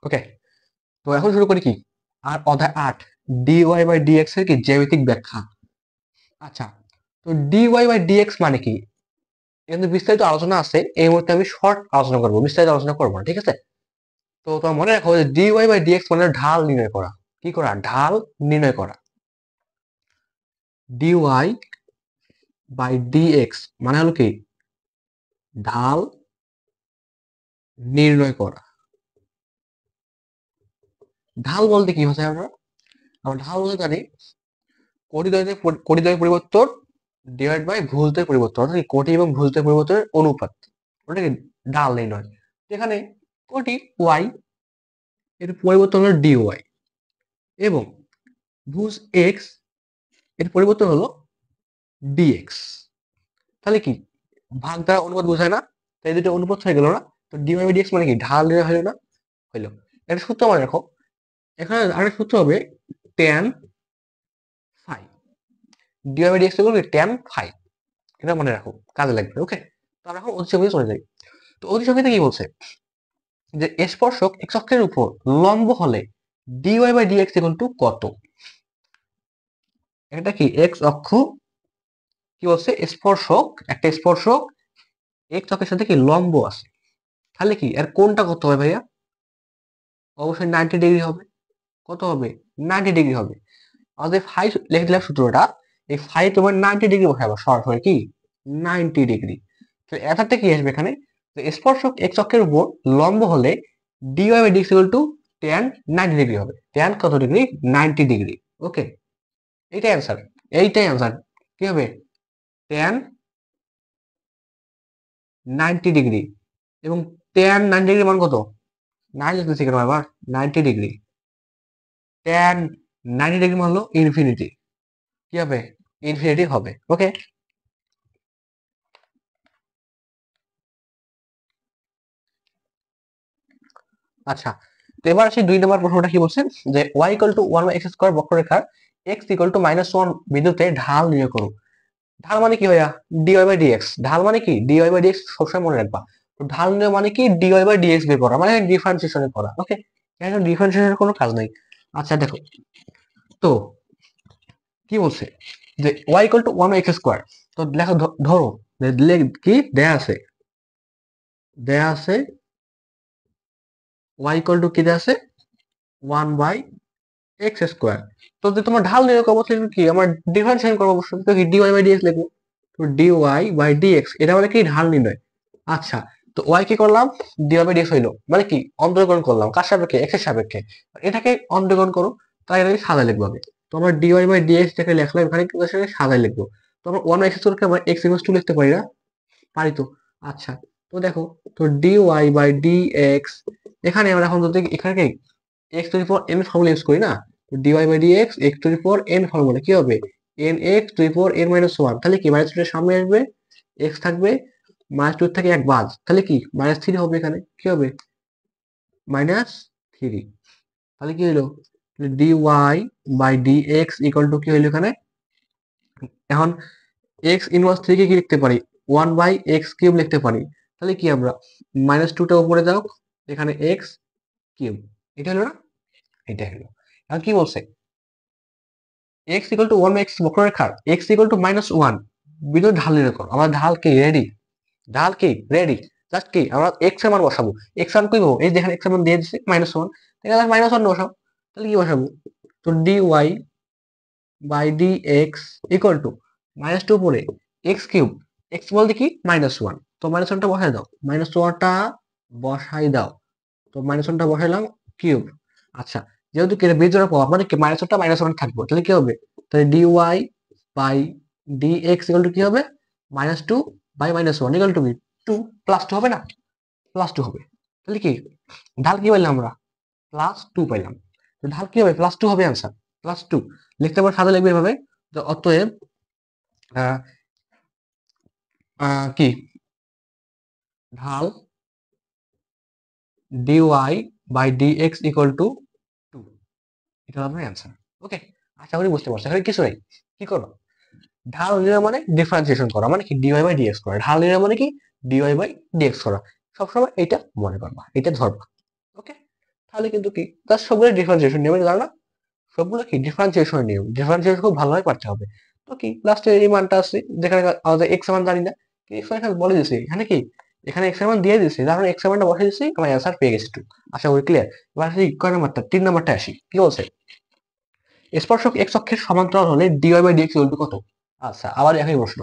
ওকে, তো এখন শুরু করি কি, আর অধ্যায় 8 ডিওয়াই বাই ডিএক্স এর কি জ্যামিতিক ব্যাখ্যা। আচ্ছা, তো ডিওয়াই বাই ডিএক্স মানে কি, কিন্তু বিস্তারিত আলোচনা আছে, এই মুহূর্তে আমি শর্ট আলোচনা করবো, বিস্তারিত আলোচনা করবো না, ঠিক আছে। তো তোমার মনে রাখো যে ডিওয়াই বাই ডিএক্স মানে ঢাল নির্ণয় করা। কি করা? ঢাল নির্ণয় করা। ডিওয়াই বাই ডিএক্স মানে হলো কি, ঢাল নির্ণয় করা। ঢাল বলতে কি বোঝায় আমরা? আমরা ঢাল বলতে জানি কোটি দ্বয়ের পরিবর্তন ডিভাইড বাই ভুলতের পরিবর্তন, অর্থাৎ কি কোটি এবং ভুলতের পরিবর্তনের অনুপাত, ওটা কি ঢাল নির্ণয়। এখানে কোটি ওয়াই এর পরিবর্তন হলো ডি ওয়াই, এবং ভুজ এক্স এর পরিবর্তন হলো ডিএক্স। তাহলে কি ভাগ দ্বারা অনুপাত বোঝায় না, তাই দুটো অনুপাত হয়ে গেল না। তো ডিওয়াই বাই ডিএক্স মানে কি ঢাল নির্ণয় হলো না, হইলো। একটা সূত্র মনে রাখো, এখানে আরেকটা সূত্র হবে tan phi. Dy by dx হলো ট্যান ফাই, এটা মনে রাখো, কাজে লাগবে। ওকে, তো আমরা এখন অতিসংখ্যায় চলে যাই। তো অতিসংখ্যাতে কি বলছে, যে স্পর্শক এক্স অক্ষের উপর লম্ব হলে dy by dx equal to কত। এটা কি এক্স অক্ষ, কি বলছে, স্পর্শক, একটা স্পর্শক এক্স অক্ষের সাথে কি লম্ব আছে, তাহলে কি এর কোনটা কত হবে ভাইয়া? অবশ্যই 90 ডিগ্রি হবে। কত হবে? 90 ডিগ্রি হবে। আমাদের ফাই লিখে দিলাম সূত্রটা, এই ফাই তোমার 90 ডিগ্রি বসাবো সরাসরি কি 90 ডিগ্রি। তো এটাতে কি আসবে এখানে, তো স্পর্শক এক্স অক্ষের উপর লম্ব হলে dy by dx equal to tan 90 degree হবে। ট্যান কত ডিগ্রি? 90 ডিগ্রি। ওকে, এইটাই অ্যান্সার, এইটাই অ্যান্সার। কি হবে? Tan 90 degree. এবং ট্যান 90 ডিগ্রি মান কত? 9 লিখতেছি কেন আবার? 90 ডিগ্রি। ট্যান 90 ডিগ্রি মান হলো ইনফিনিটি। কি হবে? ইনফিনিটি হবে। ওকে, আচ্ছা, তো এবার আসি 2 নম্বর প্রশ্নটা কি বলছে, যে y ইকুয়াল টু 1/x² বক্ররেখার x ইকুয়াল টু -1 বিন্দুতে ঢাল নির্ণয় করো। ঢাল মানে কি ভাইয়া? Dy by dx. ঢাল মানে কি ডিওয়াই বাই ডিএক্স, সবসময় মনে রাখবা। তো ঢাল নির্ণয় মানে কি ডিওয়াই বাই ডিএক্স বের করা, মানে ডিফারেন্সিয়েশন করা। ওকে, এখানে ডিফারেন্সিয়েশনের কোনো কাজ নাই। আচ্ছা দেখো, তো কি বলছে, যে y ইকুয়াল টু 1/x²। তো লেখো, ধরো কি দেয়া আছে y ইকুয়াল টু কি দেয়া আছে 1/x²। তো যে তোমার ঢাল নির্ণয় করবো তাহলে কি আমার ডিফারেন্সিয়েশন করবো, অবশ্যই তো কি ডিওয়াই বাই ডিএক্স লিখবো। তো ডিওয়াই বাই ডিএক্স এটা মানে কি ঢাল নির্ণয়। আচ্ছা, তো ওয়াই কি করলাম, ডিওয়াই বাই ডিএক্স হইলো, মানে কি অন্তর্গ্রহণ করলাম কার সাপেক্ষে? এক্স এর সাপেক্ষে। এটাকে অন্তর্গ্রহণ করো, তাই এটাকে সাদায় লিখবো আগে। তো আমরা ডিওয়াই বাই ডিএক্স টাকে লিখলাম, এখানে কিন্তু আসলে সাদায় লিখবো। তো আমরা 1/x² আমরা এক্স ইকুয়ালস টু লিখতে পারি না? পারি তো। আচ্ছা, তো দেখো, তো ডিওয়াই বাই ডিএক্স, এখানে আমরা এখন যদি এখানে কি x to the power n formula use করি না, তো dy by dx x to the power n formula কি হবে, n x to the power n -1। তাহলে কি মাইনাস টু সামনে আসবে, এক্স থাকবে, -2 থেকে 1 বাদ, তাহলে কি -3 হবে। এখানে কি হবে? -3। তাহলে কি হলো, dy by dx equal to কি হলো এখানে, এখন এক্স ইনভার্স থেকে কি লিখতে পারি, 1/x³ লিখতে পারি। তাহলে কি আমরা -2টা উপরে যাও, এখানে x³ এটা হলো না, এটা হলো। এখন কি বলছে, x ইকুয়াল টু 1/x বক্ররেখার x ইকুয়াল টু -1 বিন্দু ঢাল নির্ণয় করো। আমার ঢাল কি রেডি, ঢাল কি রেডি, জাস্ট কি আমরা x এর মান বসাবো। x মান কইবো, এই দেখেন x এর মান দিয়ে দিছে -1, তাহলে -1 বসাও। তাহলে কি বসাবো, তো dy by dx equal to -2 উপরে x³ x বলতে কি -1, তো -1টা বসাই দাও, -1টা বসাই দাও। তো -1টা বসাইলাম, কিউব। আচ্ছা, যেহেতু কি এটা বীজোড় প্রভাব, মানে কি -1টা -1 থাকবে, তাহলে কি হবে, তাহলে dy by dx equal to কি হবে, -2 বাই -1 ইকুয়াল টু কি 2, +2 হবে না, +2 হবে। তাহলে কি ঢাল কি পাইলাম আমরা, +2 পাইলাম। তো ঢাল কি হবে, +2 হবে অ্যান্সার, +2 লিখতে পারো, সাদা লিখবে এভাবে। তো অতএব আহ, কি ঢাল dy by dx equal to 2, এটা হবে অ্যান্সার। ওকে, আশা করি বুঝতে পারছো। এখানে কিছু নাই, কি করো, ঢাল নির্ণয় মানে ডিফারেন্সিয়েশন করা, মানে কি ডিওয়াই বাই ডিএক্স করা। ঢাল নির্ণয় মানে কি ডিওয়াই বাই ডিএক্স করা। সবসময় এটা মনে করবা, এটা ধরবা। ওকে, তাহলে কিন্তু কি জাস্ট সবগুলো ডিফারেন্সিয়েশন নিয়ম জানো না, সবগুলো কি ডিফারেন্সিয়েশন নিয়ম, ডিফারেন্সিয়েশন খুব ভালোভাবে পারতে হবে। তো কি লাস্টে এই মানটা আছে যেখানে আমাদের এক্স এর মান জানি না, কি এক্স এখানে বলে দিছি, এখানে কি এখানে এক্স এর মান দিয়ে দিছি, তার মানে এক্স এর মানটা বসে দিছি, আমার অ্যান্সার পেয়ে গেছি টু। আশা করি ক্লিয়ার। এবার আসি কয় নাম্বারটা, 3 নাম্বারটা আসি, কি বলছে, স্পর্শক এক্স অক্ষের সমান্তরাল হলে dy by dx equal to কত। আচ্ছা আবার একই প্রশ্ন,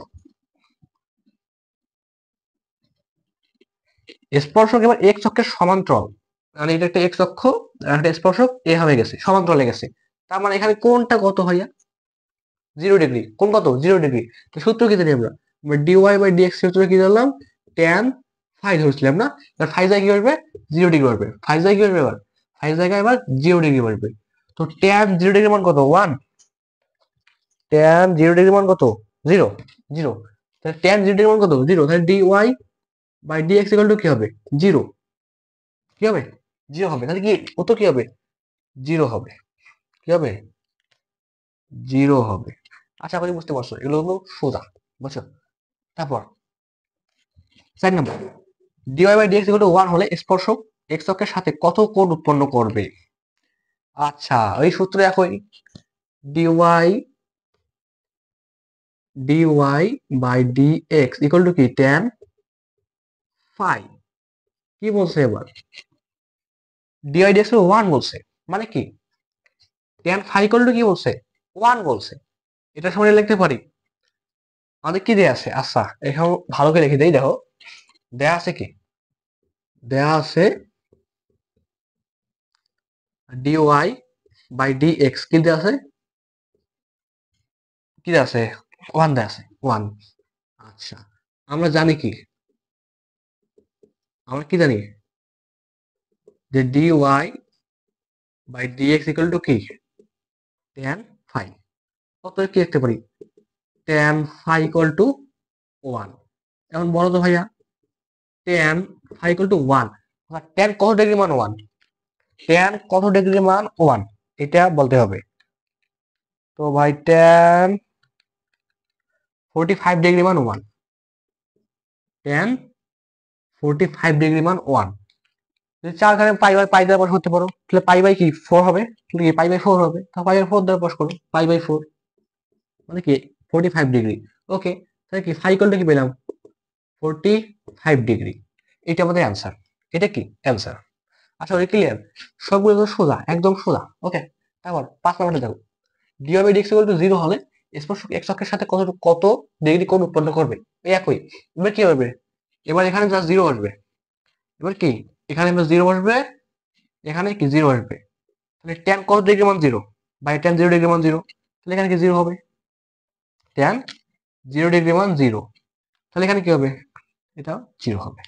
স্পর্শক এবার এক্স অক্ষের সমান্তরাল, মানে এটা একটা এক্স অক্ষ আর একটা স্পর্শক এ হয়ে গেছে সমান্তরালে গেছে, তার মানে এখানে কোনটা কত ভাইয়া, 0 ডিগ্রি, কোন কত 0 ডিগ্রি। তো সূত্র কি জানি আমরা, ডিওয়াই বাই ডিএক্স সূত্র কি ধরলাম, ট্যান ফাই ধরছিলাম না, এবার ফাই জায়গায় কি করবে, 0 ডিগ্রি করবে, ফাই জায়গায় কি করবে, এবার ফাই জায়গায় এবার 0 ডিগ্রি করবে। তো ট্যান 0 ডিগ্রি মান কত 1, ট্যান 0 ডিগ্রি মান কত 0, 0, তাহলে ট্যান 0 ডিগ্রি মান কত 0, তাহলে dy by dx equal to কি হবে 0, কি হবে 0 হবে, তাহলে কি কত কি হবে 0 হবে, কি হবে 0 হবে। আশা করি বুঝতে পারছো, এগুলো হলো সোজা, বুঝছো। তারপর 4 নম্বর, D Y by dx equal to 1 হলে স্পর্শক এক্স অক্ষের সাথে কত কোণ উৎপন্ন করবে। আচ্ছা এই সূত্র একই, dy dy by dx equal to কি ট্যান ফাই, কি বলছে এবার, ডিওয়াই ডিএক্স 1 বলছে, মানে কি ট্যান ফাই ইকুয়াল টু কি বলছে 1 বলছে। এটা সামনে লিখতে পারি, আমাদের কি দেয়া আছে, আচ্ছা এখানে ভালো করে লিখে দেই, দেখো দেয়া আছে কি, দেয়া আছে ডিওয়াই বাই ডিএক্স কি দেয়া আছে, কি দেয়া আছে 1 দেয়া আছে 1। আচ্ছা আমরা জানি কি, আমরা কি জানি যে dy by dx equal to কি ট্যান ফাই, অতএব কি লিখতে পারি ট্যান ফাই ইকুয়াল টু 1। এখন বলো তো ভাইয়া tan phi equal to 1, tan কত ডিগ্রি মান 1, ট্যান কত ডিগ্রি মান 1 এটা বলতে হবে। তো ভাই ট্যান 45 ডিগ্রি মান 1, ট্যান 45 ডিগ্রি মান 1, যদি 4 ঘাতে পাই বাই পাই দ্বারা প্রকাশ করতে পারো, তাহলে পাই বাই কি 4 হবে, তাহলে কি পাই বাই 4 হবে, তাহলে পাই বাই 4 দ্বারা প্রকাশ করো, পাই বাই 4 মানে কি 45 ডিগ্রি। ওকে, তাহলে কি ফাই ইকুয়াল টু কি পেলাম 45 ডিগ্রি, এটা আমাদের অ্যান্সার, এটা কি অ্যান্সার। আশা করি ক্লিয়ার, সবগুলো তো সোজা একদম সোজা। ওকে, তারপর 5 নম্বরটা দেখো, dy by dx equal to 0 হলে স্পর্শক এক্স অক্ষের সাথে কত কত ডিগ্রি কোণ উৎপন্ন করবে, এই একই। এবার কি হবে, এবার এখানে জাস্ট 0 আসবে, এবার কি এখানে এবার 0 আসবে, এখানে কি 0 আসবে, তাহলে ট্যান কত ডিগ্রি মান 0, বাই ট্যান 0 ডিগ্রি মান 0, তাহলে এখানে কি 0 হবে, ট্যান 0 ডিগ্রি মান 0, তাহলে এখানে কি হবে, এটা 0 হবে।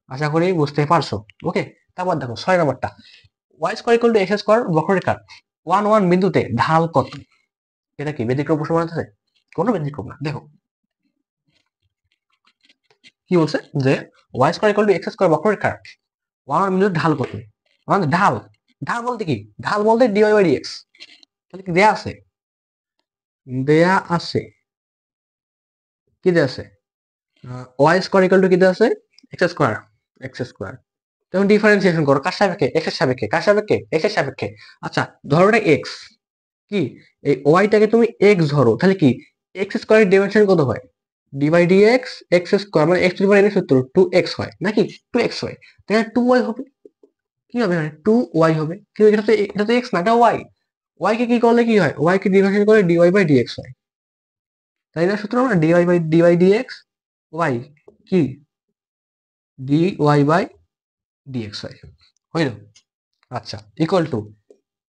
আশা করি বুঝতে পারছো। ওকে, তারপর দেখো 6 নম্বরটা, y square equal to x square বক্ররেখার 1 1 বিন্দুতে ঢাল কত, এটা কি ব্যতিক্রম প্রশ্ন মনে আছে, কোনো ব্যতিক্রম না। দেখো কি বলছে যে y square equal to x square বক্ররেখার 1 1 বিন্দুতে ঢাল কত, আমাদের ঢাল, ঢাল বলতে কি, ঢাল বলতে ডিওয়াই বাই ডিএক্স, তাহলে কি দেয়া আছে, দেয়া আছে, কি দেয়া আছে ওয়াই স্কোয়ার ইকুয়াল টু কি দেয়া আছে এক্স স্কোয়ার, এক্স স্কোয়ার, তখন ডিফারেন্সিয়েশন করো কার সাপেক্ষে, এক্স এর সাপেক্ষে, কার সাপেক্ষে এক্স এর সাপেক্ষে। আচ্ছা ধরো এটা এক্স, কি এই ওয়াইটাকে তুমি এক্স ধরো, তাহলে কি এক্স স্কোয়ারের ডিমেনশন কত হয়, D by D x x square মানে X to the power N সূত্র 2x হয় নাকি, 2x হয়, তাহলে 2y হবে, কি হবে এখানে 2y হবে, কিন্তু এটা তো এক্স না, এটা ওয়াই, ওয়াই কে কি করলে কি হয়, ওয়াই কে ডিভাইডেশন করে ডিওয়াই বাই ডিএক্স হয়, তাই না সূত্র না, dy by dy dx y কি ডিওয়াই বাই ডিএক্স হয়, হইল। আচ্ছা ইকুয়াল টু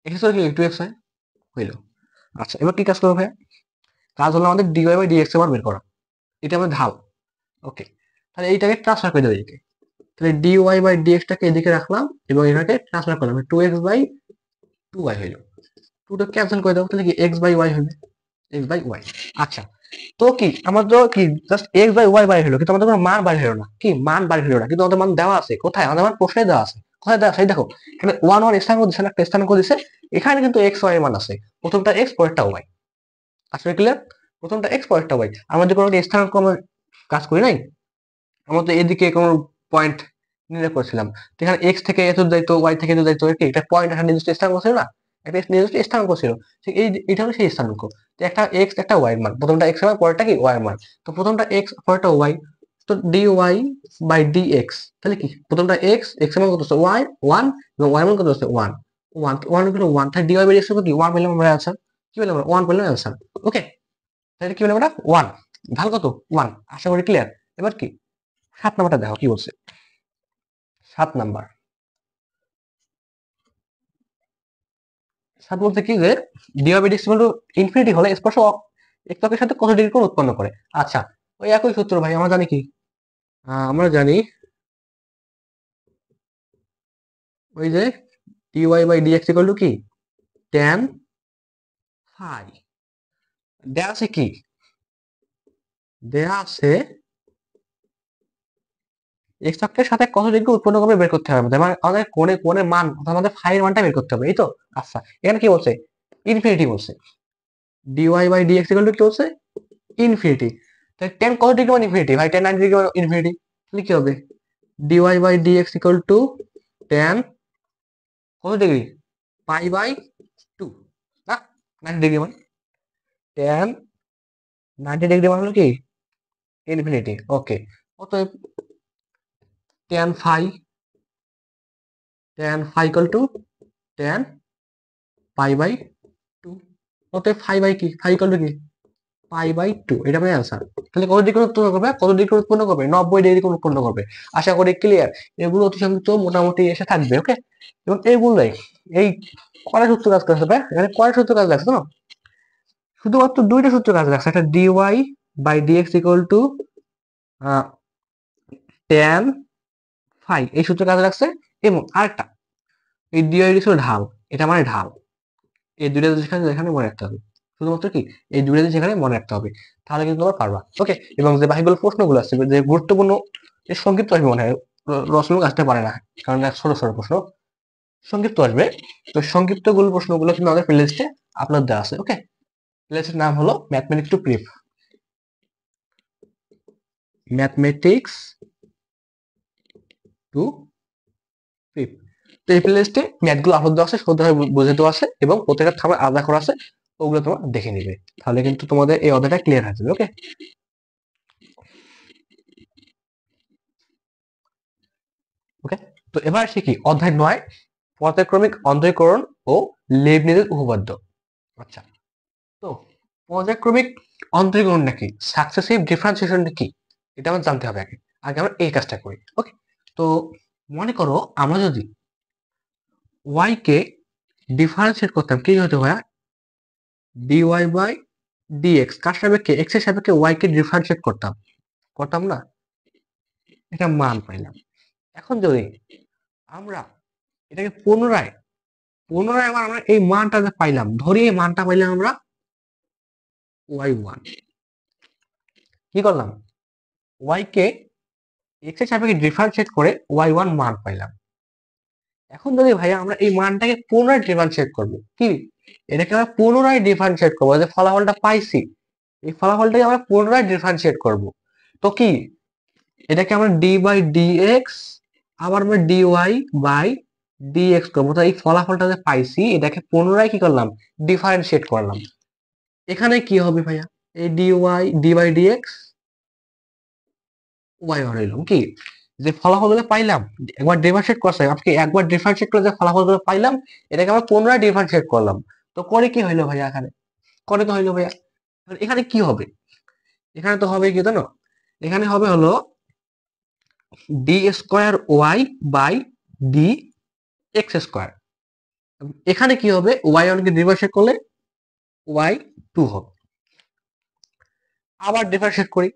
এক্স কি 2x হয়, হইল। আচ্ছা এবার কি কাজ করবো ভাইয়া, কাজ হলো আমাদের ডিওয়াই বাই ডিএক্স এর মান বের করা, এটা আমাদের ঢাল। ওকে, তাহলে এইটাকে ট্রান্সফার করে দেবো এদিকে, তাহলে ডিওয়াই বাই ডিএক্সটাকে এদিকে রাখলাম এবং এটাকে ট্রান্সফার করলাম, 2x/2y হইল, 2টা ক্যান্সেল করে দাও, তাহলে কি x/y হবে, x/y। আচ্ছা তো কি আমাদের কি জাস্ট x/y বাইর হলো, কিন্তু আমাদের কোনো মান বাইর হলো না, কি মান বাইর হলো না, কিন্তু আমাদের মান দেওয়া আছে কোথায়, আমাদের মান প্রশ্নে দেওয়া আছে, কোথায় দেওয়া আছে এই দেখো, এখানে 1 1 স্থানাঙ্ক দিছে না, একটা স্থানাঙ্ক দিছে, এখানে কিন্তু x y এর মান আছে, প্রথমটা x পরেরটা y। আসলে ক্লিয়ার, প্রথমটা x পরেরটা y, আমাদের কোনো স্থানাঙ্ক আমরা কাজ করি নাই, আমরা তো এদিকে কোনো পয়েন্ট নির্ণয় করেছিলাম। তো এখানে এক্স থেকে এত যাইতো, ওয়াই থেকে এত যাইতো, কি একটা পয়েন্ট, একটা নির্দিষ্ট স্থানাঙ্ক ছিল না, একটা নির্দিষ্ট স্থানাঙ্ক ছিল, ঠিক এটা হলো সেই স্থানাঙ্ক। তো একটা এক্স একটা ওয়াই এর মান, প্রথমটা এক্স এর মান, পরেরটা কি ওয়াই এর মান। তো প্রথমটা এক্স, পরেরটা ওয়াই। তো d Y by D x, তাহলে কি প্রথমটা এক্স, এক্স এর মান কত হচ্ছে ওয়াই ওয়ান, এবং ওয়াই এর মান কত হচ্ছে ওয়ান, ওয়ান ওয়ান হলো ওয়ান, তাহলে ডি ওয়াই বাই এক্স কি ওয়ান পেলাম আমরা অ্যান্সার। কি পেলাম আমরা? ওয়ান পেলাম অ্যান্সার। ওকে, তাহলে কি পেলাম আমরা? ওয়ান। ঢাল কত? ওয়ান। আশা করি ক্লিয়ার। এবার কি 7 নাম্বারটা দেখো কি বলছে। 7 নাম্বার, 7 বলতে কি যে ডিওয়াই টু ইনফিনিটি হলে স্পর্শ এককের সাথে কত ডিগ্রি কোণ উৎপন্ন করে। আচ্ছা, ওই একই সূত্র ভাই, আমরা জানি কি, আমরা জানি ওই যে dy by dx equal to কি ট্যান ফাই। দেয়া আছে কি, দেয়া আছে এক্স অক্ষের সাথে কত ডিগ্রি উৎপন্ন করবে বের করতে হবে আমাদের, মানে আমাদের কোণের মান অর্থাৎ আমাদের ফাই এর মানটা বের করতে হবে, এই তো। আচ্ছা, এখানে কি বলছে? ইনফিনিটি বলছে। Dy by dx equal to কি বলছে? ইনফিনিটি। তাহলে টেন কত ডিগ্রি মানে ইনফিনিটি ভাই, টেন 90 ডিগ্রি মানে ইনফিনিটি। তাহলে কি হবে? Dy by dx equal to tan কত ডিগ্রি, পাই বাই টু, না 90 ডিগ্রি মানে টেন 90 ডিগ্রি মানে হলো কি ইনফিনিটি। ওকে, অতএব tan phi, tan phi equal to tan pi by two. অতএব ফাই বাই কি, ফাই ইকুয়াল টু কি পাই বাই টু, এটা মানে অ্যান্সার। তাহলে কত ডিগ্রি উৎপন্ন করবে, কত ডিগ্রি উৎপন্ন করবে? 90 ডিগ্রি কোণ উৎপন্ন করবে। আশা করি ক্লিয়ার। এগুলো অতি সংক্ষিপ্ত মোটামুটি এসে থাকবে। ওকে, এবং এইগুলোই এই কয়টা সূত্র কাজ করতে হবে, এখানে কয়টা সূত্র কাজ লাগছে না, শুধুমাত্র দুইটা সূত্র কাজ লাগছে। একটা dy by dx equal to tan phi, এই সূত্র কাজে লাগছে। এবং আরেকটা, এই ডিওয়াই ছিল ঢাল, এটা মানে ঢাল। এই দুইটা যেখানে যেখানে মনে রাখতে হবে, শুধুমাত্র কি এই দুইটা যেখানে মনে রাখতে হবে, তাহলে কিন্তু তোমরা পারবা। ওকে, এবং যে বাকিগুলো প্রশ্নগুলো আছে যে গুরুত্বপূর্ণ, সংক্ষিপ্ত আসবে মনে হয়, রসনুক আসতে পারে না, কারণ ছোট ছোট প্রশ্ন, সংক্ষিপ্ত আসবে। তো সংক্ষিপ্ত গুলো প্রশ্নগুলো কিন্তু আমাদের প্লেলিস্টে আপলোড দেওয়া আছে। ওকে, প্লেলিস্টের নাম হলো mathematics to prep, mathematics to prep. তো এই প্লেলিস্টে ম্যাথগুলো আপলোড দেওয়া আছে, শুদ্ধভাবে বুঝে দেওয়া আছে, এবং প্রত্যেকটা থামে আলাদা করা আছে, ওগুলো তোমরা দেখে নিবে, তাহলে কিন্তু তোমাদের এই অধ্যায়টা ক্লিয়ার হয়ে যাবে। ওকে, ওকে। তো এবার শিখি অধ্যায় 9, পর্যায়ক্রমিক অন্তরীকরণ ও লেবনিজের উপপাদ্য। আচ্ছা, তো পর্যায়ক্রমিক অন্তরীকরণটা কি, সাকসেসিভ ডিফারেন্সিয়েশনটা কি, এটা আমার জানতে হবে আগে। আগে আমরা এই কাজটা করি। ওকে, তো মনে করো আমরা যদি ওয়াই কে ডিফারেন্সিয়েট করতাম, কি হতো ভাইয়া? ডিওয়াই বাই ডিএক্স, কার সাপেক্ষে? এক্স এর সাপেক্ষে ওয়াই কে ডিফারেন্সিয়েট করতাম, করতাম না, এটা মান পাইলাম। এখন যদি আমরা এটাকে পুনরায়, পুনরায় আবার আমরা এই মানটা যে পাইলাম, ধরি এই মানটা পাইলাম আমরা ওয়াই ওয়ান, কি করলাম? ওয়াই কে এক্স এর সাপেক্ষে ডিফারেন্সিয়েট করে ওয়াই ওয়ান মান পাইলাম। এখন যদি ভাইয়া আমরা এই মানটাকে পুনরায় ডিফারেন্সিয়েট করবো, কি এটাকে আমরা পুনরায় ডিফারেন্সিয়েট করবো, যে ফলাফলটা পাইছি এই ফলাফলটাকে আমরা পুনরায় ডিফারেন্সিয়েট করব। তো কি এটাকে আমরা ডি বাই ডি এক্স, আবার আমরা d Y by D x করবো। তো এই ফলাফলটা যে পাইছি এটাকে পুনরায় কি করলাম? ডিফারেন্সিয়েট করলাম। এখানে কি হবে ভাইয়া? এই d y d by D x y হইলাম কি, যে ফলাফলগুলো পাইলাম একবার ডিফারেন্সিয়েট করছে, আপনি একবার ডিফারেন্সিয়েট করে যে ফলাফলগুলো পাইলাম এটাকে আমরা পুনরায় ডিফারেন্সিয়েট করলাম। তো করে কি হইলো ভাইয়া? এখানে করে তো হইলো ভাইয়া। এখানে কি হবে? এখানে তো হবে কি জানো? এখানে হবে হলো d square y by D x square. এখানে কি হবে? ওয়াই ওয়ানকে ডিফারেন্সিয়েট করলে ওয়াই টু হবে। আবার ডিফারেন্সিয়েট করি,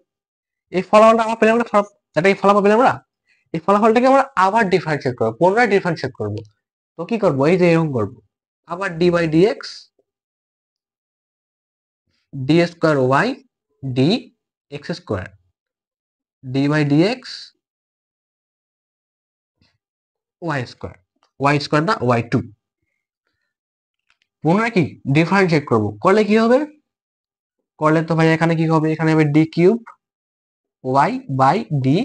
এই ফলাফলটা আমরা পেলাম না, এটা এই ফলাফল পেলাম না, এই ফলাফলটাকে আমরা আবার ডিফারেন্সিয়েট করবো, পুনরায় ডিফারেন্সিয়েট করবো। তো কি করবো? এই যে এরকম করবো, আবার d by D x d square y d x square, d by D x y square না ওয়াই টু, পুনরায় কি ডিফারেন্সিয়েট করবো। করলে কি হবে? করলে তো ভাই এখানে কি হবে? এখানে হবে d cube y by D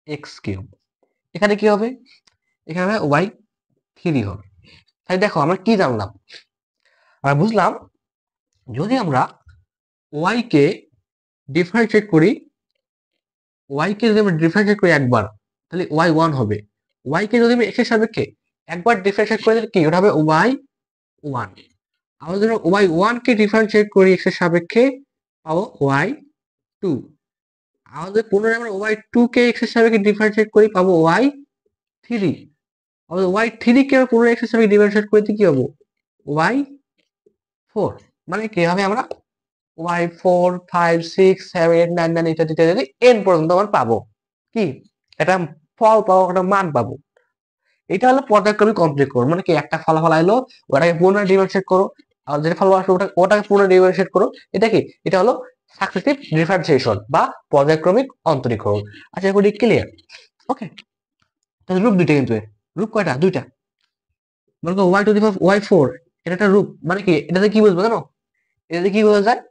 x cube. এখানে কি হবে? এখানে ওয়াই থ্রি হবে। তাই দেখো আমরা কি জানলাম? আমরা বুঝলাম যদি আমরা ওয়াই কে ডিফারেন্সিয়েট করি, ওয়াই কে যদি আমরা ডিফারেন্সিয়েট করি একবার, তাহলে ওয়াই ওয়ান হবে। ওয়াই কে যদি আমি এক্স এর সাপেক্ষে একবার ডিফারেন্সিয়েট করি তাহলে কি ওটা হবে ওয়াই ওয়ান। আমরা যদি ওয়াই ওয়ান কে ডিফারেন্সিয়েট করি এক্স এর সাপেক্ষে পাবো ওয়াই টু। আমাদের পুনরায় আমরা ওয়াই টু কে এক্স এর সাপেক্ষে ডিফারেন্সিয়েট করি পাবো ওয়াই থ্রি। আমাদের ওয়াই থ্রি কে আমরা পুনরায় এক্স এর সাপেক্ষে ডিফারেন্সিয়েট করতে কি পাবো ওয়াই ফোর। মানে কিভাবে আমরা y four five six seven eight nine nine ইত্যাদি ইত্যাদি এন পর্যন্ত আমরা পাবো কি একটা ফল পাবো, একটা মান পাবো। এটা হলো পর্যায়ক্রমিক অন্তরীকরণ। মানে কি একটা ফলাফল আইলো ওটাকে পুনরায় ডিফারেন্সিয়েট করো, আর যেটা ফলাফল আসলো ওটাকে পুনরায় ডিফারেন্সিয়েট করো। এটা কি? এটা হলো সাকসেসিভ ডিফারেন্সিয়েশন বা পর্যায়ক্রমিক অন্তরীকরণ। আচ্ছা করি ক্লিয়ার? ওকে, তাহলে রূপ দুইটা কিন্তু রূপ কয়টা? দুইটা। মনে করো y to the power y four, এটা একটা রূপ। মানে কি এটাতে কি বলবো জানো? এটাতে কি বোঝা যায়?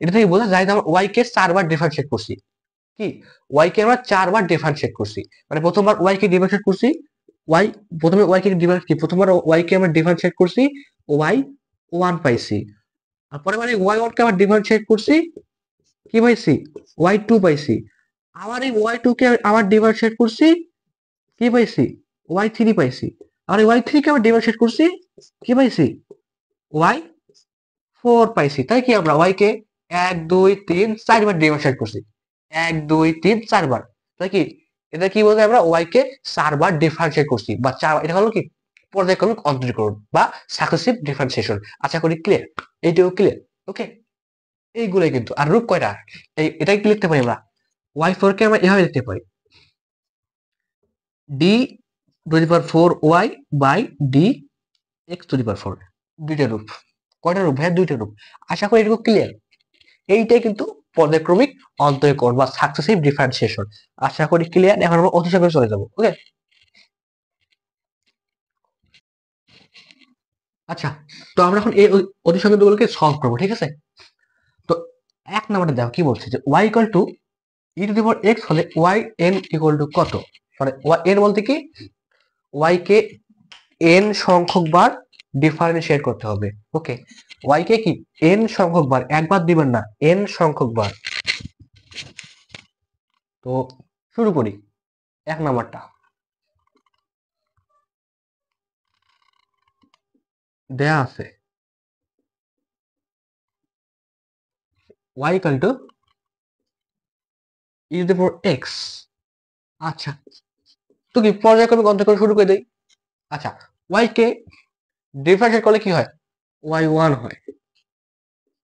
এটা থেকে বোঝা যায় যে আমরা ওয়াই কে চারবার ডিফারেন্সিয়েট করছি। কি ওয়াই কে আমরা চারবার ডিফারেন্সিয়েট করছি। মানে প্রথমবার ওয়াই কে ডিফারেন্সিয়েট করছি ওয়াই, প্রথমে ওয়াই কে ডিফারেন্স কি প্রথমবার ওয়াই কে আমরা ডিফারেন্সিয়েট করছি ওয়াই ওয়ান পাইছি। আর পরে মানে ওয়াই ওয়ান কে আবার ডিফারেন্সিয়েট করছি কি পাইছি ওয়াই টু পাইছি। আবার এই ওয়াই টু কে আবার ডিফারেন্সিয়েট করছি কি পাইছি ওয়াই থ্রি পাইছি। আর ওয়াই থ্রি কে আবার ডিফারেন্সিয়েট করছি কি পাইছি ওয়াই ফোর পাইছি। তাই কি আমরা ওয়াই কে এক দুই তিন চারবার ডিফারেন্সিয়েট করছি, এক দুই তিন চারবার। তাই কি এটা কি বলতে আমরা ওয়াই কে চারবার ডিফারেন্সিয়েট করছি বা চার, এটা হলো কি পর্যায়ক্রমিক অন্তরীকরণ বা সাকসেসিভ ডিফারেন্সিয়েশন। আশা করি ক্লিয়ার, এইটাও ক্লিয়ার। ওকে, এইগুলোই কিন্তু। আর রূপ কয়টা? এটাই কি লিখতে পারি আমরা? ওয়াই ফোর কে আমরা এভাবে লিখতে পারি d to the power four y by D x to the power four. দুইটা রূপ। কয়টা রূপ ভাই? দুইটা রূপ। আশা করি এটুকু ক্লিয়ার। এইটাই কিন্তু পর্যায়ক্রমিক অন্তরীকরণ বা সাকসেসিভ ডিফারেন্সিয়েশন। আশা করি ক্লিয়ার। এখন আমরা অতিসাগরে চলে যাবো। ওকে, আচ্ছা, তো আমরা এখন এই অতিসংখ্যাগুলোকে সলভ করবো, ঠিক আছে? তো এক নাম্বারটা দেখো কি বলছে যে Y equal to E to the power x হলে ওয়াই এন ইকুয়াল টু কত? মানে ওয়াই এন বলতে কি ওয়াই কে এন সংখ্যক বার ডিফারেন্সিয়েট করতে হবে। ওকে, ওয়াই কে কি এন সংখ্যক বার, একবার দিবেন না, এন সংখ্যক বার। তো শুরু করি এক নাম্বারটা। দেয়া আছে y equal to E to the power x. আচ্ছা, তো কি পর্যায়ক্রমিক অন্তরীকরণ শুরু করে দেই। আচ্ছা, y কে ডিফারেন্সিয়েট করলে কি হয়? y ওয়ান হয়।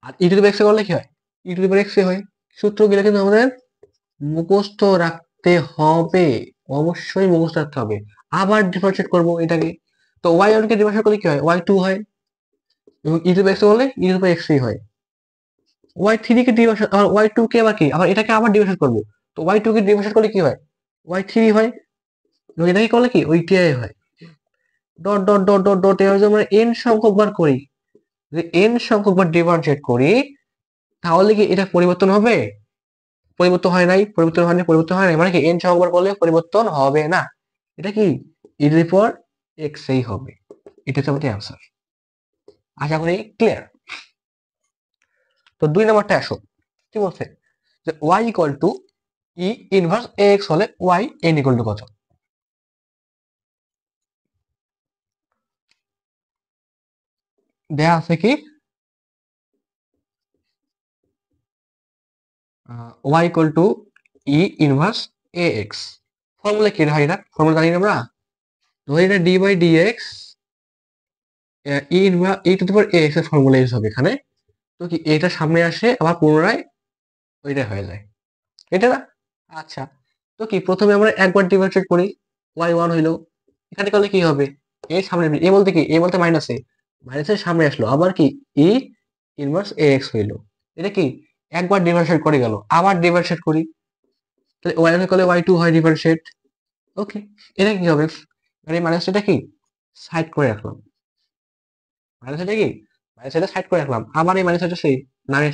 আর ই টু দি পাওয়ার এক্স করলে কি হয়? ই টু দি পাওয়ার এক্স হয়। সূত্রগুলো কিন্তু আমাদের মুখস্থ রাখতে হবে, অবশ্যই মুখস্থ রাখতে হবে। আবার ডিফারেন্সিয়েট করবো এটাকে। তো ওয়াই ওয়ান কে ডিফারেন্সিয়েট করলে কি হয়? ওয়াই টু হয়। এবং ই টু দি পাওয়ার এক্স করলে ই টু দি পাওয়ার এক্সই হয়। ওয়াই থ্রি কে ডিফারেন্সিয়েট, আবার ওয়াই টু কে আবার কি আবার এটাকে আবার ডিফারেন্সিয়েট করবো। তো ওয়াই টু কে ডিফারেন্সিয়েট করলে কি হয়? ওয়াই থ্রি হয়। এবং এটাকে করলে কি ওইটিআই হয়। Dot dot dot dot dot এভাবে যদি আমরা এন সংখ্যক বার করি, যদি এন সংখ্যক বার ডিফারেন্সিয়েট করি, তাহলে কি এটা পরিবর্তন হবে? পরিবর্তন হয় নাই, পরিবর্তন হয় নাই, পরিবর্তন হয় নাই, মানে কি এন সংখ্যক বার করলে পরিবর্তন হবে না। এটা কি ই টু দি পাওয়ার এক্স এই হবে। এটা হচ্ছে আমাদের অ্যান্সার। আশা করি ক্লিয়ার। তো দুই নাম্বারটা আসো, কি বলছে যে Y equal to e inverse x হলে ওয়াই এন ইকুয়াল টু কত? দেয়া আছে কি Y equal to e inverse a x. Formula কি হয়? এটা ফর্মুলা জানি না আমরা। ধরি এটা d by D x e to the power x এর ফর্মুলা ইউজ হবে এখানে। তো কি এটা সামনে আসে আবার পুনরায় ওইটা হয়ে যায়, এটা না? আচ্ছা, তো কি প্রথমে আমরা একবার ডিফারেন্সিয়েট করি, ওয়াই ওয়ান হইলো। এখানে করলে কি হবে? এ সামনে, এ বলতে কি, এ বলতে মাইনাস এ, মাইনাসের সামনে আসলো আবার কি ই ইনভার্স এ এক্স হইলো। এটা কি একবার ডিফারেন্সিয়েট করে গেল, আবার ডিফারেন্সিয়েট করি, তাহলে ওয়াই ওয়ান করলে ওয়াই টু হয় ডিফারেন্সিয়েট। ওকে, এটা কি হবে? মানে মাইনাস এটা কি সাইড করে রাখলাম, মাইনাস এটা কি মাইনাস এটা সাইড করে রাখলাম, আবার এই মাইনাস এটা সেই নামে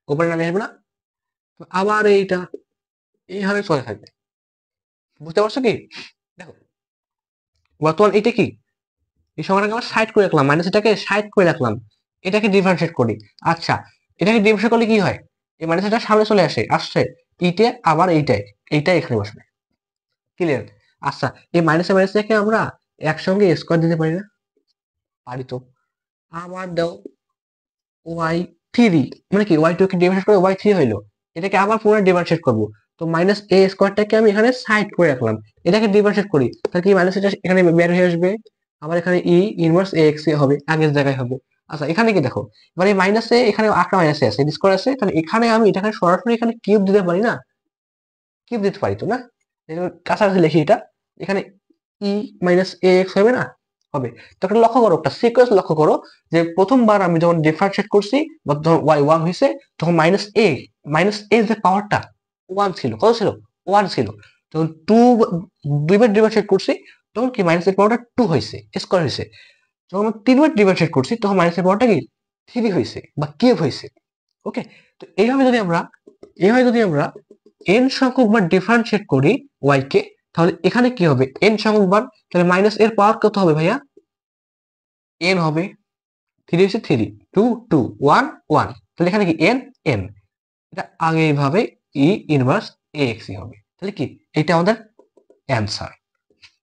উপরে নামে আসবে না? তো আবার এইটা এইভাবে চলে থাকবে। বুঝতে পারছো কি? দেখো বর্তমান এটা কি, এই সংখ্যাটাকে আমরা সাইড করে রাখলাম, মাইনাস এটাকে সাইড করে রাখলাম, এটাকে ডিফারেন্সিয়েট করি। আচ্ছা, এটাকে ডিফারেন্সিয়েট করলে কি হয়, এই মাইনাস এটা সামনে চলে আসছে ইটে, আবার এইটাই এখানে বসবে। ক্লিয়ার? আচ্ছা, এই মাইনাসে মাইনাসটাকে আমরা একসঙ্গে স্কোয়ার দিতে পারি না? পারি তো। আবার দাও ওয়াই থ্রি, মানে কি ওয়াই টু কে ডিফারেন্সিয়েট করে ওয়াই থ্রি হইলো, এটাকে আবার পুনরায় ডিফারেন্সিয়েট করবো। তো মাইনাস এ স্কোয়ারটাকে আমি এখানে সাইড করে রাখলাম, এটাকে ডিফারেন্সিয়েট করি, তাহলে কি মাইনাস এটা এখানে বের হয়ে আসবে, আবার এখানে ই ইনভার্স এ এক্স হবে, আগের জায়গায় হবে। আচ্ছা এখানে কি দেখো, এবার এই মাইনাসে এখানে আটটা মাইনাসে আছে, স্কোয়ার আছে, তাহলে এখানে আমি এটাকে সরাসরি এখানে কিউব দিতে পারি না? কিউব দিতে পারি তো না? কাছাকাছি লিখি এটা, এখানে ই মাইনাস এ এক্স হবে না? হবে। তখন লক্ষ্য করো, একটা সিকোয়েন্স লক্ষ্য করো, যে প্রথমবার আমি যখন ডিফারেন্সিয়েট করছি বা যখন ওয়াই ওয়ান হয়েছে, তখন মাইনাস এ যে পাওয়ারটা ওয়ান ছিল, কত ছিল? ওয়ান ছিল। যখন দুইবার ডিফারেন্সিয়েট করছি, তখন কি মাইনাস এর পাওয়ারটা টু হয়েছে, স্কোয়ার হয়েছে। যখন আমরা তিনবার ডিফারেন্সিয়েট করছি, তখন মাইনাস এর পাওয়ারটা কি থ্রি হয়েছে বা কিউব হয়েছে। ওকে, তো এইভাবে যদি আমরা এন সংখ্যক বার ডিফারেন্সিয়েট করি ওয়াই কে, তাহলে এখানে কি হবে, এন সংখ্যক বার, তাহলে মাইনাস এর পাওয়ার কত হবে ভাইয়া? এন হবে। থ্রি হচ্ছে three, two two, one one, তাহলে এখানে কি এন এন, এটা আগে এইভাবে ই ইনভার্স এ এক্স হবে। তাহলে কি এটা আমাদের অ্যান্সার।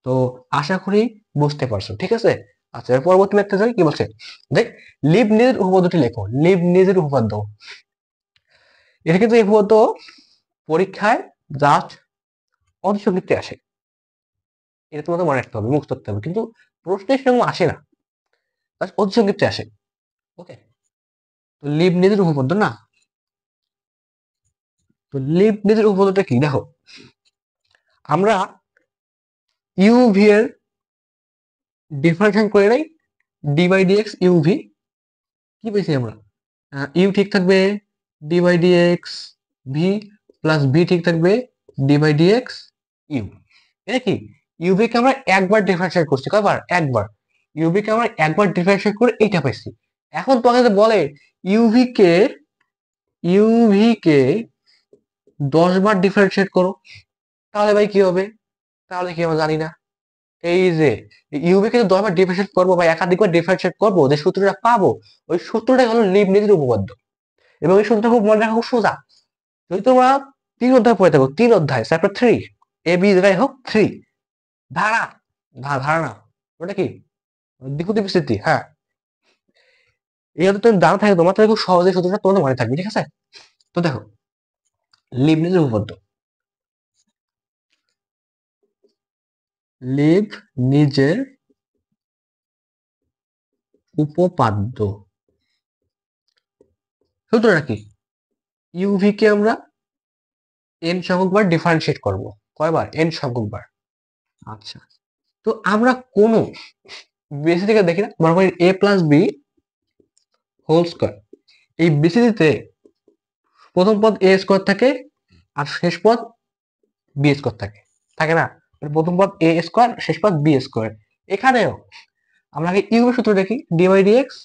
তো আশা করি বুঝতে পারছো, ঠিক আছে? আচ্ছা, এর পরবর্তী একটা যাই, কি বলছে, দেখ লিবনিজের উপপাদ্যটি লেখো। লিবনিজের উপপাদ্য, এটা কিন্তু এই উপপাদ্য পরীক্ষায় জাস্ট অংশগ্রহণে আসে, এটা তোমাদের মনে রাখতে হবে, মুখস্থ করতে হবে, কিন্তু প্রশ্নের সেরকম আসে না, জাস্ট অংশগ্রহণে আসে। ওকে, তো লিবনিজের উপপাদ্য না, তো লিবনিজের উপপাদ্যটা কি দেখো, আমরা ইউভি এর ডিফারেন্সিয়েশন করে নাই, d by D x u v, কি পেয়েছি আমরা, ইউ ঠিক থাকবে d by D x v, plus V ঠিক থাকবে d by D x u. এটা কি, ইউভি কে আমরা একবার ডিফারেন্সিয়েট করছি, কয়বার? একবার। ইউভি কে আমরা একবার ডিফারেন্সিয়েট করে এইটা পাইছি। এখন তোমাকে যদি বলে ইউভি কে ইউভি কে 10 বার ডিফারেন্সিয়েট করো, তাহলে ভাই কি হবে? তাহলে কি আমরা জানি না, এই যে ইউভি কে 10 বার ডিফারেন্সিয়েট করবো বা একাধিকবার ডিফারেন্সিয়েট করবো, যে সূত্রটা পাবো, ওই সূত্রটাই হলো লিবনিজের উপপাদ্য। এবং এই সূত্রটা খুব মনে রাখা খুব সোজা। যদি তোমরা 3 অধ্যায় পড়ে থাকো, 3 অধ্যায় চ্যাপ্টার 3, এ বি যেটাই হোক 3, ধারা, ধারণা, ওটা কি, দ্বিপদী বিস্তৃতি, হ্যাঁ, এই যদি তুমি জানা থাকে তোমার, তাহলে খুব সহজে সূত্রটা তোমাদের মনে থাকবে, ঠিক আছে? তো দেখো লিবনিজের উপপাদ্য, লিবনিজের উপপাদ্য সূত্রটা কি, ইউভি কে আমরা এন সংখ্যক বার ডিফারেন্সিয়েট করব, কয়বার? এন সংখ্যক বার। আচ্ছা, তো আমরা কোন বেসি থেকে দেখি না, মনে করি এ প্লাস বি হোল স্কয়ার, এই বিসিতে প্রথম পদ এ স্কয়ার থাকে, আর শেষ পদ বি স্কয়ার থাকে, থাকে না? প্রথম পদ এ স্কয়ার, শেষ পদ বি স্কয়ার। এখানেও আমরা আগে ইউভি সূত্র দেখি, d by D x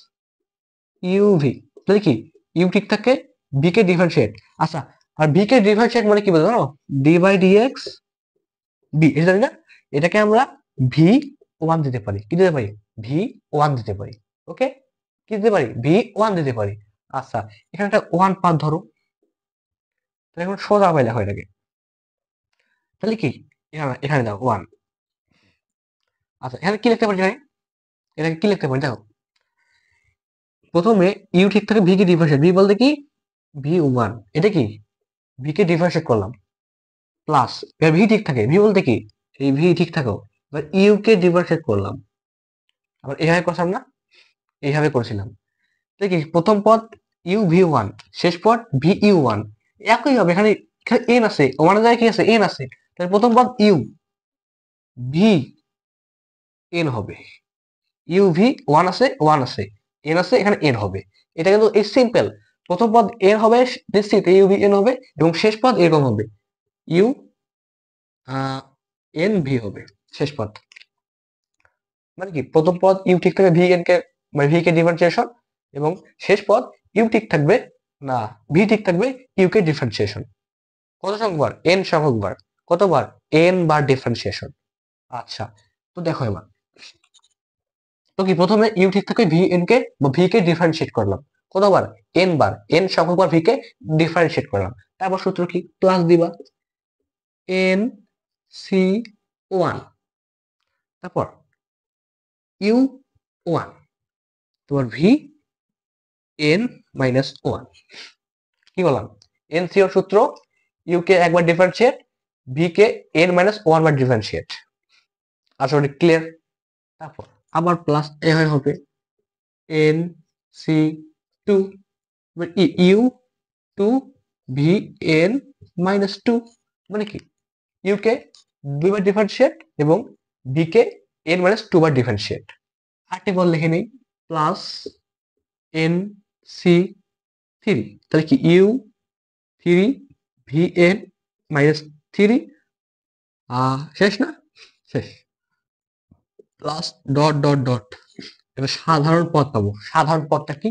u v, তাহলে কি ইউ ঠিক থাকে, ভি কে ডিফারেন্সিয়েট। আচ্ছা, আর ভি কে ডিফারেন্সিয়েট মানে কি বলতো জানো, d by D x b, এটা জানি না, এটাকে আমরা ভি ওয়ান দিতে পারি, কি দিতে পারি? ভি ওয়ান দিতে পারি। ওকে, কি দিতে পারি? ভি ওয়ান দিতে পারি। আচ্ছা, এখানে একটা ওয়ান পাত ধরো, তাহলে এখন সোজা পাই লেখো এটাকে, তাহলে কি এখানে এখানে দাও ওয়ান। আচ্ছা, এখানে কি লিখতে পারি, এটাকে কি লিখতে পারি দেখো, প্রথমে ইউ ঠিক থাকে ভি কে ডিফারেন্সিয়েট, ভি বলতে কি ভি ওয়ান, এটা কি ভি কে ডিফারেন্সিয়েট করলাম, প্লাস এবার ভি ঠিক থাকে, ভি বলতে কি এই ভি ঠিক থাকো, এবার ইউ কে ডিফারেন্সিয়েট করলাম, আবার এইভাবে করছিলাম না, এইভাবে করেছিলাম, তাহলে কি প্রথম পদ ইউ ভি ওয়ান, শেষ পদ ভি ইউ ওয়ান, একই হবে, এখানে এন আছে, ওয়ানের জায়গায় কি আছে? এন আছে, তাহলে প্রথম পদ ইউ ভি এন হবে, ইউ ভি ওয়ান আছে, ওয়ান আছে, এন আছে, এখানে এন হবে। এটা কিন্তু এই সিম্পল, প্রথম পদ এন হবে, নিশ্চিত ইউ ভি এন হবে, এবং শেষ পদ এরকম হবে, ইউ এন ভি হবে শেষ পদ। মানে কি প্রথম পদ ইউ ঠিক থাকবে ভি এন কে, মানে ভি কে ডিফারেন্সিয়েশন, এবং শেষ পদ ইউ ঠিক থাকবে না, ভি ঠিক থাকবে ইউ কে ডিফারেন্সিয়েশন। কত সংখ্যকবার? এন সংখ্যকবার। কতবার? এন বার ডিফারেন্সিয়েশন। আচ্ছা, তো দেখো এবার, তো কি প্রথমে ইউ ঠিক থাকে ভি এন কে বা ভি কে ডিফারেন্সিয়েট করলাম কতবার, এন বার, এন সংখ্যকবার ভি কে ডিফারেন্সিয়েট করলাম, তারপর সূত্র কি প্লাস দিবা এন সি ওয়ান, তারপর ইউ ওয়ান, তোমার ভি এন মাইনাস ওয়ান, কি বললাম, এন সি ওর সূত্র, ইউ কে একবার ডিফারেন্সিয়েট, ভি কে এন মাইনাস ওয়ান বার ডিফারেন্সিয়েট। আসলে ক্লিয়ার। তারপর আবার প্লাস এ হয় হবে N C two, U two V N minus two, মানে কি ইউ কে দুইবার ডিফারেন্সিয়েট এবং ভি কে এন মাইনাস টু বার ডিফারেন্সিয়েট। আরেকটি বল লিখে নেই প্লাস এন সি থ্রি, তাহলে কি u three v N minus three, শেষ না, শেষ, প্লাস ডট ডট ডট, এটা সাধারণ পদ পাবো। সাধারণ পদটা কি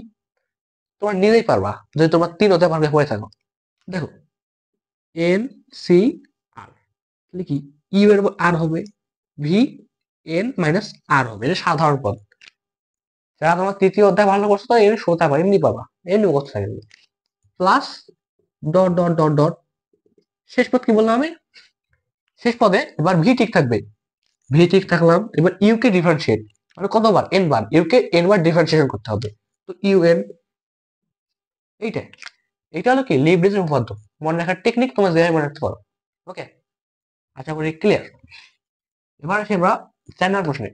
তোমার নিলেই পারবা যদি তোমরা তিন হতে পারবে হয়ে থাকো। দেখো এন সি আর, তাহলে কি ইউ এর আর হবে ভি এন মাইনাস আর হবে, এটা সাধারণ পদ। যারা তোমার তৃতীয় অধ্যায় ভালো করছো তারা এমনি শোতে পারবে, এমনি পাবা, এমনি করতে থাকবে। Plus dot dot dot dot, শেষ পদ কি বললাম আমি, শেষ পদে এবার ভি ঠিক থাকবে, ভি ঠিক থাকলাম, এবার ইউ কে ডিফারেন্সিয়েট, মানে কতবার এন বার, ইউ কে এন বার ডিফারেন্সিয়েশন করতে হবে, তো ইউ এন, এইটা, এটা হলো কি লিবনিজের উপপাদ্য, মনে রাখার টেকনিক তোমরা যেভাবে মনে রাখতে পারো। ওকে, আশা করি ক্লিয়ার। এবার আসি আমরা 4 নম্বর প্রশ্নে।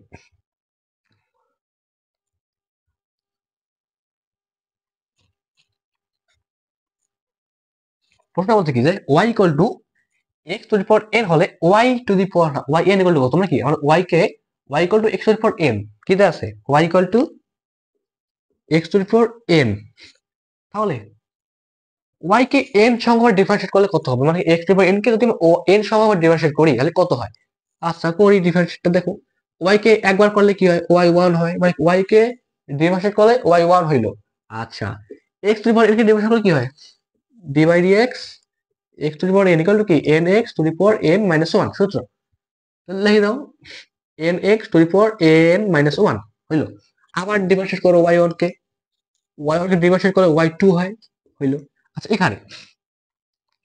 প্রশ্ন বলতে কি যে y equal to x to the power N হলে y two the power y n equal to কত, তোমরা কি আমরা y K y equal to x to the power n কি দেয়া আছে, y equal to x to the power n, তাহলে y কে n সংখ্যা ডিফারেন্সিয়েট করলে কত হবে, মানে x to the power n কে যদি আমি n সংখ্যা ডিফারেন্সিয়েট করি তাহলে কত হয়। আচ্ছা করি ডিফারেন্সিয়েটটা, দেখো y কে একবার করলে কি হয় y1 হয়, মানে y কে ডিফারেন্সিয়েট করলে y1 হইলো। আচ্ছা x to the power n কে ডিফারেন্সিয়েট করলে কি হয়, d by dx x to the power n equal to কি nx to the power n minus 1 সূত্র, তাহলে লিখে দাও nx to the power n minus 1 হইলো। আবার ডিফারেন্সিয়েট করো y1 কে, y1 কে ডিফারেন্সিয়েট করলে y2 হয়, হইলো। আচ্ছা এখানে,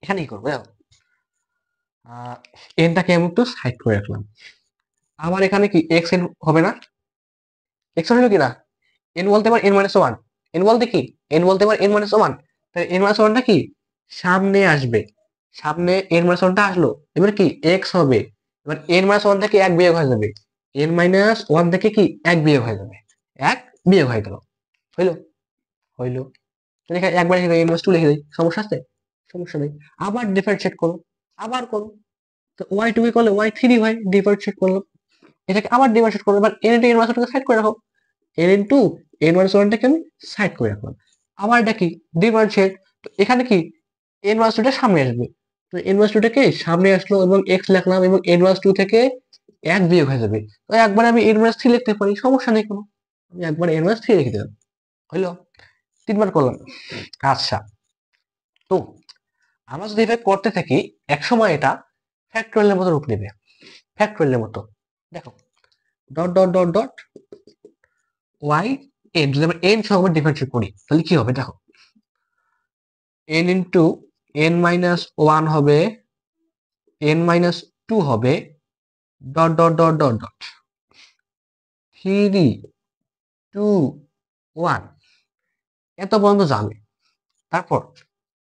এখানে কি করবো দেখো, এনটাকে আমি একটু সাইড করে রাখলাম, আবার এখানে কি এক্স এন হবে না, এক্স হলো কি না, এন বলতে পার এন মাইনাস ওয়ান, এন বলতে কি এন বলতে পার এন মাইনাস ওয়ান, তাহলে এন মাইনাস ওয়ানটা কি সামনে আসবে, সামনে এন মাইনাস ওয়ানটা আসলো, এবার কি এক্স হবে, এবার এন মাইনাস ওয়ান থেকে এক বিয়োগ হয়ে যাবে, এন মাইনাস ওয়ান থেকে কি এক বিয়োগ হয়ে যাবে, এক বিয়োগ হয়ে গেল, হইলো, হইলো। তাহলে এখানে একবার লিখে দেয় এন মাইনাস টু লিখে দেয়, সমস্যা আছে, সমস্যা নেই। আবার ডিফারেন্সিয়েট করো, আবার করো, তো ওয়াই টু করলে ওয়াই থ্রি হয়, ডিফারেন্সিয়েট করলো, এটাকে আবার ডিফারেন্সিয়েট করো, এবার এন ইন্টু এন মাইনাস ওয়ানটাকে সাইড করে রাখো, এন ইন্টু এন মাইনাস ওয়ানটাকে আমি সাইড করে রাখলাম, আবার এটা কি ডিফারেন্সিয়েট, তো এখানে কি এন মাইনাস টুটা সামনে আসবে, তো এন মাইনাস টুটাকে সামনে আসলো এবং এক্স লিখলাম এবং এন মাইনাস টু থেকে এক বিয়োগ হয়ে যাবে, তো একবার আমি এন মাইনাস থ্রি লিখতে পারি, সমস্যা নেই কোনো, আমি একবার এন মাইনাস থ্রি লিখে দিলাম, হইলো, তিনবার করলাম। আচ্ছা, তো আমরা যদি এটা করতে থাকি একসময় এটা ফ্যাক্টরিয়ালের মতো রূপ নেবে, ফ্যাক্টরিয়ালের মতো। দেখো dot dot dot dot y n, যদি আমরা এন সহকারে ডিফারেন্সিয়েট করি তাহলে কি হবে দেখো, n into N minus one হবে, এন মাইনাস টু হবে, dot dot dot dot dot three two one, এত পর্যন্ত যাবে। তারপর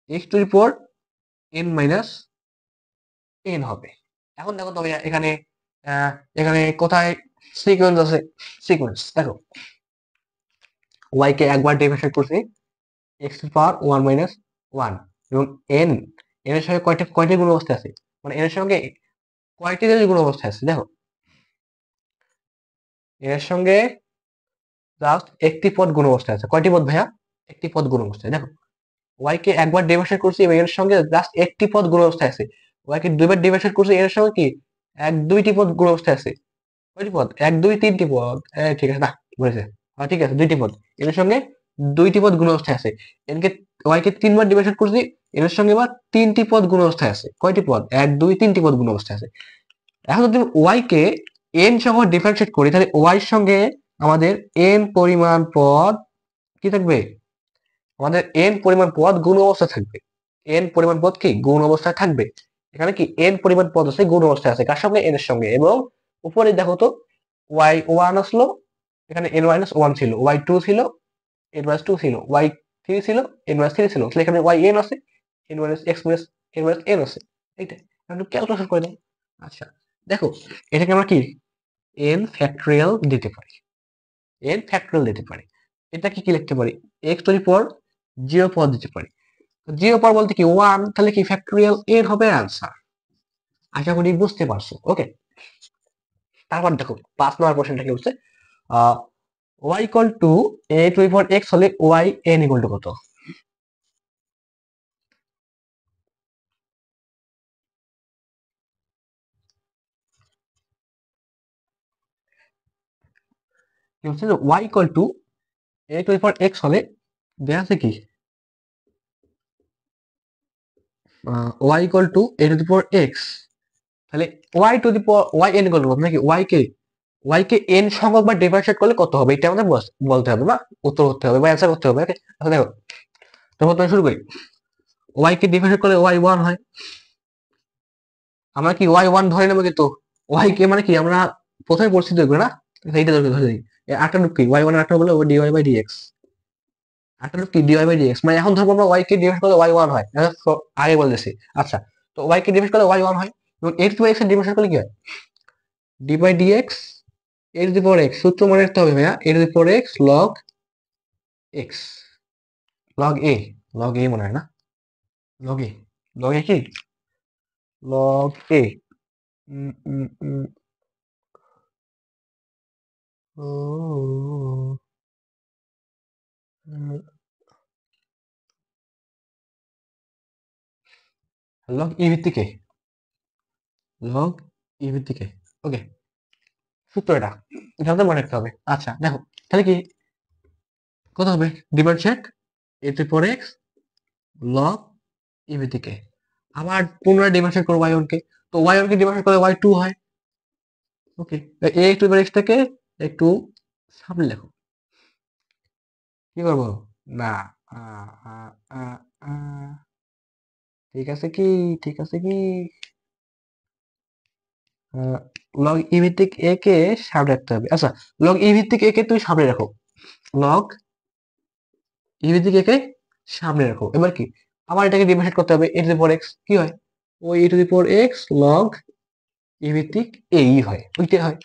x to the power n minus n হবে। এখন দেখো তবে এখানে এখানে কোথায় সিকোয়েন্স আছে, সিকোয়েন্স দেখো ওয়াই কে একবার ডিফারেন্সিয়েট করছি x to power one minus one, এবং এন, এন এর সঙ্গে কয়টা কয়টি গুণ অবস্থায় আছে, মানে এর সঙ্গে কয়টি যদি গুণ অবস্থায় আছে দেখো, এর সঙ্গে জাস্ট একটি পদ গুণ অবস্থায় আছে, কয়টি পদ ভাইয়া, একটি পদ গুণ অবস্থায়। দেখো ওয়াই কে একবার ডিভাইড করছি এবং এর সঙ্গে জাস্ট একটি পদ গুণ অবস্থায় আছে, ওয়াই কে দুইবার ডিভাইড করছি এর সঙ্গে কি এক দুইটি পদ গুণ অবস্থায় আছে, কয়টি পদ এক দুই তিনটি পদ, ঠিক আছে না বলেছে, ঠিক আছে দুইটি পদ, এর সঙ্গে দুইটি পদ গুণ অবস্থায় আছে, এনকে ওয়াই কে তিনবার ডিভাইড করছি এর সঙ্গে আবার তিনটি পদ গুণ অবস্থায় আছে, কয়টি পদ এক দুই তিনটি পদ গুণ অবস্থায় আছে। এখন যদি ওয়াই কে এন সহ ডিফারেন্সিয়েট করি, তাহলে ওয়াই এর সঙ্গে আমাদের এন পরিমাণ পদ কি থাকবে? আমাদের এন পরিমাণ পদ গুণ অবস্থায় থাকবে। এন পরিমাণ পদ কি গুণ অবস্থায় থাকবে। এখানে কি এন পরিমাণ পদ আছে, গুণ অবস্থায় আছে, কার সঙ্গে? এন এর সঙ্গে। এবং উপরে দেখো তো ওয়াই ওয়ান আসলো, এখানে এন মাইনাস ওয়ান ছিল, ওয়াই টু ছিল, এন মাইনাস টু ছিল, ওয়াই থ্রি ছিল, এন মাইনাস থ্রি ছিল, তাহলে এখানে ওয়াই এন আছে, N minus x minus N minus N আছে। এইটা একটু ক্যালকুলেশন করে দাও। আচ্ছা দেখো, এটাকে আমরা কি এন ফ্যাক্টরিয়াল দিতে পারি, এন ফ্যাক্টরিয়াল দিতে পারি। এটাকে কি লিখতে পারি? X to the power zero পাওয়ার দিতে পারি। জিরো পাওয়ার বলতে কি ওয়ান, তাহলে কি ফ্যাক্টরিয়াল এর হবে আনসার। আশা করি বুঝতে পারছো। ওকে, তারপর দেখো 5 নম্বর কোশ্চেনটা কি বলছে, Y equal to A to the power x হলে ওয়াই এন ইকুয়াল টু কত? কি বলছে যে Y equal to A to the power x হলে দেয়া আছে কি Y equal to A to the power X, তাহলে Y to the power Y N equal to কত নাকি ওয়াই কে এন সংখ্যক বা ডিফারেন্সিয়েট করলে কত হবে, এটা আমাদের বলতে হবে বা উত্তর করতে হবে বা অ্যান্সার করতে হবে। ওকে, আচ্ছা দেখো, তো প্রথমে শুরু করি। ওয়াই কে ডিফারেন্সিয়েট করলে ওয়াই ওয়ান হয়, আমরা কি ওয়াই ওয়ান ধরে নেবো, কিন্তু ওয়াই কে মানে কি আমরা প্রথমে পরিস্থিতি দেখবো না, এইটা ধরে ধরে দিই। আটটা রূপ কি ওয়াই ওয়ান আটটা বলে D Y by D X, আটটা রূপ কি D Y by D X, মানে এখন ধরবো আমরা ওয়াই কে ডিফারেন্স করলে ওয়াই ওয়ান হয়, আগে বলতেছি। আচ্ছা, তো ওয়াই কে ডিফারেন্স করলে ওয়াই ওয়ান হয়, এবং এক্স বাই এক্স এর ডিফারেন্স করলে কি হয়? D by D X A to the power X, সূত্র মনে রাখতে হবে ভাইয়া, A to the power X log X, log A, log এ মনে হয় না, লগ এ, লগ এ কি লগ এ, লগ ই ভিত্তিক এ, লগ ই ভিত্তিক এ। ওকে, সূত্র এটা, এটা আমাদের মনে রাখতে হবে। আচ্ছা দেখো, তাহলে কি কত হবে? Differentiate A to the power X log E ভিত্তিক এ, আবার পুনরায় ডিফারেন্সিয়েট করবো ওয়াই ওয়ান কে, তো ওয়াই ওয়ান কে ডিফারেন্সিয়েট করলে ওয়াই টু হয়। ওকে, এ টু দি পাওয়ার এক্স থেকে একটু সামনে লেখো, কি করবো? না, আ, আ, আ, আ, ঠিক আছে কি, ঠিক আছে কি, লগ ই ভিত্তিক এ কে সামনে রাখতে হবে। আচ্ছা, লগ ই ভিত্তিক এ কে তুই সামনে রাখো, লগ ই ভিত্তিক এ কে সামনে রাখো। এবার কি আবার এটাকে ডিফারেন্সিয়েট করতে হবে, A to the power x কি হয়? ওই A to the power X log E ভিত্তিক এই হয়, ওইটাই হয়।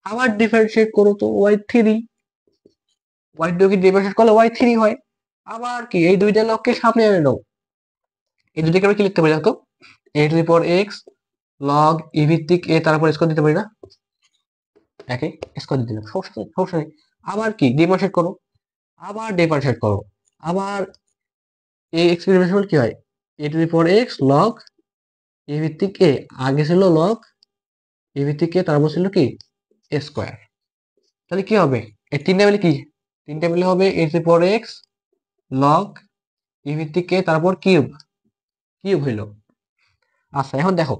আবার ডিফারেন্সিয়েট করো তো ওয়াই থ্রি, ওয়াই টু কে ডিফারেন্সিয়েট করলে ওয়াই থ্রি হয়। আবার কি এই দুইটা লগকে সামনে এনে নাও, এই দুইটাকে আমি কি লিখতে পারি দেখো, A to the power X log E ভিত্তিক এ, তারপর স্কোয়ার দিতে পারি না, একে স্কোয়ার দিয়ে দিলাম, সমস্যা নেই, সমস্যা নেই। আবার কি ডিফারেন্সিয়েট করো, আবার ডিফারেন্সিয়েট করো, আবার এই এক্সপেরিমেন্ট কি হয়? A to the power X log A ভিত্তিক এ, আগে ছিল লগ এ ভিত্তিক এ, তারপর ছিল কি স্কোয়ার। তাহলে কি হবে? এই তিনটা মিলে কি, তিনটা মিলে হবে A to the power X log E ভিত্তিক এ, তারপর কিউব, কিউব হইলো। আচ্ছা এখন দেখো,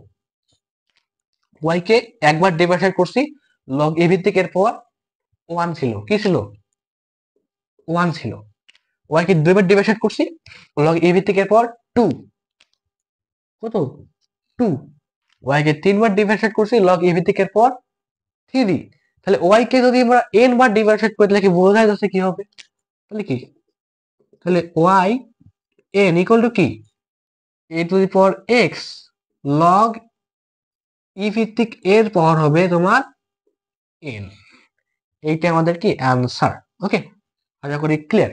ওয়াই কে একবার ডিফারেন্সিয়েট করছি, লগ এ ভিত্তিক এর পর ওয়ান ছিল, কি ছিল? ওয়ান ছিল। ওয়াই কে দুইবার ডিফারেন্সিয়েট করছি, লগ এ ভিত্তিক এর পর টু, কত? টু। ওয়াই কে তিনবার ডিফারেন্সিয়েট করছি, লগ এ ভিত্তিক এর পর থ্রি। তাহলে ওয়াই কে যদি আমরা এন বার ডিফারেন্সিয়েট করি তাহলে কি বোঝা যাচ্ছে কি হবে? তাহলে কি, তাহলে ওয়াই এন ইকুয়াল টু কি A to the power X log E ভিত্তিক এর পাওয়ার হবে তোমার এন। এইটা আমাদের কি অ্যান্সার। ওকে, আশা করি ক্লিয়ার।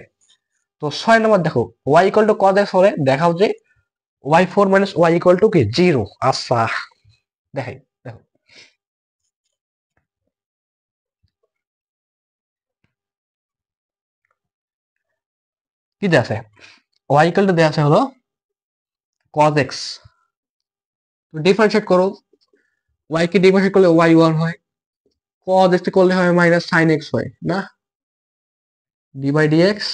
তো 6 নম্বর দেখো, ওয়াই ইকুয়াল টু কত এক্স হলে দেখাও যে y four minus y equal to কি জিরো। আচ্ছা দেখাই, দেখো কি দেয়া আছে, ওয়াই ইকুয়াল টু দেয়া আছে হলো কজ এক্স, ডিফারেন্সিয়েট করো, ওয়াই কে ডিফারেন্সিয়েট করলে ওয়াই ওয়ান হয়, কজ এক্স করলে হয় মাইনাস সাইন এক্স হয় না, d by D x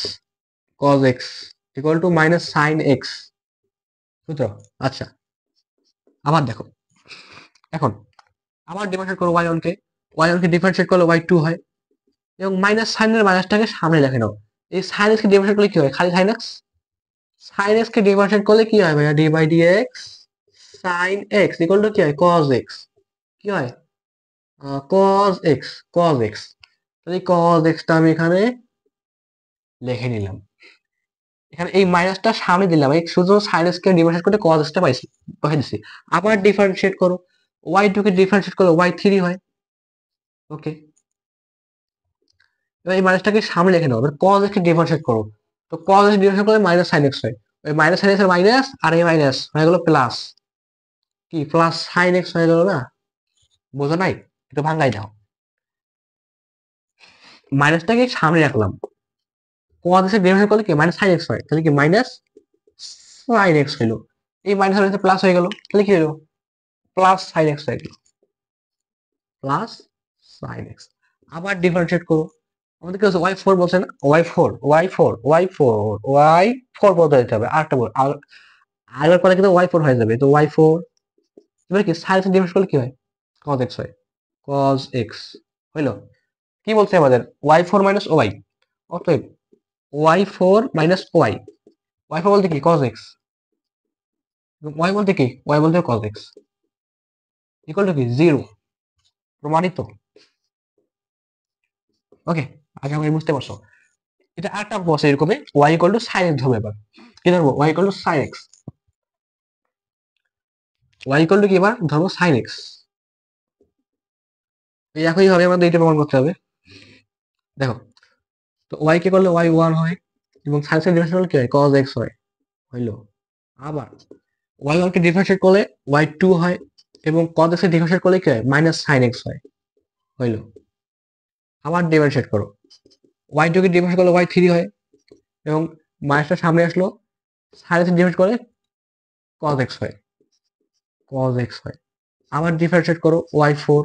cos x equal to minus sine x, বুঝছো? আচ্ছা আবার দেখো, এখন আবার ডিফারেন্সিয়েট করো ওয়াই ওয়ান কে, ওয়াই ওয়ানকে ডিফারেন্সিয়েট করলে ওয়াই টু হয়, এবং মাইনাস সাইনের মাইনাসটাকে সামনে লেখে নাও। এই সাইন এক্স কে ডিফারেন্সিয়েট করলে কি হয়, খালি সাইন এক্স। সাইন এক্স কে ডিফারেন্সিয়েট করলে কি হয় ভাইয়া, d by D x sine x equal to কি হয়, কজ এক্স। কি হয়, কজ এক্স, কজ এক্স। তাহলে কজ এক্সটা আমি এখানে লিখে নিলাম। এখানে এই মাইনাসটা সামনে দিলাম, এই শুধু সাইন এক্স কে ডিফারেন্সিয়েট করে কজ এক্সটা পাইছি, বসাই দিছি। আবার ডিফারেন্সিয়েট করো, ওয়াই টু কে ডিফারেন্সিয়েট করলে ওয়াই থ্রি হয়। ওকে, এবার এই মাইনাসটাকে সামনে লিখে নাও, এবার কজ এক্স কে ডিফারেন্সিয়েট করো। তো কজ এক্স ডিফারেন্সিয়েট করলে মাইনাস সাইন এক্স হয়। ওই মাইনাস সাইন এক্স এর মাইনাস আর এই মাইনাস হয়ে গেল প্লাস, কি প্লাস সাইন এক্স হয়ে গেল না? বোঝো নাই? একটু ভাঙাই দাও। মাইনাসটাকে সামনে রাখলাম, কজ এক্স ডিফারেন্সিয়েট করলে কি মাইনাস সাইন এক্স হয়, তাহলে কি মাইনাস সাইন এক্স হইলো। এই মাইনাস সাইন প্লাস হয়ে গেল, তাহলে কি হলো, প্লাস সাইন এক্স হয়ে গেল, প্লাস সাইন এক্স। আবার ডিফারেন্সিয়েট করো, আমাদের কি হচ্ছে ওয়াই ফোর বলছে না, y four y four y four y four বলতে দিতে হবে, আরেকটা বল আগের পরে কিন্তু ওয়াই ফোর হয়ে যাবে, তো ওয়াই ফোর। এবার কি সাইন এক্স ডিফারেন্স করলে কি হয়, কজ এক্স হয়, কজ এক্স হইলো। কি বলছে আমাদের, ওয়াই ফোর মাইনাস ওয়াই, অতএব y four minus y, y four বলতে কি কজ এক্স, ওয়াই বলতে কি, ওয়াই বলতে কজ এক্স ইকুয়াল টু কি জিরো, প্রমাণিত। ওকে, আগে আমি বুঝতে পারছো। এটা আরেকটা বসে এরকমই, y equal to sine x ধরবো এবার। কি ধরবো, y equal to sine x, y equal to কি এবার ধরবো সাইন এক্স। এই একই ভাবে আমাদের এটা প্রমাণ করতে হবে। দেখো, তো ওয়াই কে করলে ওয়াই ওয়ান হয়, এবং সাইন এক্স ডিফারেন্স করলে কি হয়, কজ এক্স হয়, হইলো। আবার ওয়াই ওয়ান কে ডিফারেন্সিয়েট করলে ওয়াই টু হয়, এবং কজ এক্স কে ডিফারেন্সিয়েট করলে কি হয়, মাইনাস সাইন এক্স হয়, হইলো। আবার ডিফারেন্সিয়েট করো, ওয়াই টু কে ডিফারেন্সিয়েট করলে ওয়াই থ্রি হয়, এবং মাইনাসটা সামনে আসলো, সাইন এক্স ডিফারেন্স করে কজ এক্স হয়, কজ এক্স হয়। আবার ডিফারেন্সিয়েট করো ওয়াই ফোর,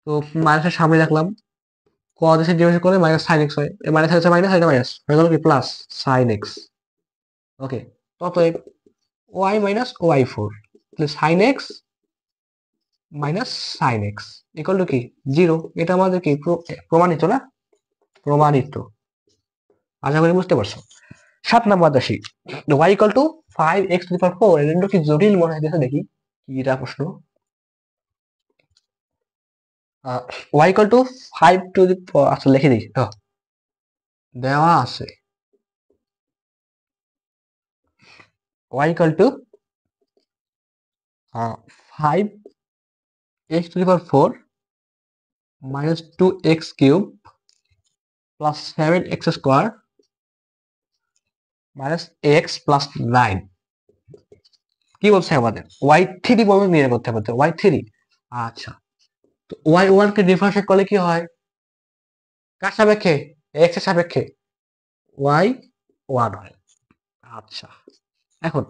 তো মাইনাসের সামনে রাখলাম, কজ এক্স ডিফারেন্সিয়েট করলে মাইনাস সাইন এক্স হয়, মাইনাস আছে মাইনাস, এটা মাইনাস হয়ে গেল কি প্লাস সাইন এক্স। ওকে, অতএব ওয়াই মাইনাস ওয়াই ফোর, তাহলে sine x minus sine x equal to কি জিরো। এটা আমাদের কি প্রমাণিত না, প্রমাণিত। আশা করি বুঝতে পারছো। 7 নম্বর আসি, y equal to five x to the power four, এটা কি জটিল মনে হইতেছে, দেখি কি এটা প্রশ্ন। Y equal to five to the, আচ্ছা লিখে দিই, দেওয়া আছে y equal to five x to the power four minus two x cube plus seven x square minus x plus nine. কি বলছে আমাদের, ওয়াই থ্রি পর্যন্ত নিয়ে করতে হবে, ওয়াই থ্রি। আচ্ছা, তো ওয়াই ওয়ান কে ডিফারেন্সিয়েট করলে কি হয়, কার সাপেক্ষে, এক্স এর সাপেক্ষে ওয়াই ওয়ান হয়। আচ্ছা, এখন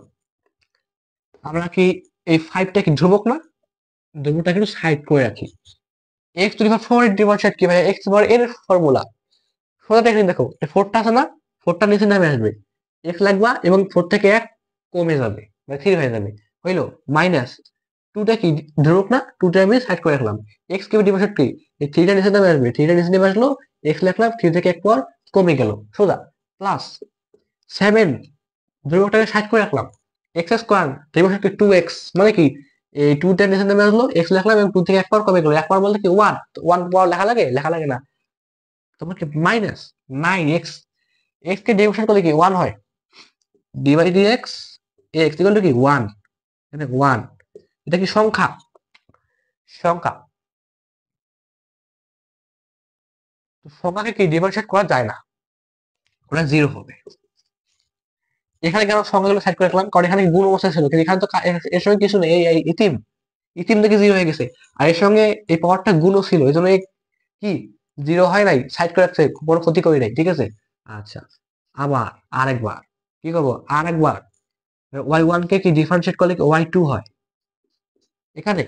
আমরা কি এই ফাইভটা কি ধ্রুবক না, ধ্রুবকটা কিন্তু সাইড করে রাখি। X to the power four এর ডিফারেন্সিয়েট কি ভাই, এক্স পাওয়ার এর ফর্মুলা সোজা দেখে দেখো, এই ফোরটা আছে না, ফোরটা নিচে নামে আসবে, এক্স লাগবা এবং ফোর থেকে এক কমে যাবে, মানে থ্রি হয়ে যাবে, হইলো মাইনাস টুটা কি ধ্রুবক না, টুটা আমি সাইড করে রাখলাম, এক্স কিউব ডিফারেন্সিয়েট কি, এই থ্রিটা নিচে নামে আসবে, থ্রিটা নিচে নেমে আসলো, এক্স লিখলাম, থ্রি থেকে এক পর কমে গেল সোজা, প্লাস সেভেন ধ্রুবকটাকে সাইড করে রাখলাম, এক্স স্কোয়ার ডিফারেন্সিয়েট কি টু এক্স, মানে কি এই টুটা নিচে নেমে আসলো, এক্স লিখলাম এবং টু থেকে এক পর কমে গেল, এক পর বলতে কি ওয়ান, ওয়ান পর লেখা লাগে, লেখা লাগে না, তোমার কি মাইনাস নাইন এক্স, এক্স কে ডিভিশন করলে কি ওয়ান হয়, D by D x x equal to কি ওয়ান, মানে ওয়ান। এটা কি সংখ্যা, সংখ্যা, তো সংখ্যাকে কি ডিফারেন্সিয়েট করা যায় না, ওটা জিরো হবে। এখানে কেন সংখ্যাগুলো সাইড করে রাখলাম, কারণ এখানে গুণ অবস্থা ছিল, কিন্তু এখানে তো এর সঙ্গে কিছু নেই, এই ইতিম, ইতিম থেকে জিরো হয়ে গেছে, আর এর সঙ্গে এই পাওয়ারটা গুণও ছিল, এই জন্য কি জিরো হয় নাই, সাইড করে রাখছে, কোনো ক্ষতি করি নাই, ঠিক আছে। আচ্ছা, আবার আরেকবার কি করবো, আরেকবার ওয়াই ওয়ান কে কি ডিফারেন্সিয়েট করলে ওয়াই টু হয়, এখানে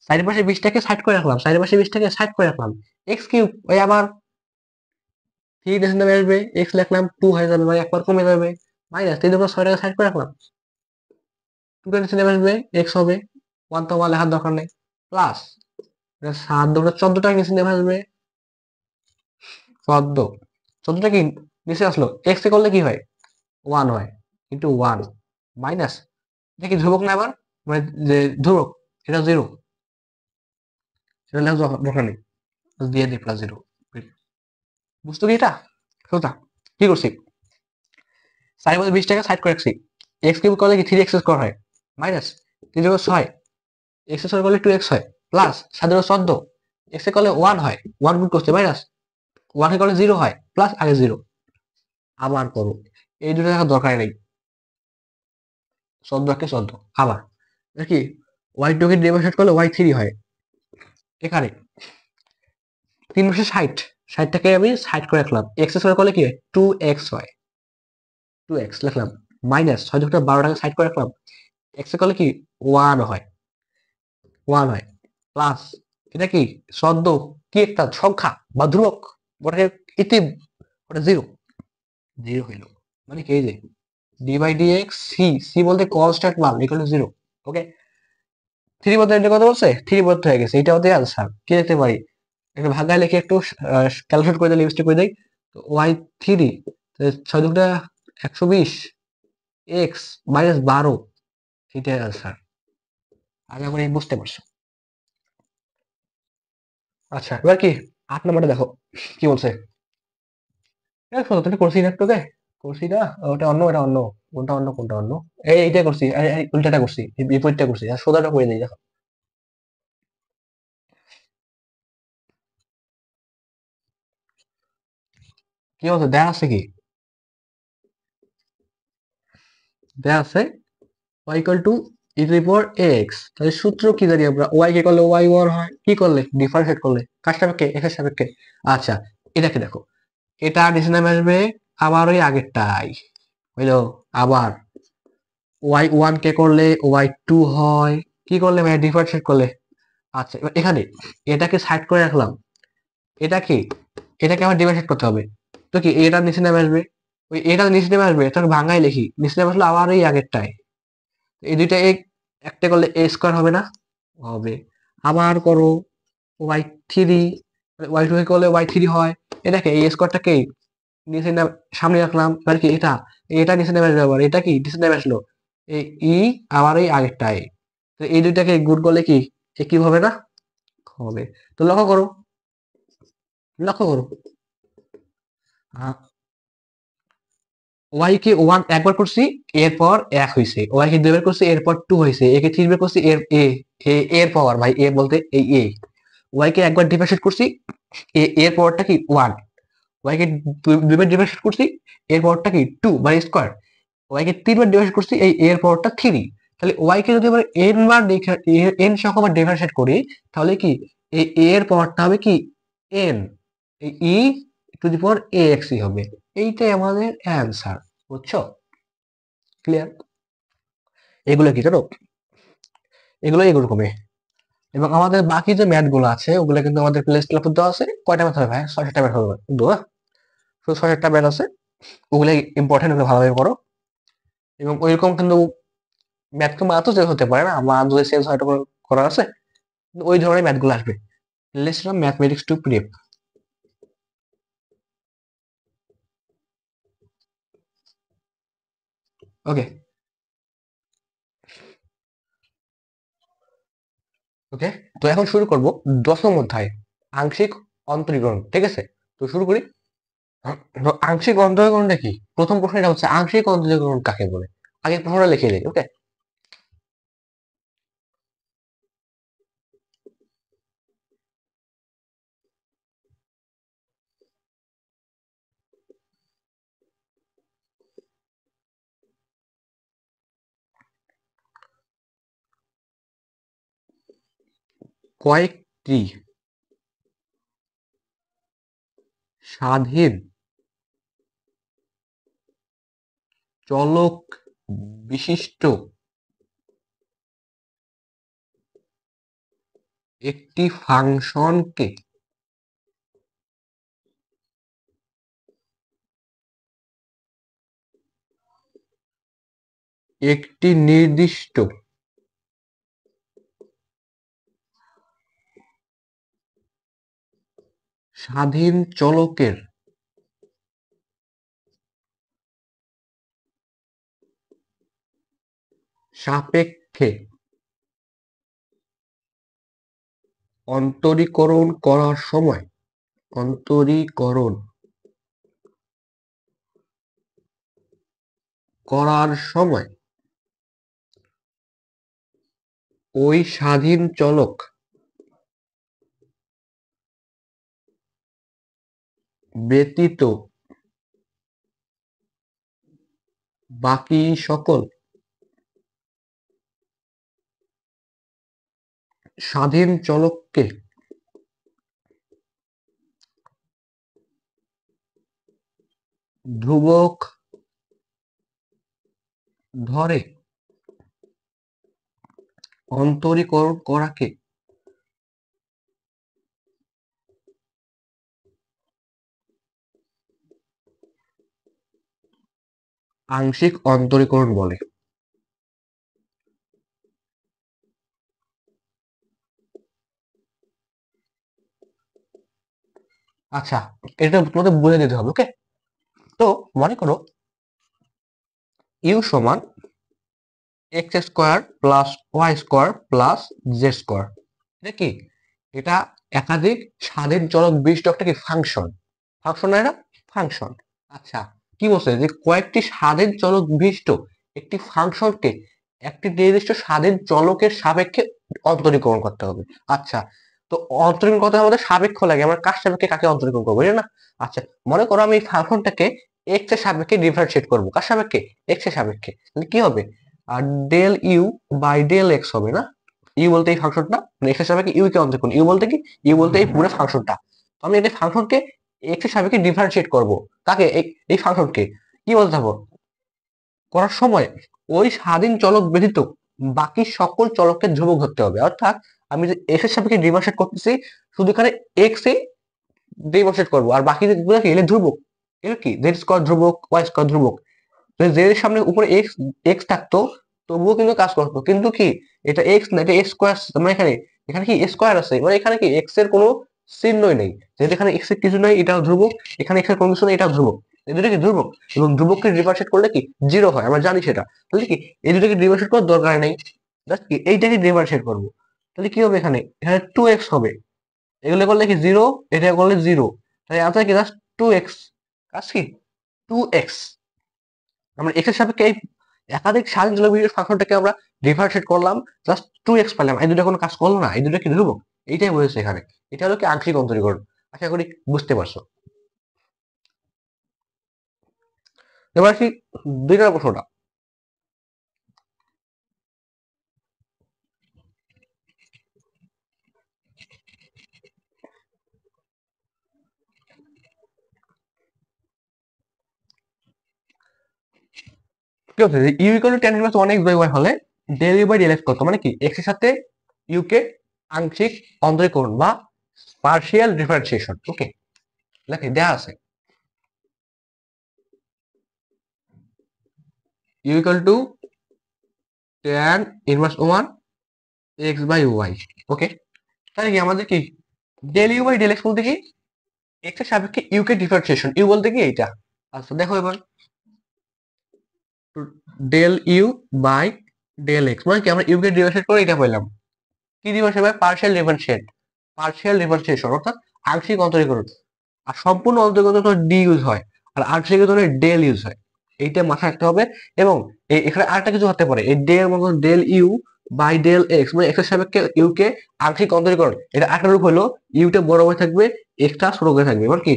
সাইডের পাশে 20টাকে সাইড করে রাখলাম, সাইডের পাশে 20টাকে সাইড করে রাখলাম, এক্স কিউব ওই আবার থ্রি ডেসিমাল নামে আসবে, এক্স লিখলাম টু হয়ে যাবে, মানে একবার কমে যাবে, মাইনাস 3 × 6 সাইড করে রাখলাম, টু ডেসিমাল নামে আসবে, এক্স হবে, ওয়ান তো আমার লেখার দরকার নেই, প্লাস সাত দুটো 14টা নিচে নেমে আসবে। 14, 14টা কি নিচে আসলো, এক্স এ করলে কি হয়, 1 হয়, ইন্টু 1 মাইনাস, এটা কি ধ্রুবক না আবার, মানে যে ধ্রুবক, এটা 0, সেটা লেখা দরকার নেই, দিয়ে দিই +0। বুঝতো কি এটা? সোজা। কি করছি, সাইড মধ্যে 20টাকে সাইড করে রাখছি, এক্স কিউব করলে কি 3x² হয়, মাইনাস 3 6, x² করলে 2x হয়, প্লাস 7 14, এক্স এ করলে 1 হয়, 1 গুণ করছে, মাইনাস 1 এ করলে 0 হয়, প্লাস আগে 0। আবার করো, এই দুটো দেখা দরকার নেই, 14 আবার কি, y2 কে ডেমনস্ট্রেট করলে y3 হয়, এখানে 3 60টাকে আমি সাইড করে রাখলাম, x² করলে কি হয় 2x হয়, 2x লিখলাম, মাইনাস 6 12টাকে সাইড করে রাখলাম, x এ করলে কি 1 হয়, 1 হয়, প্লাস এটা কি সদ্য, কি একটা সংখ্যা বা ধ্রুবক, ওটাকে ইতিম, ওটা 0, 0 হইল, মানে কি এই যে d/dx c বলতে কনস্ট্যান্ট মান ইকুয়াল টু 0। ওকে, 3 বলতে এটা কথা বলছে, 3 বলতে হয়ে গেছে, এটা আমাদের আনসার। কি লিখতে পারি, একটা ভাগায় লিখে একটু ক্যালকুলেট করে দিই, লিস্ট করে দিই, y3 6 দুগুণা 120 এক্স মাইনাস 12, এটাই আনসার। আগে আমরা বুঝতে পারছো। আচ্ছা এবার কি 8 নম্বরটা দেখো কি বলছে, তুমি করছি না তোকে, করছি না, ওটা অন্য, এটা অন্য, কোনটা অন্য কোনটা অন্য, এইটা করছি, উল্টাটা করছি, বিপরীতটা করছি, আর সোজাটা করে দিই দেখো। কি বলছে, দেয়া আছে কি, দেয়া আছে y equal to E to the power X, তাহলে সূত্র কি জানি আমরা, y কে করলে y1 হয়, কি করলে ডিফারেন্সিয়েট করলে, কার সাপেক্ষে, x এর সাপেক্ষে। আচ্ছা এটাকে দেখো, এটা নিচে নামে আসবে, আবার ওই আগেরটাই হইলো, আবার y1 কে করলে y2 হয়, কি করলে ভাই ডিফারেন্সিয়েট করলে। আচ্ছা এবার এখানে এটাকে সাইড করে রাখলাম, এটা কি, এটাকে আমার ডিফারেন্সিয়েট করতে হবে, তো কি এটা নিচে নেমে আসবে, ওই এটা নিচে নেমে আসবে, তাকে ভাঙাই লিখি, নিচে নেমে আসলে আবার এই আগেরটাই, এই দুইটা একটা করলে a² হবে না, হবে, আবার করো y3, y2 করলে y3 হয়, এটাকে এই স্কোয়ারটাকে নিচে সামনে রাখলাম, এবার কি এটা, এটা নিচে নেমে আসবে, আবার এটা কি নিচে নেমে আসলো, এই ই, আবার এই আগেরটাই, তো এই দুইটাকে গুণ করলে কি একই হবে না, হবে। তো লক্ষ্য করো, লক্ষ্য করো, ওয়াই কে 1 একবার করছি, এরপর 1 হইছে, ওয়াই কে 2 বার করছি, এরপর 2 হইছে, এ কে 3 বার করছি, এর এর পাওয়ার, ভাই এ বলতে এই ওয়াই কে একবার ডিফারেন্সিয়েট করছি, এর পাওয়ারটা কি 1, ওয়াই কে 2 বার ডিফারেন্সিয়েট করছি, এর পাওয়ারটা কি 2 মানে স্কয়ার, ওয়াই কে 3 বার ডিফারেন্সিয়েট করছি, এই এর পাওয়ারটা 3, তাহলে ওয়াই কে যদি আমরা n বার n সংখ্যাবার ডিফারেন্সিয়েট করি, তাহলে কি এই এর পাওয়ারটা হবে কি n, এই ই টু দি পাওয়ার ax হবে, এইটাই আমাদের অ্যান্সার। বুঝছো, ক্লিয়ার? এগুলো কি জানো, এগুলো এরকমই। এবং আমাদের বাকি যে ম্যাথ গুলো আছে ওগুলো কিন্তু আমাদের প্লে লিস্টে দেওয়া আছে, কয়টা ম্যাথ হবে ভাই, 6-7টা ম্যাথ হবে কিন্তু, শুধু 6-7টা ম্যাথ আছে, ওগুলো ইম্পর্টেন্ট, ওগুলো ভালোভাবে করো। এবং ওইরকম কিন্তু ম্যাথ তো মাত্র চেঞ্জ হতে পারে না, আমার যদি চেঞ্জ হয় করা আছে, কিন্তু ওই ধরনের ম্যাথ গুলো আসবে। Let's run mathematics to prep. Okay, okay, তো এখন শুরু করব দশম অধ্যায়, আংশিক অন্তরীকরণ, ঠিক আছে? তো শুরু করি। তো আংশিক অন্তরীকরণটা কি, প্রথম প্রশ্নটা হচ্ছে আংশিক অন্তরীকরণ কাকে বলে, আগে প্রশ্নটা লিখে দিই। ওকে, কয়েকটি স্বাধীন চলক বিশিষ্ট একটি ফাংশনকে একটি নির্দিষ্ট স্বাধীন চলকের সাপেক্ষে অন্তরীকরণ করার সময় ওই স্বাধীন চলক ব্যতীত বাকি সকল স্বাধীন চলককে ধ্রুবক ধরে অন্তরীকরণ করাকে আংশিক অন্তরীকরণ বলে। আচ্ছা, এটা তোমাদের বুঝে দিতে হবে, ওকে? তো মনে করো ইউ সমান x square plus Y square plus Z square. এটা কি? এটা একাধিক স্বাধীন চলক বিশিষ্ট একটা কি ফাংশন। ফাংশন না, এটা ফাংশন। আচ্ছা, কি বলছে যে কয়েকটি স্বাধীন চলক বিশিষ্ট একটি ফাংশনকে একটি নির্দিষ্ট স্বাধীন চলকের সাপেক্ষে অন্তরীকরণ করতে হবে। আচ্ছা, তো অন্তরীকরণ করতে আমাদের সাপেক্ষ লাগে, আমরা কার সাপেক্ষে কাকে অন্তরীকরণ করবো, না? আচ্ছা, মনে করো আমি এই ফাংশনটাকে এক্স এর সাপেক্ষে ডিফারেন্সিয়েট করবো। কার সাপেক্ষে? এক্স এর সাপেক্ষে। তাহলে কি হবে? আর del you by del x হবে না? ইউ বলতে এই ফাংশনটা, এক্স এর সাপেক্ষে ইউ কে অন্তরীকরণ। ইউ বলতে কি? ইউ বলতে এই পুরো ফাংশনটা। তো আমি এই ফাংশনকে এক্স এর সাপেক্ষে ডিফারেন্সিয়েট করবো। কাকে? এই ফাংশনকে। কি বলতে হবে? করার সময় ওই স্বাধীন চলক ব্যতীত বাকি সকল চলককে ধ্রুবক ধরতে হবে। অর্থাৎ আমি যে এক্স এর সাপেক্ষে ডিফারেন্সিয়েট করতেছি, শুধু এখানে এক্স এ ডিফারেন্সিয়েট করবো, আর বাকি গুলো কি এলে ধ্রুবক। এগুলো কি? জেড স্কোয়ার ধ্রুবক, ওয়াই স্কোয়ার ধ্রুবক। জেড এর সামনে উপরে এক্স এক্স থাকতো, তবুও কিন্তু কাজ করতো। কিন্তু কি, এটা এক্স না, এটা এক্স স্কোয়ার। মানে এখানে এখানে কি স্কোয়ার আছে, মানে এখানে কি এক্স এর কোনো চিহ্নই নেই। যেহেতু এখানে এক্স এর কিছু নাই, এটাও ধ্রুবক। এখানে এক্স এর কোনো কিছু নেই, এটাও ধ্রুবক। এই দুটো কি ধ্রুবক, এবং ধ্রুবককে ডিফারেন্সিয়েট করলে কি জিরো হয়, আমরা জানি সেটা। তাহলে কি এই দুটোকে ডিফারেন্সিয়েট করার দরকার নেই, জাস্ট কি এইটাকে ডিফারেন্সিয়েট করবো। তাহলে কি হবে? এখানে এখানে টু এক্স হবে। এগুলো করলে কি জিরো, এটা করলে জিরো। তাহলে আনসার কি? Just two x. কাজ কি? Two x. আমরা এক্স এর সাপেক্ষে এই একাধিক স্বাধীন চলক ফাংশনটাকে আমরা ডিফারেন্সিয়েট করলাম, জাস্ট টু এক্স পেলাম। এই দুটো কোনো কাজ করলো না, এই দুটো কি ধ্রুবক। এইটাই বলেছে এখানে। এটা হলো কি আংশিক অন্তরীকরণ। আশা করি বুঝতে পারছো। এবার কি 2 নম্বর প্রশ্নটা। কি হচ্ছে যে you equal to tan inverse 1x by y হলে del you by del x কত? মানে কি এক্স এর সাথে ইউ কে আংশিক অন্তরীকরণ বা পার্শিয়াল ডিফারেন্সিয়েশন। ওকে, দেখে দেয়া আছে you equal to tan inverse 1 X by Y. Okay, তাহলে কি আমাদের কি del you by del X বলতে কি এক্স এর সাপেক্ষে ইউ কে ডিফারেন্সিয়েশন। ইউ বলতে কি এইটা। আচ্ছা দেখো এবার del you by del x মানে কি আমরা ইউ কে ডিফারেন্সিয়েট করে এটা পেলাম। কি ডিফারেন্সিয়েট ভাই? Partial differentiate. পার্শিয়াল ডিফারেন্সিয়েশন অর্থাৎ আংশিক অন্তরীকরণ। আর সম্পূর্ণ অন্তরীকরণ তো ডি ইউজ হয়, আর আংশিক অন্তরীকরণে ডেল ইউজ হয়। এইটা মাথায় রাখতে হবে। এবং এখানে আরেকটা কিছু হতে পারে, এই ডেল মতো del you by del x মানে এক্স এর সাপেক্ষে ইউ কে আংশিক অন্তরীকরণ। এটা একটা রূপ হলো ইউটা বড় হয়ে থাকবে, এক্সটা ছোট হয়ে থাকবে। এবার কি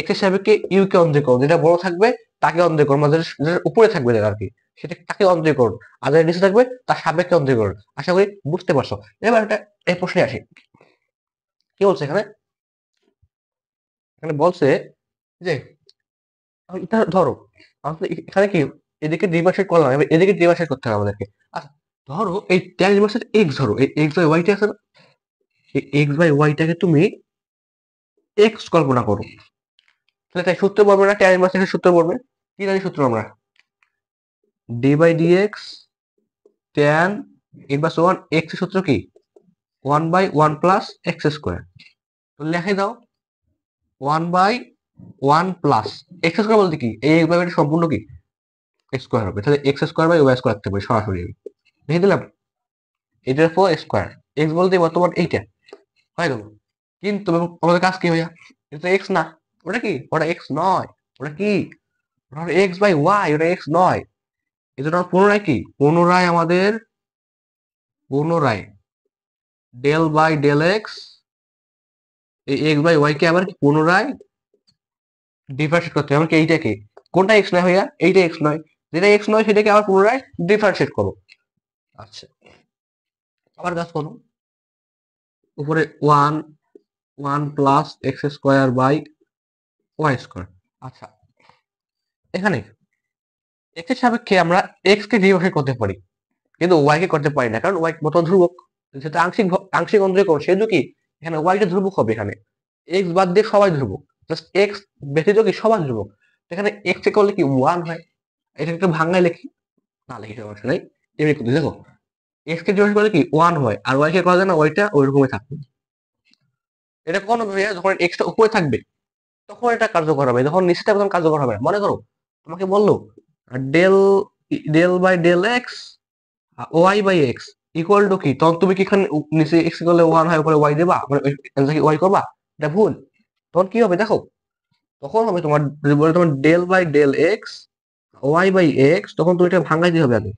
এক্স এর সাপেক্ষে ইউ কে অন্তরীকরণ, যেটা বড় থাকবে তাকে অন্তরীকরণ, মানে যেটা উপরে থাকবে যেটা আর কি, সেটা তাকে অন্তরীকরণ। আর যেটা নিচে থাকবে তার সাপেক্ষে অন্তরীকরণ। আশা করি বুঝতে পারছো। এবার একটা এই প্রশ্নে আসি। কি বলছে এখানে? এখানে বলছে যে এটা ধরো আমাদের এখানে কি এদিকে ডিভাইড করলাম, এবার এদিকে ডিভাইড করতে হবে আমাদেরকে। আচ্ছা, ধরো এই tan ইনভার্স এক্স, ধরো এই এক্স বাই ওয়াইটা আছে না, এই এক্স বাই ওয়াইটাকে তুমি এক্স কল্পনা করো। তাহলে তাই সূত্র পড়বে না? tan ইনভার্স এর সূত্র পড়বে। কি জানি সূত্র আমরা? D by D x tan inverse 1 x এর সূত্র কি? 1/1 প্লাস এক্স স্কোয়ার। তো লিখে দাও 1/1 প্লাস এক্স স্কোয়ার বলতে কি এই এক্স সম্পূর্ণ কি এক্স স্কোয়ার হবে, তাহলে x square by Y square রাখতে পারি সরাসরি আমি লিখে দিলাম এটার ফোর স্কোয়ার। এক্স বলতে বর্তমান এইটা হয়ে গেল। কিন্তু আমাদের কাজ কি ভাইয়া, এটা তো এক্স না, ওটা কি, ওটা এক্স নয়, ওটা কি, ওটা এক্স বাই ওয়াই, ওটা এক্স নয়। এই জন্য পুনরায় কি, পুনরায় আমাদের পুনরায় ডেল বাই ডেল এক্স, এই এক্স বাই ওয়াই কে আবার কি পুনরায় ডিফারেন্সিয়েট করতে হবে। আমাকে এইটাকে, কোনটা এক্স নয় ভাইয়া, এইটা এক্স নয়, যেটা এক্স নয় সেটাকে আবার পুনরায় ডিফারেন্সিয়েট করো। আচ্ছা, আবার কাজ করো, উপরে one one plus x square by Y square. আচ্ছা, এখানে এক্স এর সাপেক্ষে আমরা এক্স কে ডিফারেন্সিয়েট করতে পারি, কিন্তু ওয়াই কে করতে পারি না, কারণ ওয়াই বর্তমান ধ্রুবক, যেটা আংশিক আংশিক অন্তরীকরণ, সেহেতু কি এখানে ওয়াইটা ধ্রুবক হবে। এখানে এক্স বাদ দিয়ে সবাই ধ্রুবক, জাস্ট এক্স ব্যতীত কি সবাই ধ্রুবক। এখানে এক্স কে করলে কি ওয়ান হয়, এটা একটু ভাঙায় লিখি, না লিখি সমস্যা নাই, এমনি করতে দেখো এক্স কে ডিফারেন্সিয়েট করলে কি ওয়ান হয়, আর ওয়াই কে করা যায় না, ওইটা ওই রকমই থাকবে। এটা কোন ভাইয়া, যখন এক্সটা উপরে থাকবে তখন এটা কার্যকর হবে, যখন নিচে থাকবে তখন কার্যকর হবে না। মনে করো তোমাকে বললো del del by del x y by x equal to কি, তখন তুমি কি এখানে নিচে এক্স করলে ওয়ান হয়, উপরে ওয়াই দেবা, মানে ওয়াই করবা, এটা ভুল। তখন কি হবে দেখো, তখন হবে তোমার যদি বলে তোমার del by del x y by x, তখন তুমি এটা ভাঙাই দিতে হবে আগে,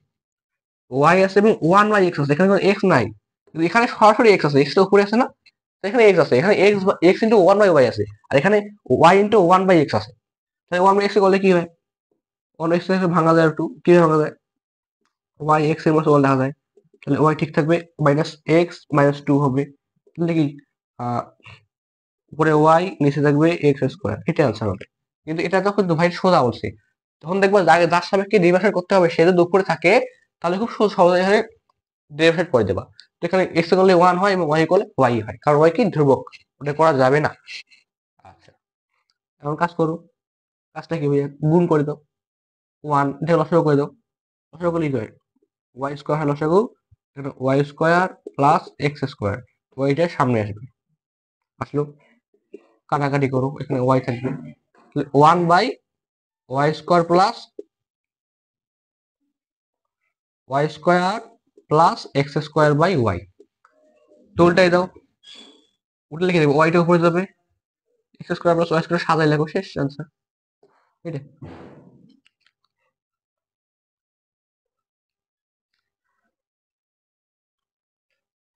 ওয়াই আছে এবং ওয়ান বাই এক্স আছে, এখানে কোনো এক্স নাই, কিন্তু এখানে সরাসরি এক্স আছে, এক্সটা উপরে আছে না, তো এখানে এক্স আছে, এখানে x x into one by y আছে, আর এখানে y into one by x আছে। তাহলে ওয়ান বাই এক্স করলে কি হয়, ওয়ান এক্স ভাঙা যায় একটু, কি ভাঙা যায়, ওয়াই এক্স এর মতো দেখা যায়, তাহলে ওয়াই ঠিক থাকবে, মাইনাস এক্স মাইনাস টু হবে, তাহলে কি উপরে ওয়াই নিচে থাকবে এক্স স্কোয়ার, এটা আনসার হবে। কিন্তু এটা যখন ভাই সোজা বলছি, তখন দেখবো যার সাপেক্ষে ডিভাইড করতে হবে সে যদি উপরে থাকে, তাহলে খুব সহজে এখানে ডিভাইড করে দেবা। তো এখানে এক্স করলে ওয়ান হয় এবং ওয়াই করলে ওয়াই হয়, কারণ ওয়াই কি ধ্রুবক, ওটা করা যাবে না। আচ্ছা, এখন কাজ করো, কাজটা কি ভাইয়া, গুণ করে দাও, ওয়ান এটা লসাগু করে দাও, লসাগু করলে কি হয়, ওয়াই স্কোয়ার হয় লসাগু, y square plus x square, ওয়াইটার সামনে আসবে, আসলো, কাটাকাটি করো, এখানে ওয়াই থাকবে, one by Y square plus Y square plus x square by y, তো উল্টাই দাও, উল্টে লিখে দেবে, ওয়াইটা উপরে যাবে, x square plus Y square সাজাই লেখো, শেষ আনসার এটা।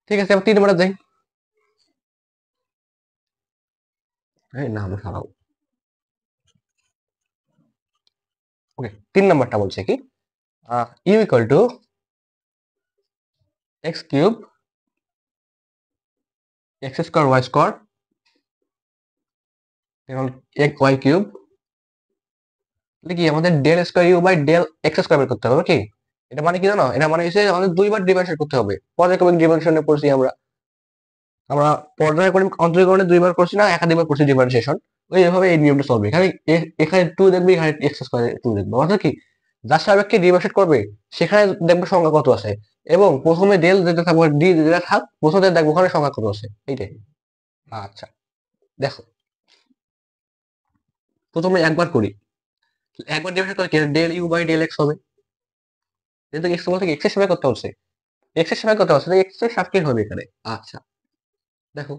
ঠিক আছে, আবার 3 নম্বরে যাই। এই না আমরা সারাও, ওকে 3 নম্বরটা বলছে কি, u equal to x cube x square y square y cube, কি আমাদের del square you by del x square বের করতে হবে কি। এটা মানে কি জানো, এটা মানে হচ্ছে আমাদের দুইবার ডিভিশন করতে হবে, পর্যায়ক্রমিক ডিভিশনে পড়ছি আমরা, আমরা পর্যায়ক্রমিক অন্তরীকরণে দুইবার করছি না, একাধিকবার করছি ডিফারেন্সিয়েশন, ওইভাবে এই নিয়মটা চলবে। এখানে এখানে টু দেখবে, এখানে এক্স স্কোয়ার টু দেখবে, অর্থাৎ কি যার সাপেক্ষে ডিভাইড করবে সেখানে দেখবে সংখ্যা কত আছে, এবং প্রথমে ডেল যেটা থাকবে ডি যেটা থাক প্রথমে দেখবো ওখানে সংখ্যা কত আছে, এইটাই। আচ্ছা দেখো, প্রথমে একবার করি, একবার ডিভাইড করে কি del you by del x হবে, যেহেতু এক্স বলতে এক্স এর সময় করতে হচ্ছে, এক্স এর সময় করতে হচ্ছে, এক্স এর সাপেক্ষে হবে এখানে। আচ্ছা দেখো,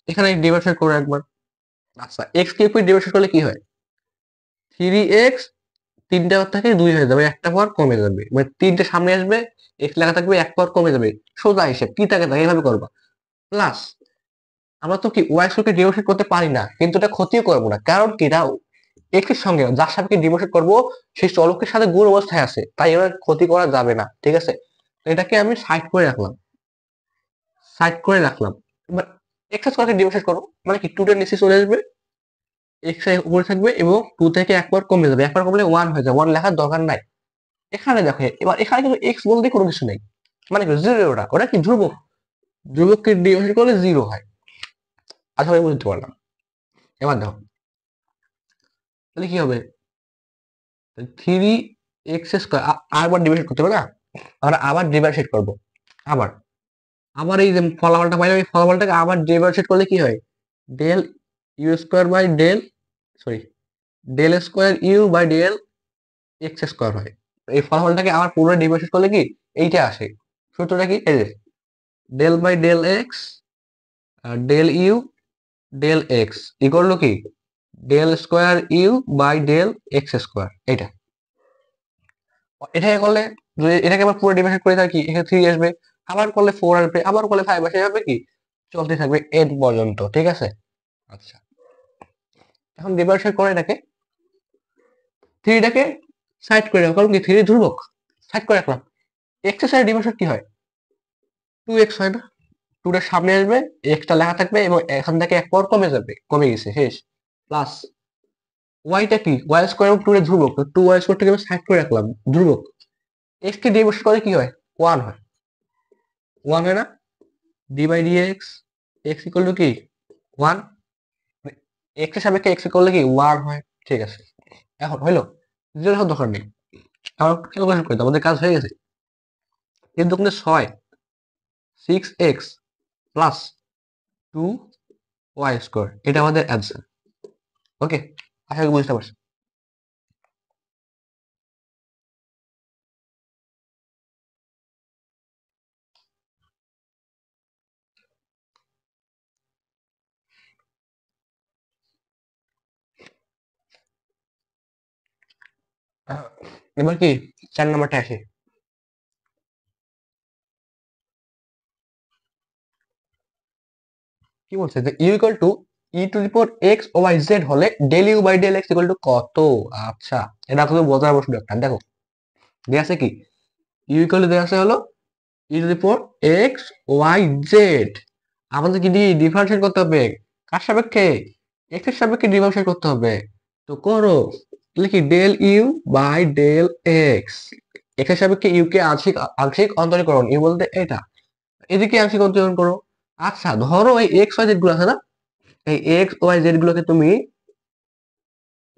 এখানে ডিভাইড করো একবার, আচ্ছা এক্স কে ডিভাইড করলে কি হয়, থ্রি এক্স তিনটা ঘর থেকে দুই হয়ে যাবে, একটা পর কমে যাবে, মানে তিনটে সামনে আসবে, এক্স লেখা থাকবে, এক পর কমে যাবে, সোজা হিসেব কি থাকে থাকে এইভাবে করবা। প্লাস আমরা তো কি ওয়াই স্কোয়ারকে ডিভাইড করতে পারি না, কিন্তু এটা ক্ষতিও করবো না, কারণ কি এটা এক্স এর সঙ্গে যার সাপেক্ষে ডিভাইড করবো সেই চলকের সাথে গুণ অবস্থায় আছে, তাই এবার ক্ষতি করা যাবে না, ঠিক আছে। তো এটাকে আমি সাইড করে রাখলাম, সাইড করে রাখলাম। এবার এক্স স্কোয়ারকে ডিভাইড করো, মানে কি টু টা নিচে চলে আসবে, এক্স উপরে থাকবে এবং টু থেকে এক পর কমে যাবে, এক পর কমলে ওয়ান হয়ে যাবে, ওয়ান লেখার দরকার নাই। এখানে দেখো, এবার এখানে কিন্তু এক্স বলতে কোনো কিছু নেই, মানে কি জিরো, ওটা ওটা কি ধ্রুবক, ধ্রুবককে ডিভাইড করলে জিরো হয়। আশা করি বুঝতে পারলাম। এবার দেখো তাহলে কি হবে, থ্রি এক্স স্কোয়ার আবার ডিভাইড করতে হবে না, আমরা আবার ডিভাইড করবো, আবার আবার এই যে ফলাফলটা পাইলাম, এই ফলাফলটাকে আবার ডিভাইড করলে কি হয়, del u square by del, sorry, del square you by del x square হয়। এই ফলাফলটাকে আমার পুরো ডিভাইড করলে কি এইটা আসে। সূত্রটা কি, এই যে del by del X del U del X equal to কি del square you by del x square. এটা এটাকে করলে, যদি এটাকে আবার পুরো ডিভাইড করে থাকি, এখানে 3 আসবে, আবার করলে 4 আসবে, আবার করলে 5 আসবে, এভাবে কি চলতে থাকবে n পর্যন্ত। ঠিক আছে? আচ্ছা, এখন ডিভাইড করে এটাকে 3 টাকে সাইড করে রাখো, কারণ কি 3 ধ্রুবক, সাইড করে রাখলাম। এক্স এর সাইড ডিভাইড কি হয়, 2x হয় না? 2 টা সামনে আসবে, এক্সটা লেখা থাকবে এবং এখান থেকে এক পাওয়ার কমে যাবে, কমে গেছে, শেষ। প্লাস ওয়াইটা কি, ওয়াই স্কোয়ার এবং 2 এর ধ্রুবক, তো 2y স্কোয়ারটাকে আমি সাইড করে রাখলাম, ধ্রুবক। এক্স কে ডিভাইড করে কি হয়, 1 হয়, 1 হয় না? D by D x, x equal to কি 1, এক্স এর সাপেক্ষে এক্স করলে কি 1 হয়। ঠিক আছে, এখন হইলো, জিরো রাখার দরকার নেই, আমার ক্যালকুলেশন করে দাও, আমাদের কাজ হয়ে গেছে। এর দোকানে 6 6x প্লাস 2y স্কোয়ার, এটা আমাদের অ্যান্সার। ওকে, আশা করি বুঝতে পারছি। এবার কি 4 নাম্বারটা আসে, কি বলছে যে you equal to E to the power X ও ওয়াই জেড হলে del you by del X equal to কত? আচ্ছা, এটা তুমি বোঝার প্রশ্ন একটা, দেখো দেয়া আছে কি, ইউ ইকুয়াল টু দেয়া আছে হলো E to the power X Y Z, আমাদের কি দিয়ে ডিফারেন্সিয়েট করতে হবে, কার সাপেক্ষে, এক্স এর সাপেক্ষে ডিফারেন্সিয়েট করতে হবে। তো করো, লিখি del you by del x, x এর সাপেক্ষে ইউ কে আংশিক আংশিক অন্তরীকরণ, ইউ বলতে এটা, এদিকে আংশিক অন্তরীকরণ করো। আচ্ছা, ধরো এই এক্স ওয়াই জেড গুলো আছে না, এই এক্স ওয়াই জেড গুলোকে তুমি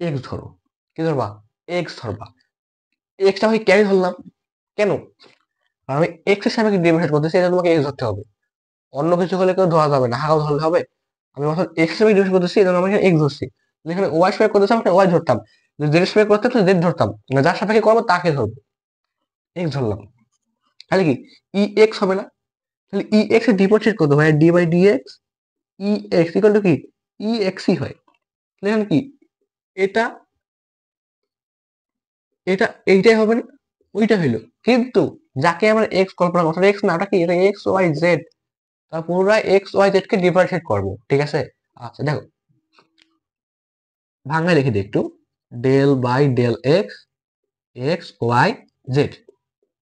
এক্স ধরো, কি ধরবা, এক্স ধরবা। এক্সটা আমি কেন ধরলাম, কেন, কারণ আমি এক্স এর সাপেক্ষে ডিফারেন্সিয়েট করতেছি, এটা তোমাকে এক্স ধরতে হবে, অন্য কিছু হলে কেউ ধরা যাবে না, হাগাও ধরলে হবে। আমি যখন এক্স এর ডিফারেন্স করতেছি, এই জন্য আমি এখানে এক্স ধরছি, যেখানে ওয়াই স্কোয়ার করতেছি আমি ওয়াই ধরতাম, জেড স্কোয়ার করতে তো জেড ধরতাম, মানে যার সাপেক্ষে করবো তাকে ধরবো, এক্স ধরলাম। তাহলে কি ই এক্স হবে না, তাহলে ই এক্স এর ডিফারেন্সিয়েট করতে হয় D by D x, e x equal to কি ই এক্সই হয়। তাহলে এখানে কি এটা, এটা এইটাই হবে না, ওইটা হইলো, কিন্তু যাকে আমরা এক্স কল্পনা করছি এক্স না, ওটা কি, এটা এক্স ওয়াই জেড, তার পুনরায় এক্স ওয়াই জেড কে ডিফারেন্সিয়েট করবো। ঠিক আছে? আচ্ছা দেখো, ভাঙায় লিখে দিই একটু, del by del x x Y z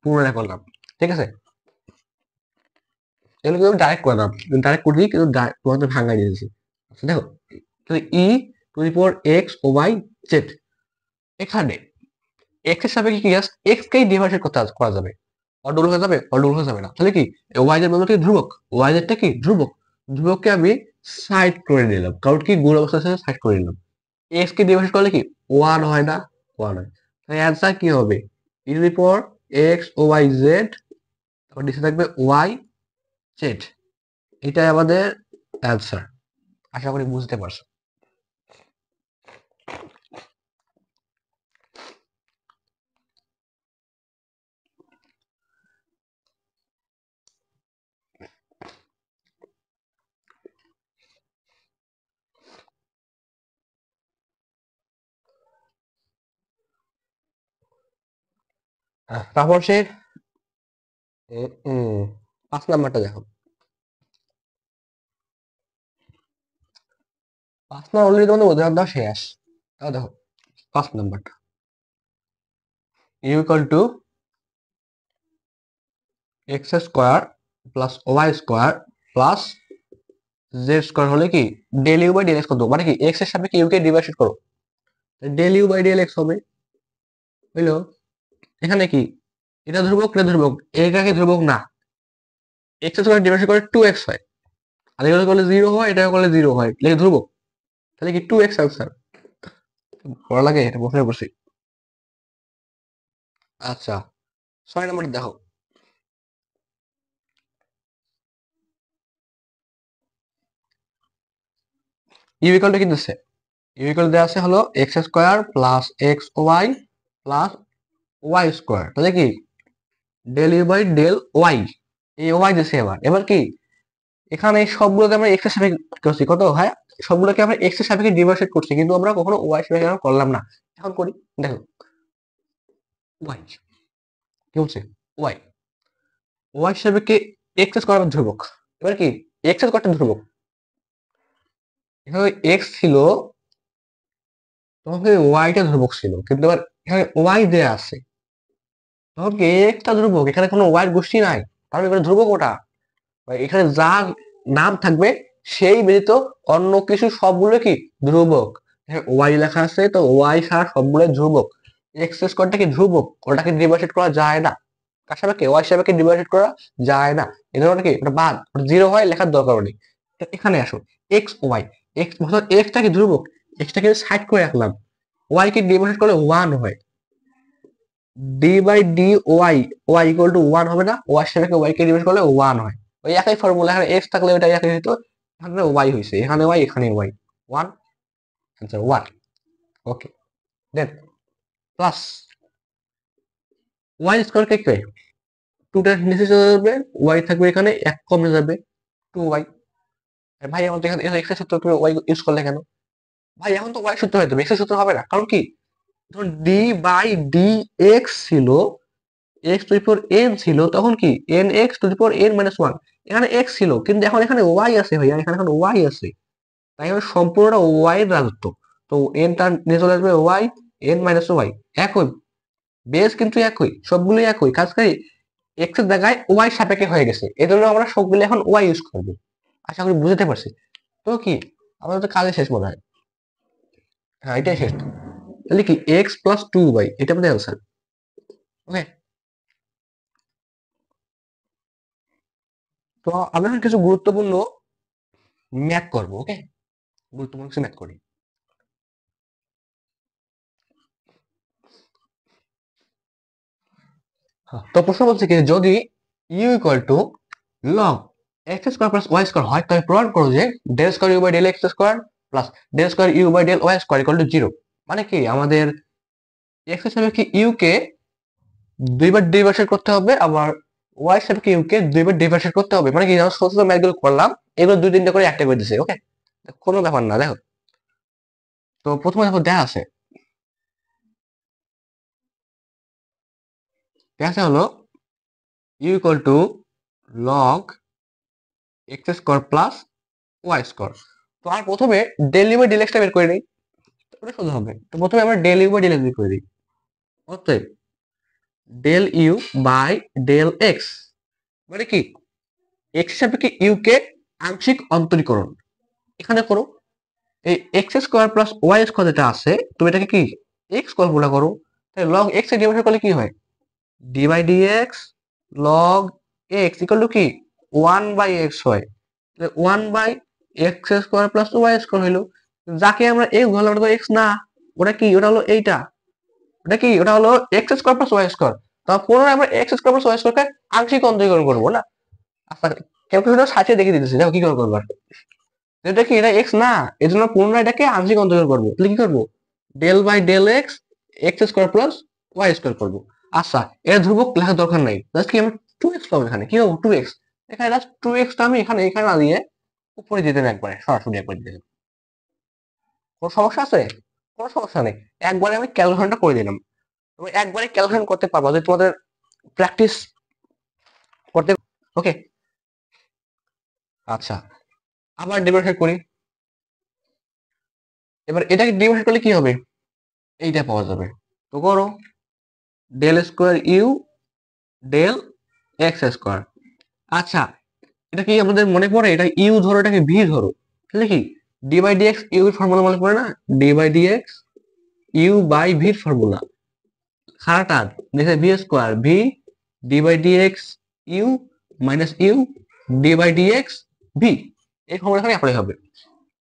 পুনরায় করলাম। ঠিক আছে, এগুলো কিন্তু ডাইরেক্ট করলাম, ডাইরেক্ট করে দিই, কিন্তু তোমাদের ভাঙায় দিয়েছি। আচ্ছা দেখো, তাহলে E to the power X Y Z, এখানে এক্স এর সাপেক্ষে কি জাস্ট এক্স কেই ডিফারেন্সিয়েট করতে করা যাবে, অডবল হয়ে যাবে, অডবল হয়ে যাবে না, তাহলে কি ওয়াই জেড বলতে ধ্রুবক, ওয়াই জেডটা কি ধ্রুবক, ধ্রুবককে আমি সাইড করে নিলাম, কারণ কি গুণ অবস্থা সাইড করে নিলাম। এক্স কে ডিভাইড করলে কি 1 হয় না, 1 হয়, তাই অ্যান্সার কি হবে E to the power X ও ওয়াই জেড, তারপর নিচে থাকবে ওয়াই জেড, এটাই আমাদের অ্যান্সার। আশা করি বুঝতে পারছো। তারপর সে 5 নাম্বারটা দেখো, 5 নাম্বার অলরেডি তোমাদের উদাহরণ দেওয়া শেষ, তাও দেখো 5 নাম্বারটা, u equal to x square plus Y square plus Z square হলে কি del you by del x কত, মানে কি এক্স এর সাপেক্ষে ইউ কে ডিভাইড করো, del you by del x হবে, বুঝলো? এখানে কি এটা ধ্রুবক, এটা ধ্রুবক, এটাকে ধ্রুবক না, এক্স স্কোয়ার ডিভাইড করে 2x হয়, আর এটা করলে 0 হয়, এটা করলে 0 হয়, লেখে ধ্রুবক, তাহলে কি 2x আনসার। ভালো লাগে, এটা বসে বসে। আচ্ছা, 6 নাম্বার দেখো, ইউ ইকুয়াল টু কি দিচ্ছে, ইউ ইকুয়াল দেওয়া আছে হলো x square plus x y plus Y square, তাহলে কি del you by del y, এই ওয়াই দিচ্ছে। এবার এবার কি এখানে সবগুলোকে আমরা এক্স এর সাপেক্ষে করছি, কত হয় সবগুলোকে আমরা এক্স এর সাপেক্ষে ডিভাইডেড করছি, কিন্তু আমরা কখনো ওয়াই সাপেক্ষে আমরা করলাম না। এখন করি, দেখো ওয়াই কি বলছে, ওয়াই ওয়াই সাপেক্ষে এক্স স্কোয়ার ধ্রুবক। এবার কি এক্স স্কোয়ারটা ধ্রুবক, এখানে এক্স ছিল তখন ওয়াইটা ধ্রুবক ছিল, কিন্তু এবার এখানে ওয়াই দেয়া আছে তখন কি এক্সটা ধ্রুবক, এখানে কোনো ওয়াই গোষ্ঠী নাই, কারণ এখানে ধ্রুবক ওটা, এখানে যার নাম থাকবে সেই ব্যতীত অন্য কিছু সবগুলো কি ধ্রুবক। ওয়াই লেখা আছে তো ওয়াই ছাড়া সবগুলো ধ্রুবক, এক্স স্কোয়ারটা কি ধ্রুবক, ওটাকে ডিভাইডেড করা যায় না, কার সাপেক্ষে ওয়াই সাপেক্ষে ডিভাইডেড করা যায় না, এই জন্য কি ওটা বাদ, জিরো হয় লেখার দরকার নেই। এখানে আসো এক্স ওয়াই, এক্স এক্সটা কি ধ্রুবক, এক্সটাকে সাইড করে রাখলাম, ওয়াই কে ডিভাইডেড করলে ওয়ান হয়, D by d y, y equal to one হবে না, ওয়াই সাপেক্ষে ওয়াই কে ডিভাইড করলে ওয়ান হয়, ওই একই ফর্মুলা, এখানে এক্স থাকলে ওটা একই হইতো, এখানে ওয়াই হয়েছে, এখানে ওয়াই এখানে ওয়াই, ওয়ান আনসার ওয়ান। ওকে দেন প্লাস ওয়াই স্কোয়ার কে কে টুটা নিচে চলে যাবে, ওয়াই থাকবে এখানে এক কমে যাবে, টু ওয়াই। ভাই আমাদের এখানে এক্স এর সূত্র তুমি ওয়াই ইউজ করলে কেন ভাই, এখন তো ওয়াই সূত্র হয়তো এক্স এর সূত্র হবে না, কারণ কি ধরুন ডি বাই ডি এক্স ছিল, x to the power N ছিল, তখন কি N x to the power n minus one, এখানে এক্স ছিল কিন্তু এখন এখানে ওয়াই আছে ভাইয়া, এখানে এখন ওয়াই আছে, তাই এখানে সম্পূর্ণটা ওয়াই এর রাজত্ব, তো এন টার নিয়ে চলে আসবে ওয়াই, এন মাইনাস ওয়াই একই, বেস কিন্তু একই, সবগুলোই একই, কাজ করি এক্স এর জায়গায় ওয়াই সাপেক্ষে হয়ে গেছে, এই জন্য আমরা সবগুলো এখন ওয়াই ইউজ করবো। আশা করি বুঝতে পারছি। তো কি আমাদের তো কাজে শেষ মনে হয়, হ্যাঁ এটাই শেষ, তাহলে কি এক্স প্লাস টু ওয়াই এটা আমাদের অ্যান্সার। ওকে, তো আমরা এখন কিছু গুরুত্বপূর্ণ ম্যাথ করবো। ওকে, গুরুত্বপূর্ণ কিছু ম্যাথ করি। তো প্রশ্ন বলছে কি যদি u equal to log x square plus Y square হয় তবে প্রমাণ করো যে del square you by del x square plus del square you by del y square equal to zero. মানে কি আমাদের এক্স এর সাপেক্ষে ইউ কে দুইবার ডিভাইডেড করতে হবে, আবার ওয়াই এর সাপেক্ষে ইউ কে দুইবার ডিভাইডেড করতে হবে, মানে কি আমরা ছোট ছোট ম্যাথগুলো করলাম, এগুলো দুই তিনটা করে একটা করে দিছে। ওকে, কোনো ব্যাপার না। দেখো তো প্রথমে দেখো দেয়া আছে, দেয়া আছে হলো u equal to log x square plus Y square. তো আর প্রথমে ডেল ইউ বাই ডেল এক্সটা বের করে নিই, ওটা সোজা হবে। তো প্রথমে আমরা del you by del x বের করে দিই, অতএব del you by del x মানে কি এক্স এর সাপেক্ষে ইউ কে আংশিক অন্তরীকরণ এখানে করো, এই x square plus Y square যেটা আছে তুমি এটাকে কি এক্স কল্পনা করো, তাই লগ এক্স এর ডিভাইড করলে কি হয় D by D x log x equal to কি ওয়ান বাই এক্স হয়, one by x square plus Y square হইলো, যাকে আমরা এক্স ধরলাম ওটা তো এক্স না, ওটা কি ওটা হলো এইটা, ওটা কি ওটা হলো x square plus Y square, তারপর পুনরায় আমরা এক্স স্কোয়ার প্লাস ওয়াই স্কোয়ারকে আংশিক অন্তরীকরণ করবো না। আচ্ছা ক্যালকুলেটর সাজিয়ে দেখিয়ে দিতেছি, দেখো কি করে করবো, এটা কি এটা এক্স না, এই জন্য পুনরায় এটাকে আংশিক অন্তরীকরণ করবো, তাহলে কি করবো del by del x x square plus Y square করবো। আচ্ছা এটা ধ্রুবক লেখার দরকার নাই, জাস্ট কি আমরা টু এক্স পাবো, এখানে কি হবো টু এক্স, এখানে জাস্ট টু এক্সটা আমি এখানে এখানে না দিয়ে উপরে দিতেন একবারে, সরাসরি একবার দিতেন, কোনো সমস্যা আছে, কোনো সমস্যা নেই, একবারে আমি ক্যালকুলেশনটা করে দিলাম, তুমি একবারে ক্যালকুলেশন করতে পারবো যদি তোমাদের প্র্যাকটিস করতে। ওকে আচ্ছা আবার ডিভাইড করি, এবার এটাকে ডিভাইড করলে কি হবে এইটা পাওয়া যাবে, তো করো del square u del x square. আচ্ছা এটা কি আমাদের মনে পড়ে, এটা ইউ ধরো এটাকে ভি ধরো, তাহলে কি d by D x u এর ফর্মুলা মনে পড়ে না, d by D x u by ভির ফর্মুলা, খারাটা দেখে v square v d by D x u minus u d by D x v, এই ফর্মুলা এখানে অ্যাপ্লাই হবে।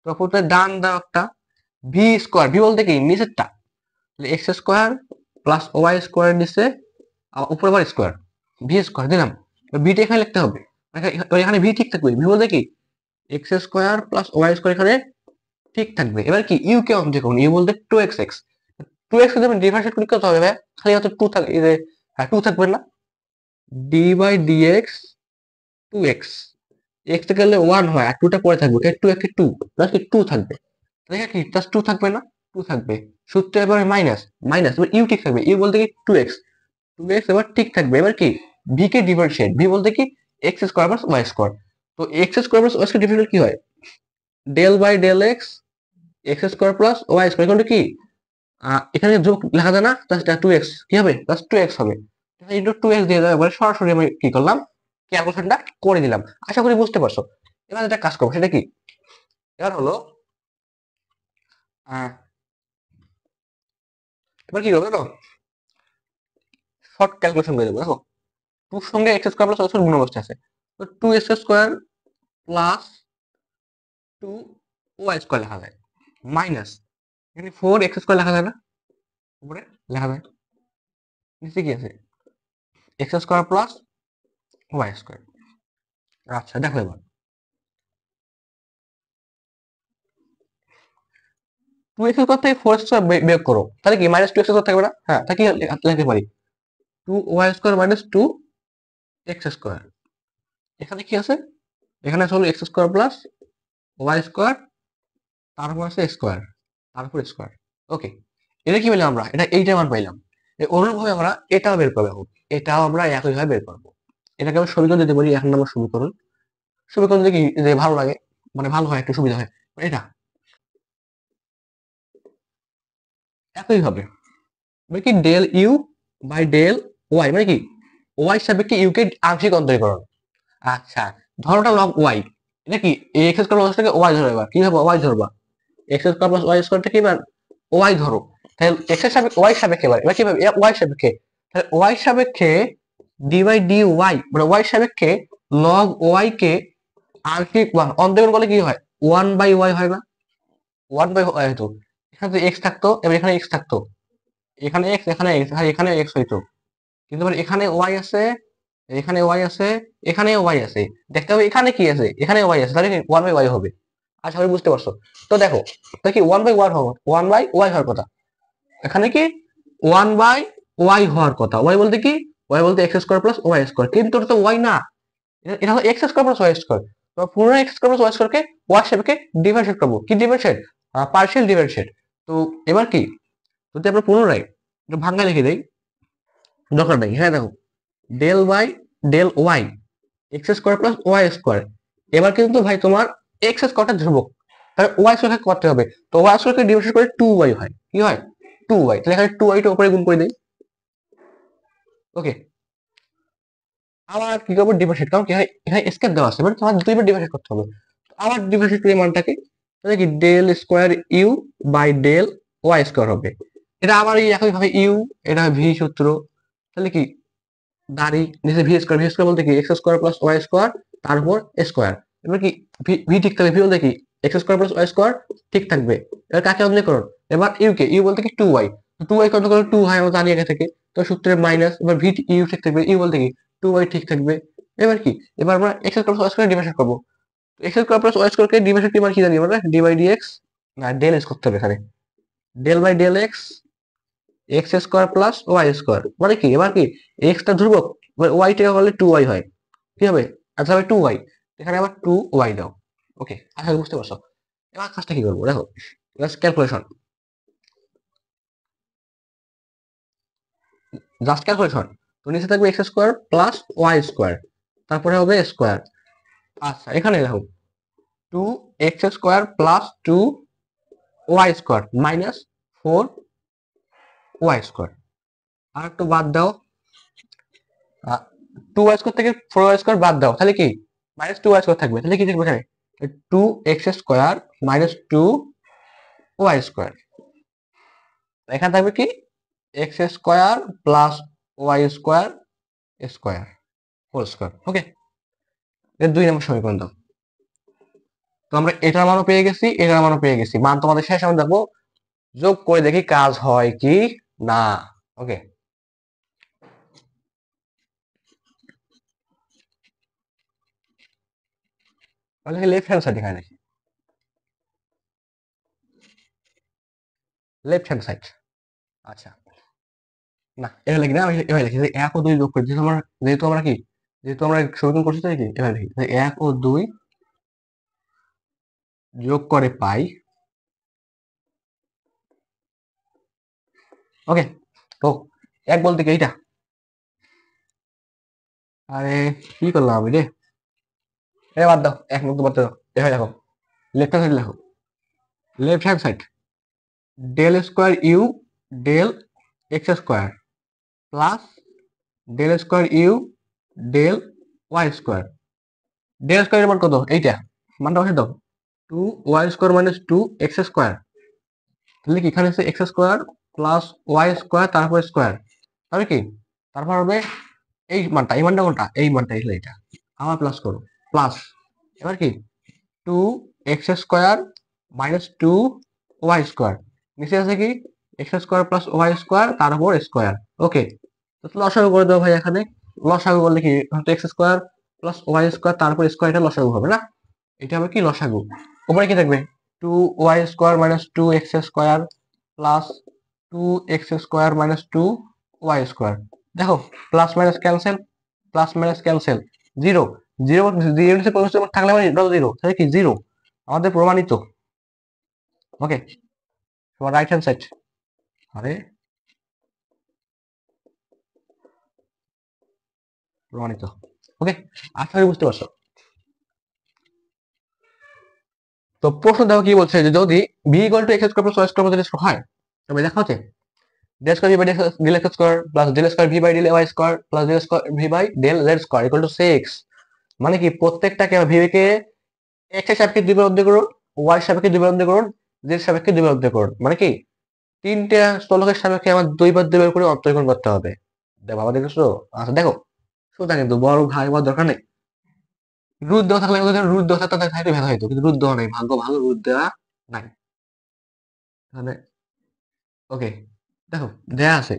তো প্রথমে ডান দাও একটা ভি স্কোয়ার, ভি বলতে কি নিচেরটা, x square plus Y square নিচে উপরে আবার স্কোয়ার, ভি স্কোয়ার দিলাম, ভিটা এখানে লিখতে হবে, এখানে ভি ঠিক থাকবে, ভি বলতে কি x square plus Y square এখানে ঠিক থাকবে। এবার কি ইউ কে অন দেখুন, ইউ বলতে 2x, 2x যদি আমি ডিফারেন্সিয়েট করি কত হবে ভাই? খালি হয়তো 2 থাকবে, এই যে হ্যাঁ 2 থাকবে না, d by dx 2x, x থেকে গেলে 1 হয় আর 2টা পরে থাকবে, 2 একে 2 প্লাস কি 2 থাকবে, তাহলে কি প্লাস 2 থাকবে না, 2 থাকবে, সূত্র এবার মাইনাস, মাইনাস এবার ইউ ঠিক থাকবে, ইউ বলতে কি 2x, 2x এবার ঠিক থাকবে। এবার কি ভি কে ডিফারেন্সিয়েট, ভি বলতে কি x square plus Y square, তো X square plus Y square differentiate কি হয়, del by del x, x square plus Y square, এখানে কি এখানে যোগ লেখা যায় না, প্লাস 2x কি হবে, প্লাস 2x হবে, ইন্টু 2x দিয়ে দেওয়া, এবার সরাসরি আমি কি করলাম, ক্যালকুলেশনটা করে দিলাম। আশা করি বুঝতে পারছো। এবার একটা কাজ করবো, সেটা কি, এবার হলো আহ, এবার কি করবো দেখো, শর্ট ক্যালকুলেশন করে দেবো। দেখো 2 সঙ্গে x square plus Y square গুণ অবস্থা আছে, তো 2x square plus 2y square লেখা যায়, মাইনাস এখানে 4x স্কোয়ার লেখা যায় না, উপরে লেখা যায়, নিচে কি আছে, x square plus Y square. আচ্ছা দেখো এবার 2x স্কোয়ার থেকে 4x স্কোয়ার বিয়োগ করো, তাহলে কি মাইনাস 2x স্কোয়ার থাকবে না, হ্যাঁ তাকে লিখতে পারি 2y square minus 2x square, এখানে কি আছে, এখানে আছে হলো x square plus Y square, তারপর আছে স্কোয়ার, তারপর স্কোয়ার। ওকে, এটা কি পেলাম আমরা, এটা এইটা মান পাইলাম। অনুরূপভাবে আমরা এটাও বের করবো, এখন এটাও আমরা একইভাবে বের করবো। এটাকে আমরা সমীকরণ দিতে পারি, 1 নম্বর সমীকরণ, সমীকরণ যদি কি যে ভালো লাগে, মানে ভালো হয়, একটু সুবিধা হয়, এটা একই হবে, মানে কি del you by del y, মানে কি ওয়াই সাপেক্ষে ইউ কে আংশিক অন্তরীকরণ। আচ্ছা, ধরোটা লগ ওয়াই, এটা কি এক্স স্কোয়ার প্লাস থেকে ওয়াই ধরো, এবার কি হবে ওয়াই ধরবা, x square plus Y square থেকে এবার ওয়াই ধরো, তাহলে এক্স এর সাপেক্ষে ওয়াই সাপেক্ষে, এবার কি হবে ওয়াই সাপেক্ষে, তাহলে ওয়াই সাপেক্ষে ডি বাই ডি ওয়াই, মানে ওয়াই সাপেক্ষে লগ ওয়াই কে আংশিক ওয়ান অন্তরীকরণ করলে কি হয়, 1/y হয় না, 1/y হতো, এখানে তো এক্স থাকতো, এবার এখানে এক্স থাকতো, এখানে এক্স, এখানে এক্স, এখানে এক্স হইতো, কিন্তু এবার এখানে ওয়াই আছে, এখানে ওয়াই আছে, এখানে ওয়াই আছে, দেখতে হবে এখানে কি আছে, এখানে ওয়াই আছে, তাহলে 1/y হবে। আশা করি বুঝতে পারছো। তো দেখো তাহলে কি 1/y হওয়ার, 1/y হওয়ার কথা, এখানে কি 1/y হওয়ার কথা, ওয়াই বলতে কি, ওয়াই বলতে X square plus Y square, কিন্তু ওটা তো ওয়াই না, এটা হলো x square plus Y square, তো পুরো এক্স স্কোয়ার প্লাস ওয়াই স্কোয়ারকে ওয়াই সাপেক্ষে ডিফারেন্সিয়েট করবো, কি ডিফারেন্সিয়েট, পার্শিয়াল ডিফারেন্সিয়েট। তো এবার কি, যদি আমরা পুনরায় ভাঙ্গা লিখে দেই, দরকার নেই, হ্যাঁ দেখো del by del Y x square plus Y square, এবার কিন্তু ভাই তোমার এক্স স্কোয়ারটা ধ্রুবক, তাহলে ওয়াই স্কোয়ার করতে হবে, তো ওয়াই স্কোয়ারকে ডিভাইড করে 2y হয়, কি হয় 2y, তাহলে এখানে 2y টা উপরে গুণ করে দেই। ওকে, আবার কি করবো ডিভাইড, কারণ কি হয় এখানে স্কেপ দেওয়া আছে, মানে তোমার দুইবার ডিভাইড করতে হবে, আবার ডিভাইড করে মানটাকে, তাহলে কি del square you by del y square হবে, এটা আবার এই একই ভাবে ইউ, এটা ভি সূত্র, তাহলে কি দাঁড়ি নিচে ভি স্কোয়ার, ভি স্কোয়ার বলতে কি x square plus Y square, তারপর স্কোয়ার, এবার কি ভি ভি ঠিক থাকবে, ভি বলতে কি x square plus Y square ঠিক থাকবে, এবার কাকে অন্তরীকরণ, এবার ইউ কে, ইউ বলতে কি 2y, 2y কত করে 2 হয় আমরা জানি আগে থেকে, তো সূত্রের মাইনাস, এবার ভি ইউ ঠিক থাকবে, ইউ বলতে কি 2y ঠিক থাকবে, এবার কি এবার আমরা X square plus Y square divide করবো, X square plus Y square কে ডিভাইড কি মানে কি জানি আমরা, ডি বাই ডিএক্স, না ডেল এক্স করতে হবে এখানে, del by del x, x square plus Y square, মানে কি এবার কি এক্স টা ধ্রুবক, ওয়াই টা হলে 2y হয়, কি হবে, আচ্ছা হবে 2y, এখানে আবার 2y দাও। ওকে, আশা করি বুঝতে পারছো। এবার কাজটা কি করবো দেখো, জাস্ট ক্যালকুলেশন, জাস্ট ক্যালকুলেশন, তো নিচে থাকবে x square plus Y square, তারপরে হবে স্কোয়ার, আচ্ছা এখানে দেখো 2x square plus 2y square minus 4y square, আর একটু বাদ দাও, 2y স্কোয়ার থেকে 4y স্কোয়ার বাদ দাও, তাহলে কি মাইনাস 2y স্কোয়ার থাকবে, তাহলে কি থাকবে এখানে 2x square minus 2y square, এখানে থাকবে কি x square plus Y square square whole square. Okay, এর 2 নম্বর সমীকরণ দাও, তো আমরা এটার মানও পেয়ে গেছি, এটার মানও পেয়ে গেছি, মান তোমাদের শেষ আমি দেখবো, যোগ করে দেখি কাজ হয় কি না। ওকে, তাহলে লেফট হ্যান্ড সাইড এখানে দেখি, লেফট হ্যান্ড সাইড। আচ্ছা, না এভাবে লিখি না, আমি এভাবে লিখি যে 1 ও 2 যোগ করি, যেহেতু আমরা সমীকরণ করছি তাই কি এভাবে লিখি যে 1 ও 2 যোগ করে পাই। ওকে, তো 1 বলতে কি এইটা? আরে কি করলাম আমি রে, বাদ দাও, 1 মুক্ত বাদ দাও, এভাবে দেখো, লেফট হ্যান্ড সাইড লেখো, left hand side del square u del x square plus del square u del y square. Del স্কোয়ারের মান কত? এইটা, মানটা বসে দাও, 2y square minus 2x square. তাহলে কি এখানে আছে x square plus Y square তারপর স্কোয়ার, তাহলে কি তারপর হবে এই মানটা কোনটা? এই মানটা এগুলো, এটা আবার প্লাস করো, প্লাস এবার কি 2x square minus 2y square, নিচে আছে কি x square plus Y square তার উপর স্কোয়ার। ওকে, তো লসাগু করে দেবো ভাই এখানে। লসাগু করলে কি হয়তো x square plus Y square তারপর স্কোয়ার, এটা লসাগু হবে না, এটা হবে কি লসাগু। উপরে কি থাকবে 2y square minus 2x square plus 2x square minus 2y square. দেখো plus minus cancel, plus minus cancel, zero, zero zero থাকলে মানে এটা জিরো, তাহলে কি জিরো, আমাদের প্রমাণিত। ওকে, তোমার রাইট হ্যান্ড সাইড, আরে প্রমাণিত। ওকে, আশা করি বুঝতে পারছো। তো প্রশ্ন দেখো কি বলছে, যে যদি v equal to x square plus Y square মধ্যে হয়, তবে দেখা হচ্ছে del square v by del x square plus del square v by del y square plus del square v by del z square equal to 6। মানে কি প্রত্যেকটাকে v কে x এর সাপেক্ষে দুইবার অধ্যয় করুন, y এর সাপেক্ষে দুইবার অধ্যয় করুন, z এর সাপেক্ষে দুইবার অধ্যয় করুন। মানে কি তিনটা স্থলকের সাপেক্ষে আমার দুইবার করে অন্তরীকরণ করতে হবে। দেখো বাবা দেখেছো? আচ্ছা দেখো, সোজা কিন্তু বড় ভাই হওয়ার দরকার নেই। রুট দেওয়া থাকলে রুট দেওয়া থাকলে তাহলে ভেদা হইতো, কিন্তু রুট দেওয়া নাই, ভাগ্য ভালো রুট দেওয়া নাই। তাহলে ওকে, দেখো দেয়া আছে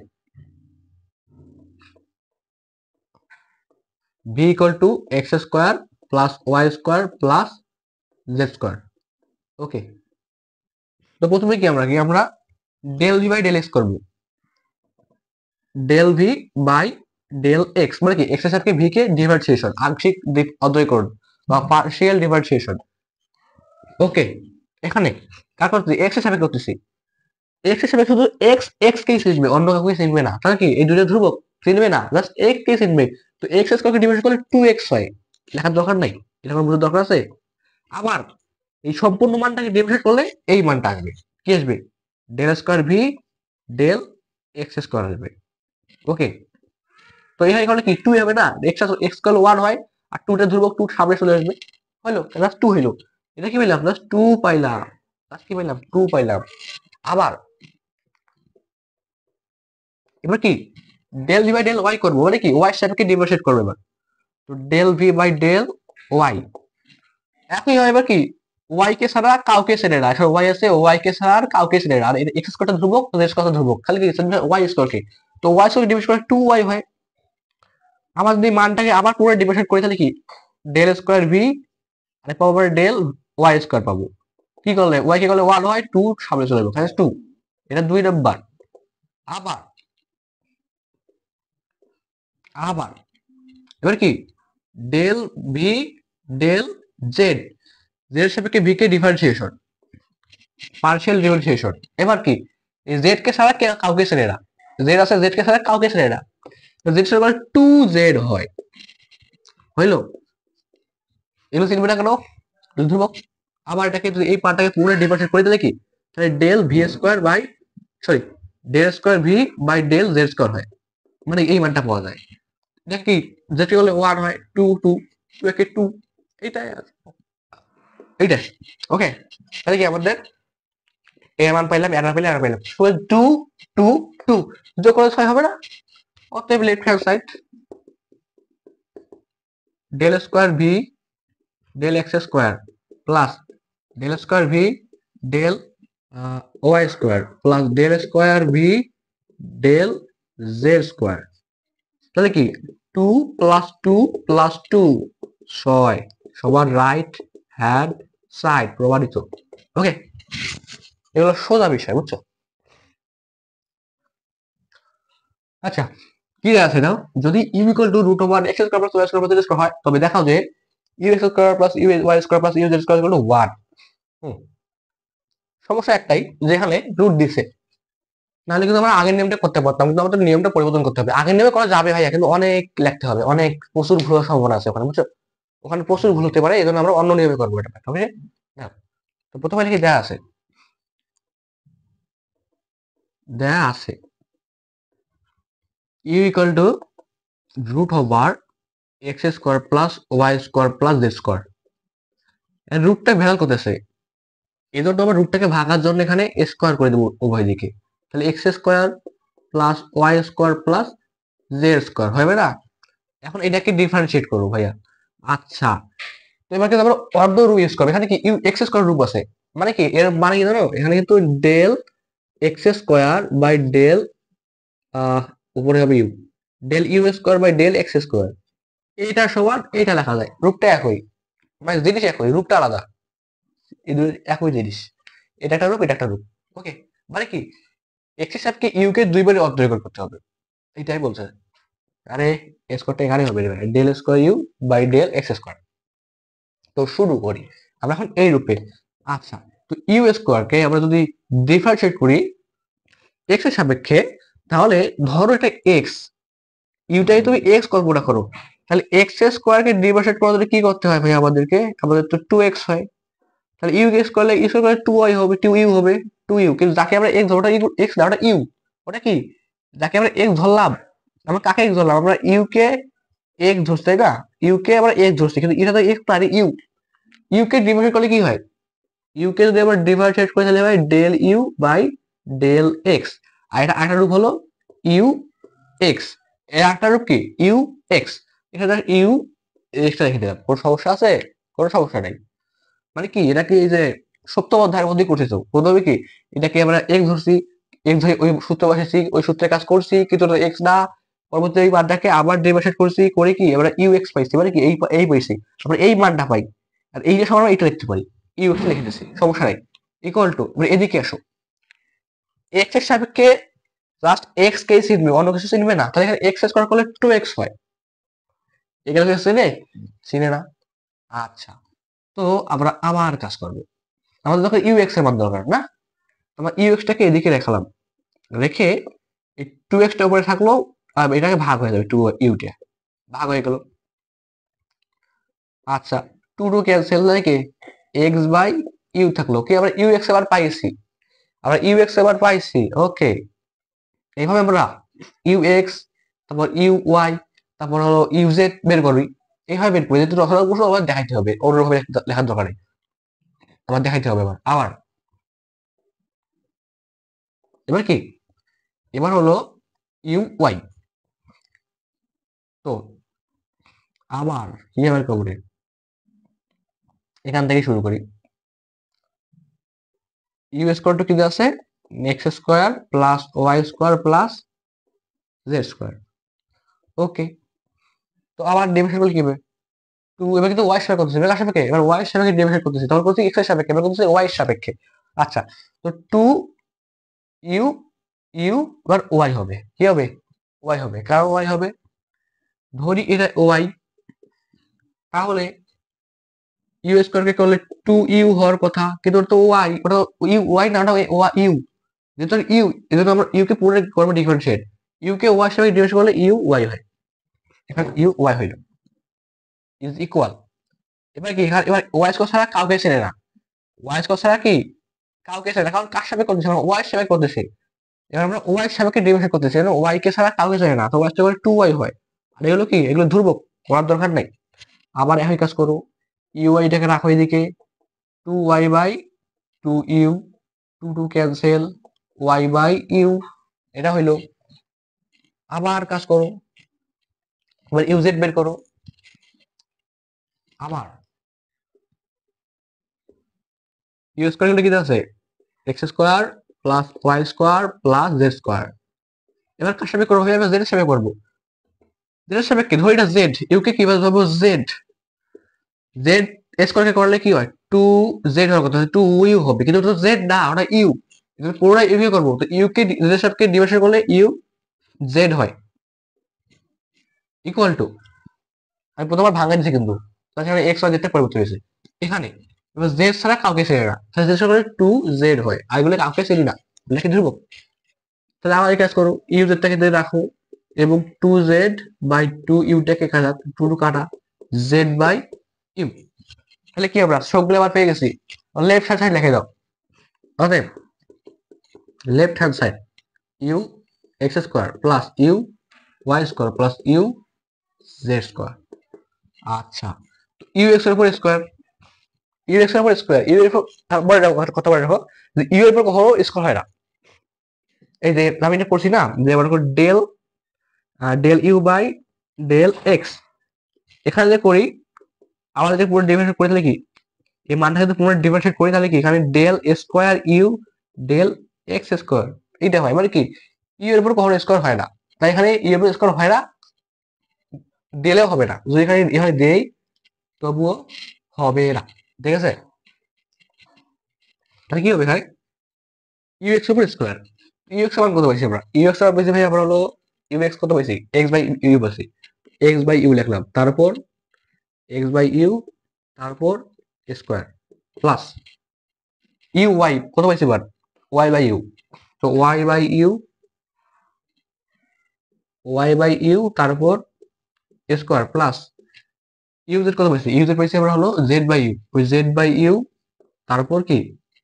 v equal to x square plus y square plus z square। ওকে, তো প্রথমে কি আমরা del V by del X করবো, del V by del x মানে কি এক্স এর সাথে ভি কে ডিফারেন্সিয়েশন, আংশিক অদ্বৈকরণ বা পার্শিয়াল ডিফারেন্সিয়েশন। ওকে, এখানে কার করতেছি এক্স এর সাপেক্ষে করতেছি, এক্স এর সাপেক্ষে শুধু এক্স এক্স কেই চিনবে, অন্য কাউকে চিনবে না, তাহলে কি এই দুটো ধ্রুবক চিনবে না, জাস্ট এক্স কে চিনবে। তো এক্স স্কয়ারকে ডিভাইড করলে 2x হয়, লেখার দরকার নাই, এটা কোনো বোঝার দরকার আছে? আবার এই সম্পূর্ণ মানটাকে ডিভাইড করলে এই মানটা আসবে, কি আসবে del square v del x square আসবে। ওকে, তো এখানে করলে কি 2 হবে না, এক্স এক্স করলে 1 হয়, আর 2 টা ধ্রুবক 2 সামনে চলে আসবে, হলো জাস্ট 2 হলো। এটা কি পেলাম? জাস্ট 2 পাইলাম, জাস্ট কি পাইলাম 2 পাইলাম। আবার এবার কি del V by del y করবো, মানে কি ওয়াই এর সাপেক্ষে ডিফারেন্সিয়েট করবো এবার। তো del V by del y একই হয়, এবার কি ওয়াই কে ছাড়া কাউকে ছেড়ে না, এখন ওয়াই আছে, ওয়াই কে ছাড়া আর কাউকে ছেড়ে না, আর এক্স স্কয়ারটা ধ্রুবক, জেড স্কয়ারটা ধ্রুবক, খালি কি ওয়াই স্কয়ার কে, তো ওয়াই স্কয়ার ডিভাইড করে 2y হয়। আমার যদি মানটাকে আবার পুরো ডিভাইড করি তাহলে কি ডেল স্কয়ার ভি আর পাবো ডেল ওয়াই স্কয়ার পাবো। কি করলে ওয়াই কে করলে 1 হয়, 2 সামনে চলে যাবে, তাহলে 2, এটা 2 নাম্বার। আবার আবার এবার কি del V del Z, Z সাপেক্ষে ভি কে ডিফারেন্সিয়েশন, পার্শিয়াল ডিফারেন্সিয়েশন। এবার কি জেড কে ছাড়া কাউকে ছেড়ে না, জেড আছে জেড কে ছাড়া কাউকে ছেড়ে না, জেড সমান 2z হয়, হইলো? এগুলো চিনবে না কেন? ধ্রুবক। আবার এটাকে যদি এই পার্টটাকে পুরো ডিফারেন্সিয়েট করে দিলে কি তাহলে del v square by sorry del square v by del z square হয়, মানে এই মানটা পাওয়া যায়। এটা কি জেড কে করলে 1 হয়, 2 2 2 একে 2, এইটাই এইটাই। ওকে, তাহলে কি আমাদের এর মান পাইলাম, এর মান পাইলাম, এর মান পাইলাম, 2 2 2 যোগ করে 6 হবে না? অতএব left hand side del square v del x square plus del square v del y square plus del square v del z square. তাহলে কি 2 প্লাস 2 প্লাস 2 6 সবার রাইট হ্যান্ড সাইড প্রমাণিত। ওকে, এগুলো সোজা বিষয়, বুঝছো? আচ্ছা, কি আছে নাও, যদি u equal to root over x square plus y square plus z square হয়, তবে দেখাও যে u x square plus u y square plus u z square equal to 1। সমস্যা একটাই, যেখানে রুট দিছে, নাহলে কিন্তু আমরা আগের নিয়মটা করতে পারতাম, কিন্তু আমাদের নিয়মটা পরিবর্তন করতে হবে। আগের নিয়মে করা যাবে ভাইয়া, কিন্তু অনেক লিখতে হবে, অনেক প্রচুর ভুল হওয়ার সম্ভাবনা আছে ওখানে, বুঝছো? ওখানে প্রচুর ভুল হতে পারে, এই জন্য আমরা অন্য নিয়মে করবো এটা, ওকে? না, তো প্রথমে লিখে দেয়া আছে you equal to root over x square plus Y square plus Z square. রুটটা ভ্যারাল করতেছে, এই জন্য আমরা রুটটাকে ভাগার জন্য এখানে স্কোয়ার করে দেবো উভয় দিকে। তাহলে x square plus Y square plus Z square হবে না? এখন এটাকে ডিফারেন্সিয়েট করবো ভাইয়া। আচ্ছা, তো এবার কিন্তু আমরা অর্ধ রুট ইউজ করবো। এখানে কি ইউ এক্স স্কোয়ার রূপ আছে, মানে কি এর মানে কি জানো, এখানে কিন্তু del x square by del উপরে হবে u, del u square by del x square, এইটা সমান এইটা লেখা যায়, রূপটা একই, মানে জিনিস একই, রূপটা আলাদা, এই দুই একই জিনিস, এটা একটা রূপ, এটা একটা রূপ। ওকে, মানে কি এক্স এর সাপেক্ষে ইউ কে দুইবারই অন্তর্গত করতে হবে, এটাই বলছে। আরে স্কোয়ারটা এখানে হবে, del square you by del x square. তো শুরু করি আমরা এখন এই রূপে। আচ্ছা, তো ইউ স্কোয়ার কে আমরা যদি ডিফারেন্সিয়েট করি এক্স এর সাপেক্ষে, তাহলে ধরো এটা এক্স, ইউটাই তুমি এক্স কল্পনা করো, তাহলে এক্স স্কোয়ার কে ডিফারেন্সিয়েট করার কি করতে হয় ভাই আমাদেরকে, আমাদের তো 2x হয়, তাহলে ইউ এক্স করলে ইউ স্কোয়ার করলে 2y হবে, 2u হবে, 2u, কিন্তু যাকে আমরা এক্স ধরো, ওটা এক্স না, ওটা ইউ, ওটা কি, যাকে আমরা এক্স ধরলাম, আমরা কাকে এক্স ধরলাম, আমরা ইউ কে এক্স ধরছি, তাই না? ইউ কে আমরা এক্স ধরছি, কিন্তু এটা তো এক্স না, ইউ, ইউ কে ডিফারেন্সিয়েট করলে কি হয়, ইউ কে যদি আমরা ডিফারেন্সিয়েট করে তাহলে ভাই del you by del X, আর এটা আরেকটা রূপ হলো ইউ এক্স, এর আরেকটা রূপ কি ইউ এক্স, এখানে ইউ এক্সটা রেখে দিলাম, কোনো সমস্যা আছে? কোনো সমস্যা নাই। মানে কি এটা কি এই যে সপ্তম অধ্যায়ের মধ্যে করছিস, প্রথমে কি এটাকে আমরা এক্স ধরছি, এক্স ধরে ওই সূত্র বসেছি, ওই সূত্রে কাজ করছি, কিন্তু এক্স না, পরবর্তী এই মানটাকে আবার ডেরিভেশন করছি, করে কি আমরা ইউ এক্স পাইছি, মানে কি এই পাইছি, আমরা এই মানটা পাই, আর এই যে সময় আমরা এটা লিখতে পারি, ইউ এক্স লিখে দিচ্ছি, সমস্যা নাই। ইকুয়াল টু এদিকে আসো, এক্স এর সাপেক্ষে জাস্ট এক্স কে চিনবে, অন্য কিছু চিনবে না, তাহলে এখানে এক্স স্কোয়ার করলে 2x হয়, এখানে কিছু চিনে, চিনে না। আচ্ছা, তো আমরা আবার কাজ করবো, আমাদের যখন ইউ এক্স এর মান দরকার না, আমরা ইউ এক্স টাকে এদিকে রাখলাম, রেখে এই 2x টা উপরে থাকলো, আর এটাকে ভাগ হয়ে যাবে, 2 ইউটা ভাগ হয়ে গেল। আচ্ছা, 2 ক্যান্সেল নাকি, এক্স বাই ইউ থাকলো, কি আমরা ইউ এক্স এবার পাইছি, আমরা ইউ এক্স এবার পাইছি। ওকে, এইভাবে আমরা ইউ এক্স, তারপর ইউ ওয়াই, তারপর হলো ইউ জেড বের করি, এইভাবে বের করি, যেহেতু রসায়ন কৌশল আবার দেখাইতে হবে, অন্যভাবে লেখার দরকার নেই, আবার দেখাইতে হবে আবার আবার। এবার কি, এবার হলো ইউ ওয়াই, তো আবার কি আবার করবো রে? এখান থেকে শুরু করি, ইউ স্কোয়ার টু কি আছে, x square plus Y square plus Z square. Okay, তো আবার ডিভিশন করলে কি হবে, টু, এবার কিন্তু ওয়াই সাপেক্ষে করতেছি, এবার সাপেক্ষে, এবার ওয়াই সাপেক্ষে ডিভিশন করতেছি, তখন করছি এক্স এর সাপেক্ষে, এবার করতেছি ওয়াই সাপেক্ষে। আচ্ছা, তো টু ইউ, ইউ এবার ওয়াই হবে, কি হবে, ওয়াই হবে, কারণ ওয়াই হবে, ধরি এটা ওয়াই, তাহলে ইউ স্কোয়ার কে করলে 2u হওয়ার কথা, কিন্তু ওটা তো ওয়াই, ওটা ইউ ওয়াই না, ওটা ইউ, যেহেতু ইউ, এজন্য আমরা ইউ কে পুরো করবো ডিফারেন্সিয়েট, ইউ কে ওয়াই সাথে ডিফারেন্সিয়েট করলে ইউ ওয়াই হয়, এখানে ইউ ওয়াই হইল ইজ ইকুয়াল। এবার কি এখানে, এবার ওয়াই স্কোয়ার ছাড়া কাউকে চেনে না, ওয়াই স্কোয়ার ছাড়া কি কাউকে চেনে না, কারণ কার সাপেক্ষে করতেছি, আমরা ওয়াই সাপেক্ষে করতেছি, এবার আমরা ওয়াই সাপেক্ষে ডিফারেন্সিয়েট করতেছি, ওয়াই কে ছাড়া কাউকে চেনে না, তো ওয়াই স্কোয়ার 2y হয়, আর এগুলো কি, এগুলো ধ্রুবক, করার দরকার নাই। আবার একই কাজ করো, ইউ ওয়াইটাকে রাখো এদিকে, 2y by 2u, 2 cancel, y by u, এটা হইলো। আবার কাজ করো, এবার ইউ জেড বের করো, আবার ইউ স্কোয়ার কি আছে, x square plus Y square plus Z square, এবার কার সাপেক্ষে করবো, এবার জেড এর সাপেক্ষে করবো, জেড এর সাপেক্ষে ধরি এটা জেড, ইউ কে কিভাবে ধরবো, জেড, জেড স্কোয়ার কে করলে কি হয়, 2z হওয়ার কথা, 2u হবে, কিন্তু ওটা জেড না, ওটা ইউ, পুরোটা ইউ কে করবো, তো ইউ কে জেড এর সাপেক্ষে ডিভাইড করলে ইউ জেড হয় ইকুয়াল টু, আমি প্রথমবার ভাঙা দিচ্ছি কিন্তু তাছাড়া এক্স ওয়াই জেডটা পরিবর্তন হয়েছে এখানে, এবার জেড ছাড়া কাউকে ছেড়ে না, তাহলে জেড করে টু জেড হয়, আর এগুলো কাউকে ছেড়ি না, নাকি ধ্রুব। তাহলে আমার এই কাজ করো, ইউ জেডটাকে দিয়ে রাখো এবং টু জেড বাই টু ইউটাকে কাটা, টু টু কাটা, জেড বাই ইউ। তাহলে কি আমরা সবগুলো আবার পেয়ে গেছি, লেফট হ্যান্ড সাইড লিখে দাও। অতএব left hand side u x square plus u y square plus u z square. আচ্ছা, ইউ এক্স এর উপর স্কোয়ার, ইউ এক্স এর উপর স্কোয়ার, ইউ এর উপর বলে রাখো, কথা বলে রাখো যে ইউ এর উপর কখনো স্কোয়ার হয় না। এই যে আমি এটা পড়ছি না যে মনে করো del del you by del x, এখানে যে করি আমাদের যে পুরো ডিফারেন্সিয়েট করে তাহলে কি এই মানটা যদি পুরো ডিফারেন্সিয়েট করি তাহলে কি এখানে del square u del x square এটা হয়, মানে কি ইউ এর উপর কখনো স্কোয়ার হয় না, তাই এখানে ইউ এর উপর স্কোয়ার হয় না, দিলেও হবে না, যদি এখানে এখানে দেই তবুও হবে না, ঠিক আছে। তাহলে কি হবে এখানে ইউ এক্স উপর স্কোয়ার, ইউ এক্স মান কত পাইছি আমরা, ইউ এক্স বেশি ভাই আমরা হলো ইউ এক্স কত পাইছি এক্স বাই ইউ পাইছি, এক্স বাই ইউ লিখলাম, তারপর এক্স বাই ইউ, তারপর স্কোয়ার প্লাস ইউ ওয়াই কত পাইছি এবার ওয়াই বাই ইউ, তো y by u, y by u তারপর স্কোয়ার প্লাস ইউ জেড কত পাইছি, ইউ জেড পাইছি আমরা হলো জেড বাই ইউ, ওই জেড বাই ইউ তারপর কি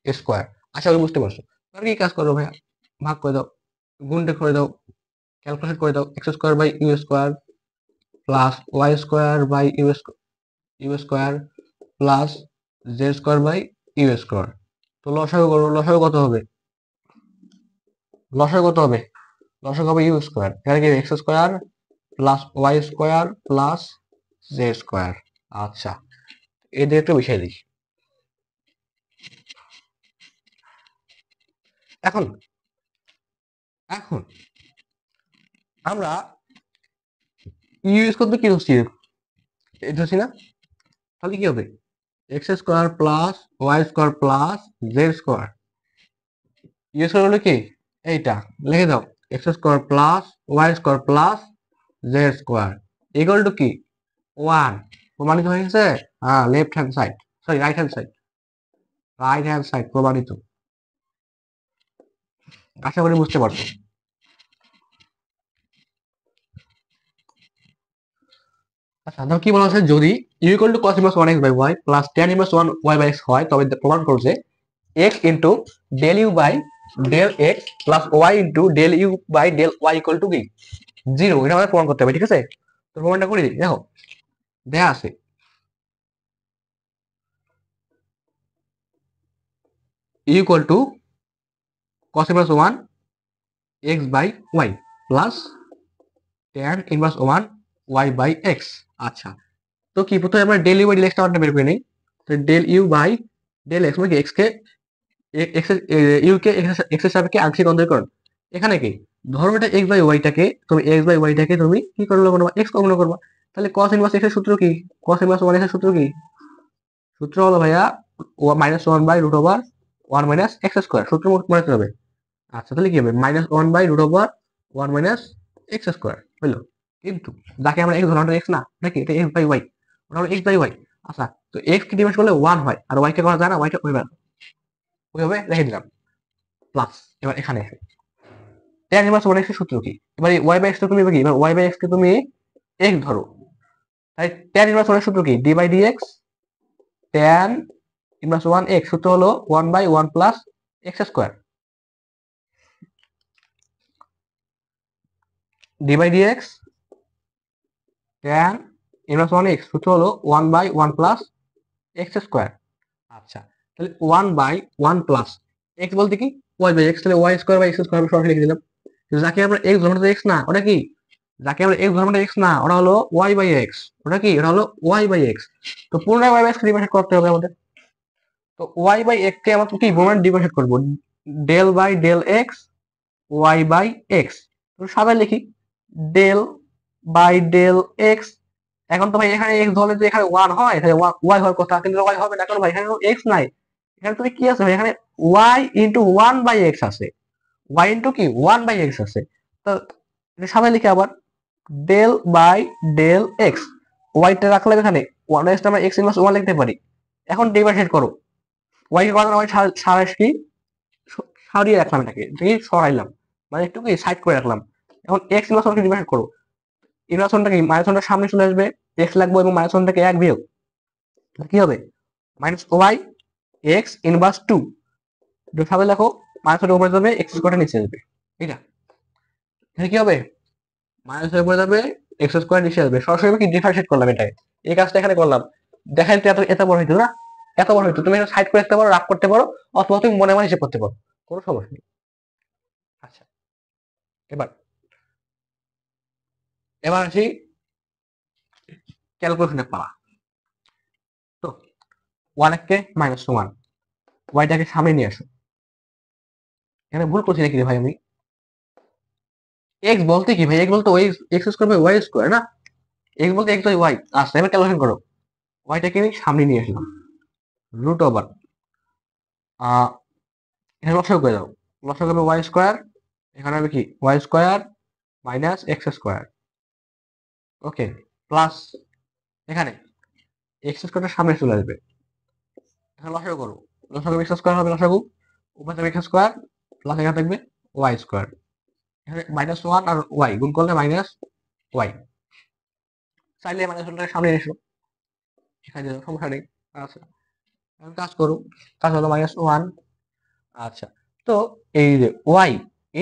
স্কোয়ার। আশা করি বুঝতে পারছো। আর কি কাজ করো ভাইয়া, ভাগ করে দাও, গুণটা করে দাও, ক্যালকুলেট করে দাও, x square by u square plus Y square by u square plus Z square by u square. তো লসাগু করো, লসাগু কত হবে, লসাগু কত হবে, লসাগু হবে ইউ স্কোয়ার, এখানে কি x square plus Y square plus Z square. আচ্ছা, এদের একটু বিষয় দিই। এখন এখন আমরা ইউ ইউজ করতে কি ধরছি, এই ধরছি না, তাহলে কি হবে x square plus Y square plus Z square, u square হলো কি এইটা লিখে দাও, x square plus Y square plus Z square equal to কি ওয়ান, প্রমাণিত হয়ে গেছে। হ্যাঁ, left hand side, sorry right hand side, right hand side প্রমাণিত। আশা করি বুঝতে পারছো। আচ্ছা, ধর কি বলা হচ্ছে, যদি u equal to cos inverse 1x by y plus tan inverse 1y by x হয়, তবে প্রমাণ করো যে x into del you by del x plus y into del you by del y equal to কি 0, এটা আমাদের প্রমাণ করতে হবে, ঠিক আছে। তো প্রমাণটা করে দিই, দেখো দেয়া আছে you equal to cos inverse 1 x by y plus tan inverse 1 y by x। আচ্ছা, তো কি প্রথমে আমরা ডেল ইউ বাই ডেল এক্সটা বের করে নিই, তো del you by del x মানে কি এক্স কে ইউ কে এক্স এর সাপেক্ষে আংশিক অন্তরীকরণ, এখানে কি ধরো এটা এক্স বাই ওয়াইটাকে তুমি এক্স বাই ওয়াইটাকে তুমি কি করলো করবা এক্স কখনো করবা, তাহলে cos ইনভার্স এক্স এর সূত্র কি, cos ইনভার্স 1 এক্স এর সূত্র কি, সূত্র হলো ভাইয়া minus 1 by root over 1 minus x square, সূত্র মনে রাখতে হবে। আচ্ছা, তাহলে কি হবে minus 1 by root over 1 minus x square হলো, কিন্তু যাকে আমরা এক্স ধরলাম এক্স না নাকি, এটা এক্স বাই ওয়াই, ওটা হলো এক্স বাই ওয়াই। আচ্ছা, তো এক্স কে ডিভাইড করলে 1 হয় আর ওয়াই কে করা যায় না, ওয়াইটা ওইভাবে রেখে দিলাম প্লাস। এবার এখানে tan ইনভার্স 1x এর সূত্র কি, এবার y বাই x কে তুমি কি, এবার y বাই x কে তুমি x ধরো, তাই tan ইনভার্স 1 এর সূত্র কি, d by dx, tan inverse 1x সূত্র হলো 1 by 1 plus x square, d by dx tan inverse 1x সূত্র হলো 1 বাই 1 প্লাস x স্কয়ার। আচ্ছা, তাহলে 1 বাই 1 প্লাস x বলতে কি y বাই x, তাহলে y square by x square আমি সরাসরি লিখে দিলাম। যাকে আমরা x ধরলাম x না, ওটা কি যাকে আমরা x ধরলাম x না, ওটা হলো y বাই x, ওটা কি ওটা হলো y বাই x। তো পুনরায় y বাই x কে ডিভাইড করতে হবে আমাদের, তো y বাই x কে আমরা কি পুনরায় ডিভাইড করব del by del x y by x, তো সাদা লিখি ডেল বাই ডেল x। এখন তো ভাই এখানে x ধরলে যে এখানে 1 হয়, তাহলে y হওয়ার কথা, কিন্তু y হবে না, কারণ ভাই এখানে x নাই, এখানে তুমি কি আছে ভাই, এখানে y ইনটু 1 বাই x আছে, y ইনটু কি 1 বাই x আছে। তো সামনে লিখে আবার ডেল বাই ডেল এক্স, ওয়াইটা রাখলাম এখানে, ওয়ান এক্স আমরা এক্স ইনভার্স ওয়ান লিখতে পারি। এখন ডিভাইডেড করো, ওয়াই কে করার ওয়াই সারাশ কি সরিয়ে রাখলাম, এটাকে সরাইলাম, মানে একটু কি সাইড করে রাখলাম। এখন এক্স ইনভার্স ওয়ানকে ডিভাইড করো, ইনভার্স ওয়ানটা কি মাইনাস ওয়ানটা সামনে চলে আসবে, এক্স লাগবে এবং মাইনাস ওয়ান থেকে এক বিয়োগ, কি হবে minus y x inverse two, সামনে দেখো মাইনাস ওয়ান উপরে যাবে, এক্স স্কোয়ারটা নিচে আসবে, এটা এখানে কি হবে মাইনাস উপরে যাবে, এক্স স্কোয়ার নিচে আসবে, সরাসরি কি ডিফারেন্সিয়েট করলাম এটাই, এই কাজটা এখানে করলাম। দেখেন তো এত এত বড় হইতো না, এত বড় হইতো, তুমি সাইড করে রাখতে পারো, রাগ করতে পারো, অথবা তুমি মনে মনে হিসেব করতে পারো, কোনো সমস্যা নেই। আচ্ছা, এবার এবার আসি ক্যালকুলেশনের পালা। তো ওয়ান কে মাইনাস ওয়ান, ওয়াইটাকে সামনে নিয়ে আসো, এখানে ভুল করছি নাকি রে ভাই আমি, এক্স বলতে কি ভাই, এক্স বলতে y, x square by Y square না, এক্স বলতে এক্স বাই ওয়াই। আচ্ছা এবার ক্যালকুলেশন করো, ওয়াইটাকে সামনে নিয়ে আসলাম, রুট ওভার এখানে লসাগু করে দাও, লসাগু হবে ওয়াই স্কোয়ার, এখানে হবে কি Y square minus x square, okay, plus এখানে এক্স স্কোয়ারটা সামনে চলে আসবে, এখানে লসাগু করো, লসাগু এক্স স্কোয়ার হবে, লসাগু উপরে থাকবে এক্স স্কোয়ার, প্লাস এখানে থাকবে ওয়াই স্কোয়ার, এখানে মাইনাস ওয়ান আর ওয়াই গুণ করলে মাইনাস ওয়াই, চাইলে মাইনাস ওয়ানটাকে সামনে এসো, এখানে সমস্যা নেই। আচ্ছা এখন কাজ করো, কাজ হলো মাইনাস ওয়ান। আচ্ছা, তো এই যে y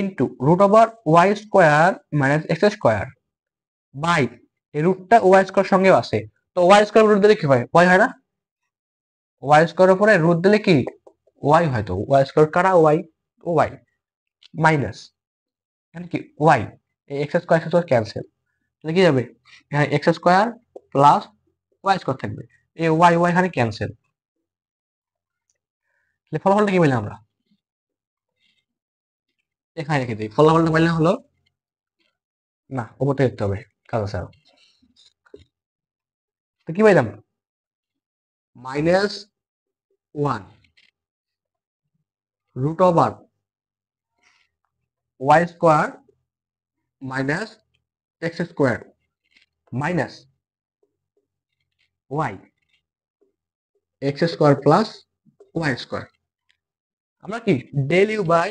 into root over Y square minus x square by, এই রুটটা ওয়াই স্কোয়ার সঙ্গেও আছে, তো ওয়াই স্কোয়ার রুট দিলে কি হয়, ওয়াই হয় না, ওয়াই স্কোয়ার উপরে রুট দিলে কি ওয়াই হয়, তো ওয়াই স্কোয়ার কারা ওয়াই, ওয়াই মাইনাস এখানে কি ওয়াই, এই এক্স স্কোয়ার ক্যান্সেল, তাহলে কি যাবে এখানে x square plus Y square থাকবে, এই ওয়াই ওয়াই এখানে ক্যান্সেল, তাহলে ফলাফলটা কি পেলাম আমরা, এখানে রেখে দিই, ফলাফলটা পেলাম হলো, না ওপরটা দেখতে হবে, কাজ আছে আরো, তো কি পাইলাম minus one root over Y square minus x square minus y x square plus Y square, আমরা কি del you by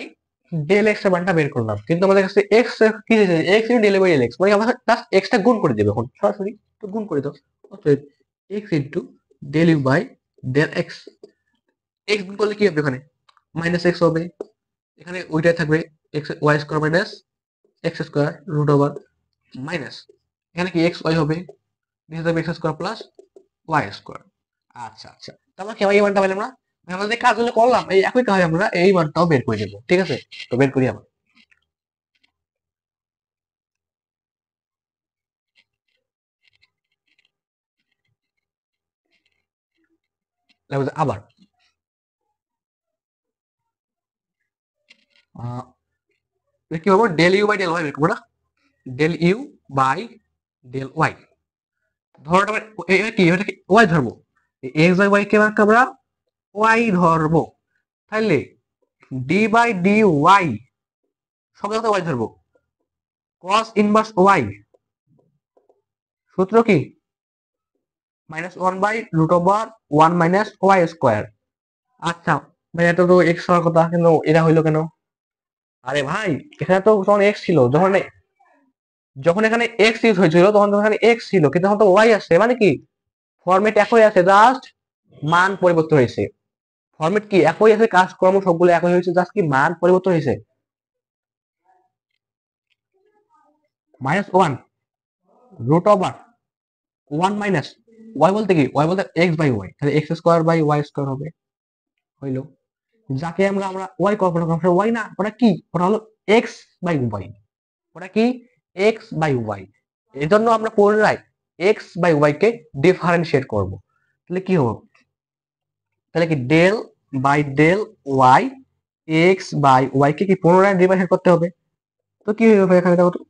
del x এর মানটা বের করলাম, কিন্তু আমাদের কাছে এক্স কি দিয়েছে, x into del by del x, মানে আমরা জাস্ট এক্সটা গুণ করে দেবে এখন সরাসরি, তো গুণ করে দাও, অতএব x into del you by del x, x গুণ করলে কি হবে এখানে মাইনাস এক্স হবে, এখানে ওইটাই থাকবে x y square minus x square root over minus, এখানে কি এক্স ওয়াই হবে, নিচে থাকবে x square plus Y square. আচ্ছা আচ্ছা, তারপর কি এই মানটা পেলাম না, আমরা যে কাজগুলো করলাম এই একই কাজ আমরা এই মানটাও বের করে দেবো, ঠিক আছে, তো বের করি আমরা, আবার কি বলবো, del you by del y বের করবো না, del you by del y, ধরো কি এটা কি ওয়াই ধরবো, এক্স বাই ওয়াই কে আমরা ওয়াই ধরবো, তাহলে ডি বাই ডি ওয়াই সব জায়গাতে ওয়াই ধরবো, কস ইনভার্স ওয়াই সূত্র কি minus one by root over one minus y square. আচ্ছা ভাই এটা তো এক্স হওয়ার কথা, কিন্তু এটা হইলো কেন, আরে ভাই এখানে তো যখন এক্স ছিল, যখন যখন এখানে এক্স ইউজ হয়েছিল তখন তো এখানে এক্স ছিল, কিন্তু এখন তো ওয়াই আসছে, মানে কি ফরম্যাট একই আছে, জাস্ট মান পরিবর্তন হয়েছে, ফরম্যাট কি একই আছে, কাজকর্ম সবগুলো একই হয়েছে, জাস্ট কি মান পরিবর্তন হয়েছে, minus one root over one minus y বলতে কি, ওয়াই বলতে এক্স বাই ওয়াই, তাহলে x square by Y square হবে, হইলো, যাকে আমরা আমরা ওয়াই কল্পনা করলাম ওয়াই না, ওটা কি, ওটা হলো এক্স বাই ওয়াই, ওটা কি এক্স বাই ওয়াই, এই জন্য আমরা পুনরায় এক্স বাই ওয়াই কে ডিফারেন্সিয়েট করব, তাহলে কি হবে, তাহলে কি del by del Y X by Y কে কি পুনরায় ডিফারেন্সিয়েট করতে হবে, তো কি হবে এখানে দেখো তো,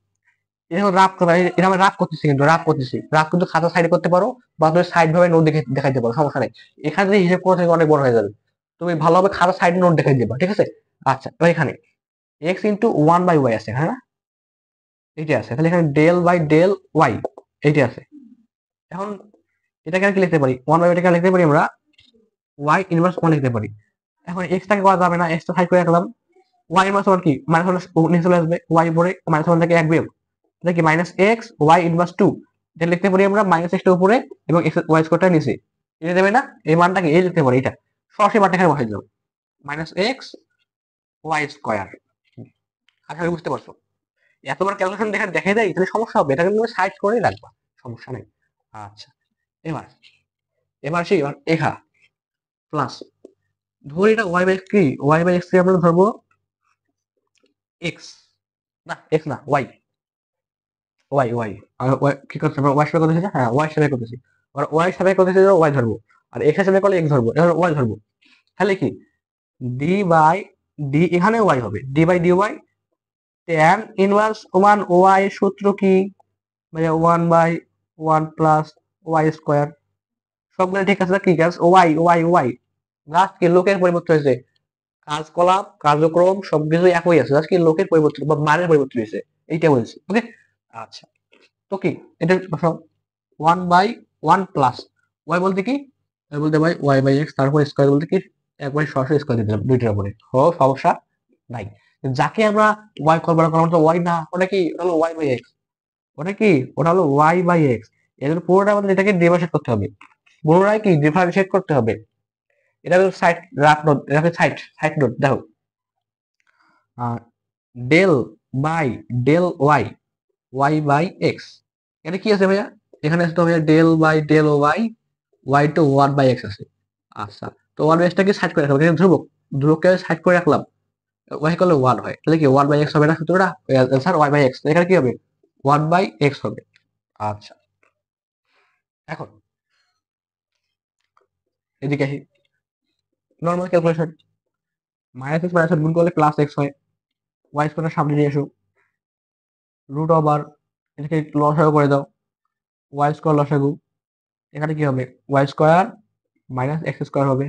এরকম রাফ করা, এটা আমি রাফ করতেছি, কিন্তু রাফ করতেছি, রাফ কিন্তু খাতা সাইডে করতে পারো, বা তুমি সাইড ভাবে নোট দেখে দেখাইতে পারো, সমস্যা নেই, এখানে যদি হিসেব করে থেকে অনেক বড় হয়ে যাবে, তুমি ভালোভাবে খাতা সাইড নোট দেখাই দিবা, ঠিক আছে। আচ্ছা এবার এখানে x into one by y আছে, হ্যাঁ এইটা আছে, তাহলে এখানে ডেল বাই ডেল ওয়াই এইটা আছে। এখন এটাকে আর কি লিখতে পারি, ওয়ান বাই এটাকে লিখতে পারি আমরা ওয়াই ইনভার্স ওয়ান লিখতে পারি। এখন এক্সটাকে করা যাবে না, এক্সটা সাইড করে রাখলাম। ওয়াই ইনভার্স ওয়ান কি মাইনাস ওয়ান নিচে চলে আসবে, ওয়াই পরে মাইনাস ওয়ান থেকে এক বিয়োগ, এটা কি minus x y inverse two. এটা লিখতে পারি আমরা মাইনাস এক্সটা উপরে এবং এক্স ওয়াই স্কোয়ারটা নিচে, এটা দেবে না, এই মানটাকে এই লিখতে পারি, এটা সরাসরি মানটা এখানে বসাই দিলাম মাইনাস এক্স ওয়াই স্কোয়ার। আশা করি বুঝতে পারছো। এতবার ক্যালকুলেশন দেখে দেয় তাহলে সমস্যা হবে, এটা কিন্তু সাইড করেই রাখবা, সমস্যা নেই। আচ্ছা, এবার এবার আসি এবার এখা প্লাস, ধরি এটা ওয়াই বাই এক্স কি, ওয়াই বাই এক্স আমরা ধরবো এক্স, না এক্স না ওয়াই, ওয়াই ওয়াই আর ওয়াই কি করতে আমরা ওয়াই সাথে করতেছি, হ্যাঁ ওয়াই সাথে করতেছি, আর ওয়াই সাথে করতেছি ওয়াই ধরবো, আর এক্স সাথে করলে এক্স ধরবো, এখানে ওয়াই ধরবো। তাহলে কি ডি বাই ডি, এখানে ওয়াই হবে d by d y tan inverse one y সূত্র কি, মানে one by one plus Y square. সবগুলো ঠিক আছে, কি কাজ ওয়াই ওয়াই ওয়াই, জাস্ট কি লোকের পরিবর্তন হয়েছে, কাজকলাপ কার্যক্রম সবকিছু একই আছে, জাস্ট কি লোকের পরিবর্তন বা মানের পরিবর্তন হয়েছে, এইটা বলছি ওকে। আচ্ছা, তো কি এটা সব one by one plus y বলতে কি, ওয়াই বলতে ভাই ওয়াই বাই এক্স, তারপর স্কোয়ার বলতে কি একবার সরাসরি স্কোয়ার দিয়ে দিলাম দুইটার উপরে, সমস্যা নাই। যাকে আমরা ওয়াই কল বলা করলাম তো ওয়াই না, ওটা কি ওটা হলো ওয়াই বাই এক্স, ওটা কি ওটা হলো ওয়াই বাই এক্স। এদের পুরোটা আমাদের এটাকে ডিফারেন্সিয়েট করতে হবে, পুরোটাই কি ডিফারেন্সিয়েট করতে হবে। এটা সাইড রাফ নোট, এটাকে সাইড সাইড নোট দেখো, del by del y y by x, এটা কি আছে ভাইয়া, এখানে আছে তো ভাইয়া del by del y y two one by x আছে। আচ্ছা, তো ওয়ান বাই এক্সটাকে সাইড করে রাখলাম, এখানে ধ্রুবক, ধ্রুবককে সাইড করে রাখলাম, ওয়াই করলে ওয়ান হয়, তাহলে কি ওয়ান বাই এক্স হবে না সূত্রটা, স্যার ওয়াই বাই এক্স, এখানে কি হবে ওয়ান বাই এক্স হবে। আচ্ছা, এখন এদিকে আসি, normal calculation, minus x minus গুণ করলে প্লাস এক্স হয়, ওয়াই স্কোয়ার সামনে নিয়ে এসো, রুট ওভার এটাকে লসাগু করে দাও, ওয়াই স্কোয়ার লসাগু, এখানে কি হবে y square minus x square হবে।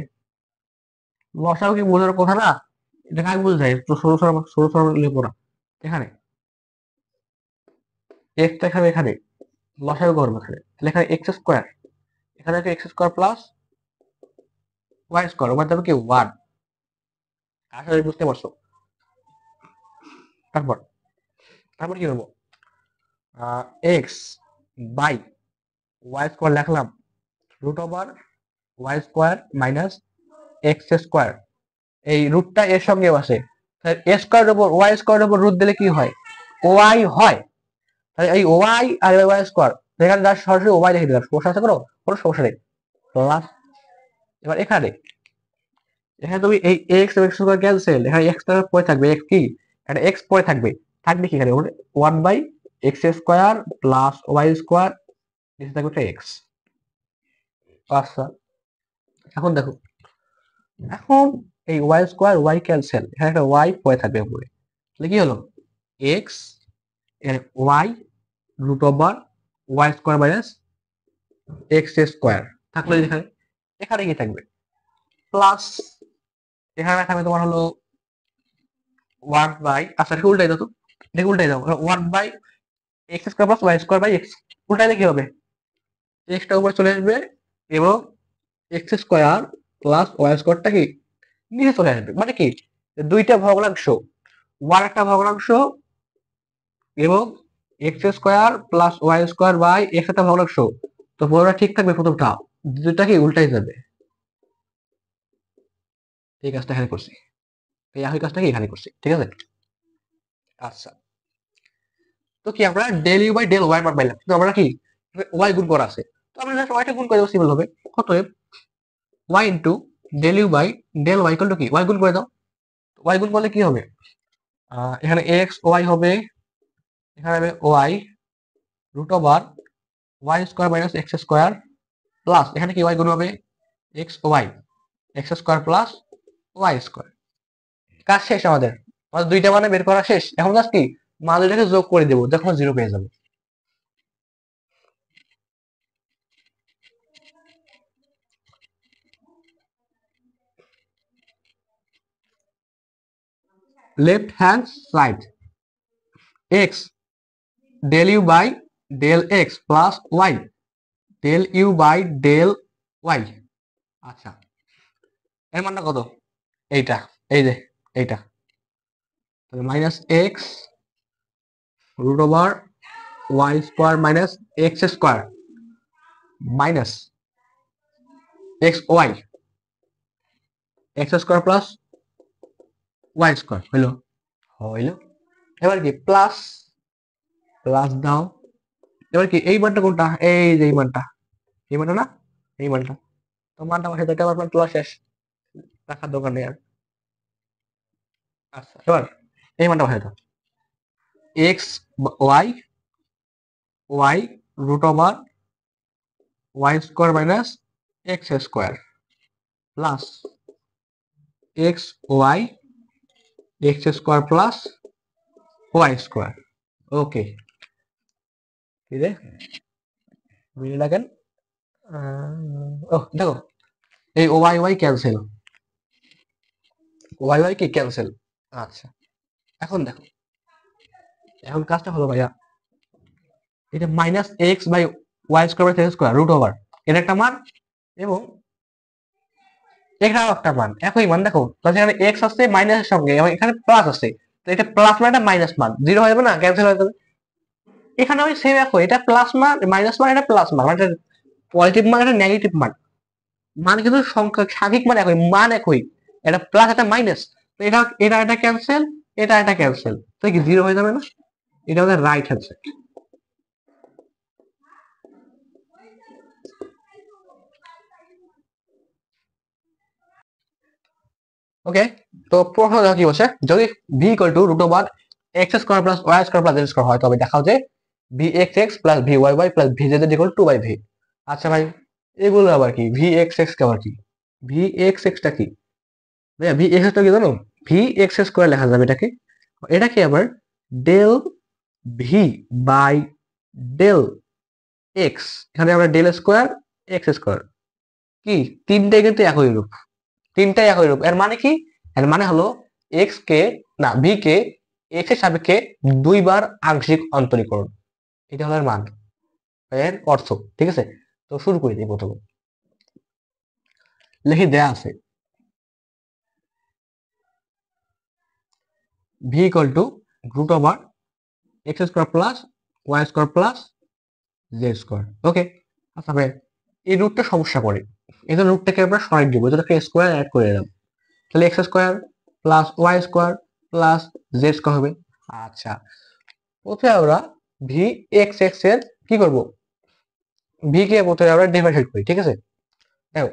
লসাগু কি বোঝার কথা না, এটা কাকে বুঝতে যায়, তো ষোলো সরো ষোলো সরো লিখবো না, এখানে এক্সটা এখানে এখানে লসাগু করবো এখানে, তাহলে এখানে এক্স স্কোয়ার, এখানে x square plus Y square, y যাবে কি ওয়ান। আসলে বুঝতে পারছো। তারপর তারপর কি করবো, এক্স বাই ওয়াই স্কোয়ার লিখলাম, root over Y square minus x square, এই রুটটা এর সঙ্গেও আছে, এ স্কোয়ার উপর ওয়াই স্কোয়ার উপর রুট দিলে কি হয় ওয়াই হয়, তাহলে এই ওয়াই আর ওয়াই স্কোয়ার এখানে যা সরাসরি ওয়াই লিখে দিলাম, সমস্যা আছে কোনো সমস্যা নেই। প্লাস এবার এখানে এখানে তুমি এই এক্স এবং এক্স স্কোয়ার ক্যান্সেল, এখানে এক্স পরে থাকবে, এক্স কি একটা এক্স পরে থাকবে, থাকবে কি এখানে one by x square plus Y square, নিচে থাকবে একটা এক্স। আচ্ছা, এখন দেখো, এখন এই ওয়াই স্কোয়ার ওয়াই ক্যান্সেল, এখানে একটা ওয়াই পরে থাকবে উপরে, তাহলে কি হলো এক্স এখানে y root over Y square minus x square থাকলো, এখানে এখানে কি থাকবে প্লাস, এখানে থাকবে তোমার হলো ওয়ান বাই, আচ্ছা এটা উল্টাই দাও তো, এটাকে উল্টাই দাও, one by x square plus Y square by X, উল্টাইলে কি হবে এক্সটা উপরে চলে আসবে এবং এক্স স্কোয়ার প্লাস ওয়াই স্কোয়ারটা কি নিচে চলে আসবে, মানে কি দুইটা ভগ্নাংশ, ওয়ান একটা ভগ্নাংশ এবং x square plus Y square by x একটা ভগ্নাংশ, তো পুরোটা ঠিক থাকবে, প্রথমটা দুইটা কি উল্টাই যাবে। এই কাজটা এখানে করছি, এই একই কাজটা কি এখানে করছি, ঠিক আছে। আচ্ছা, তো কি আমরা del you by del y মান পাইলাম, কিন্তু আমরা কি ওয়াই গুণ করা আছে, তো আমরা জাস্ট ওয়াইটা গুণ করে দেবো, সিম্পল হবে, অতএব y into del you by del y equal to কি ওয়াই গুণ করে দাও, ওয়াই গুণ করলে কি হবে এখানে এক্স ওয়াই হবে, এখানে হবে y root over Y square minus x square plus এখানে কি ওয়াই গুণ হবে x Y x square plus Y square. কাজ শেষ আমাদের, আমাদের দুইটা মানে বের করা শেষ, এখন জাস্ট কি মান দুইটাকে যোগ করে দেবো, যখন জিরো পেয়ে যাবো। Left hand side x del you by del x plus y, del you by del y. আচ্ছা, এর মানটা কত? এইটা, এই যে এইটা, minus x root over Y square minus x square minus x Y, x square plus Y square হইলো, হইলো। এবার কি প্লাস, প্লাস দাও। এবার কি এই মানটা কোনটা? এই যে এই মানটা, এই মানটা না, এই মানটা। তো মানটা বসে তো, এটা আমার প্লাস শেষ, রাখার দোকান নেই আর। আচ্ছা, এবার এই মানটা বসে দাও, X Y, Y root over Y square minus x square plus x Y x square plus Y square. Okay, কি রে মিলে রাখেন। ও দেখো, এই Y Y cancel, Y Y কি ক্যান্সেল। আচ্ছা, এখন দেখো, এখন কাজটা হলো ভাইয়া, এটা minus X by Y square by x square root over, এটা একটা মান, এবং এখানেও একটা মান, একই মান। দেখো এখানে এক্স আসছে মাইনাসের সঙ্গে এবং এখানে প্লাস আসছে, তো এটা প্লাস মান, এটা মাইনাস মান, জিরো হয়ে যাবে না, ক্যান্সেল হয়ে যাবে। এখানে ওই সেম একই, এটা প্লাস মান মাইনাস মান, এটা প্লাস মান, মানে পজিটিভ মান, এটা নেগেটিভ মান, মান কিন্তু সংখ্যা সাংখ্যিক মান একই, মান একই, এটা প্লাস এটা মাইনাস, তো এটা এটা এটা ক্যান্সেল, এটা এটা ক্যান্সেল, তো কি জিরো হয়ে যাবে না? এটা আমাদের রাইট হ্যান্ড সাইড। ওকে, তো প্রশ্ন দেখো কি বলছে, যদি v equal to root over x square plus Y square plus Z square হয়, তবে দেখাও যে v x x plus v y y plus v z equal to by v. আচ্ছা ভাই, এগুলো আবার কি? ভি এক্স এক্স কে আবার কি? ভি এক্স এক্সটা কি ভাইয়া? ভি এক্স টা কি জানো? ভি এক্স স্কোয়ার লেখা যাবে এটাকে, এটাকে আবার del V by del x, এখানে আমরা ডেল স্কোয়ার এক্স স্কোয়ার, কি তিনটাই কিন্তু একই রূপ, তিনটাই একই রূপ। এর মানে কি? এর মানে হলো এক্স কে, না ভি কে এক্স এর সাপেক্ষে দুইবার আংশিক অন্তরীকরণ, এটা হলো এর মান, এর অর্থ। ঠিক আছে, তো শুরু করি দিই প্রথমে, লিখে দেয়া আছে V equal to root over x square plus Y square plus Z square. Okay, আচ্ছা ভাই, এই রুটটা সমস্যা করে, এই জন্য রুটটাকে আমরা সরাই দিব, এটা স্কোয়ার অ্যাড করে দিলাম, তাহলে x square plus Y square plus Z square হবে। আচ্ছা, প্রথমে আমরা ভি এক্স এক্স এর কি করব, ভি কে প্রথমে আমরা ডিফারেন্সিয়েট করি। ঠিক আছে, দেখো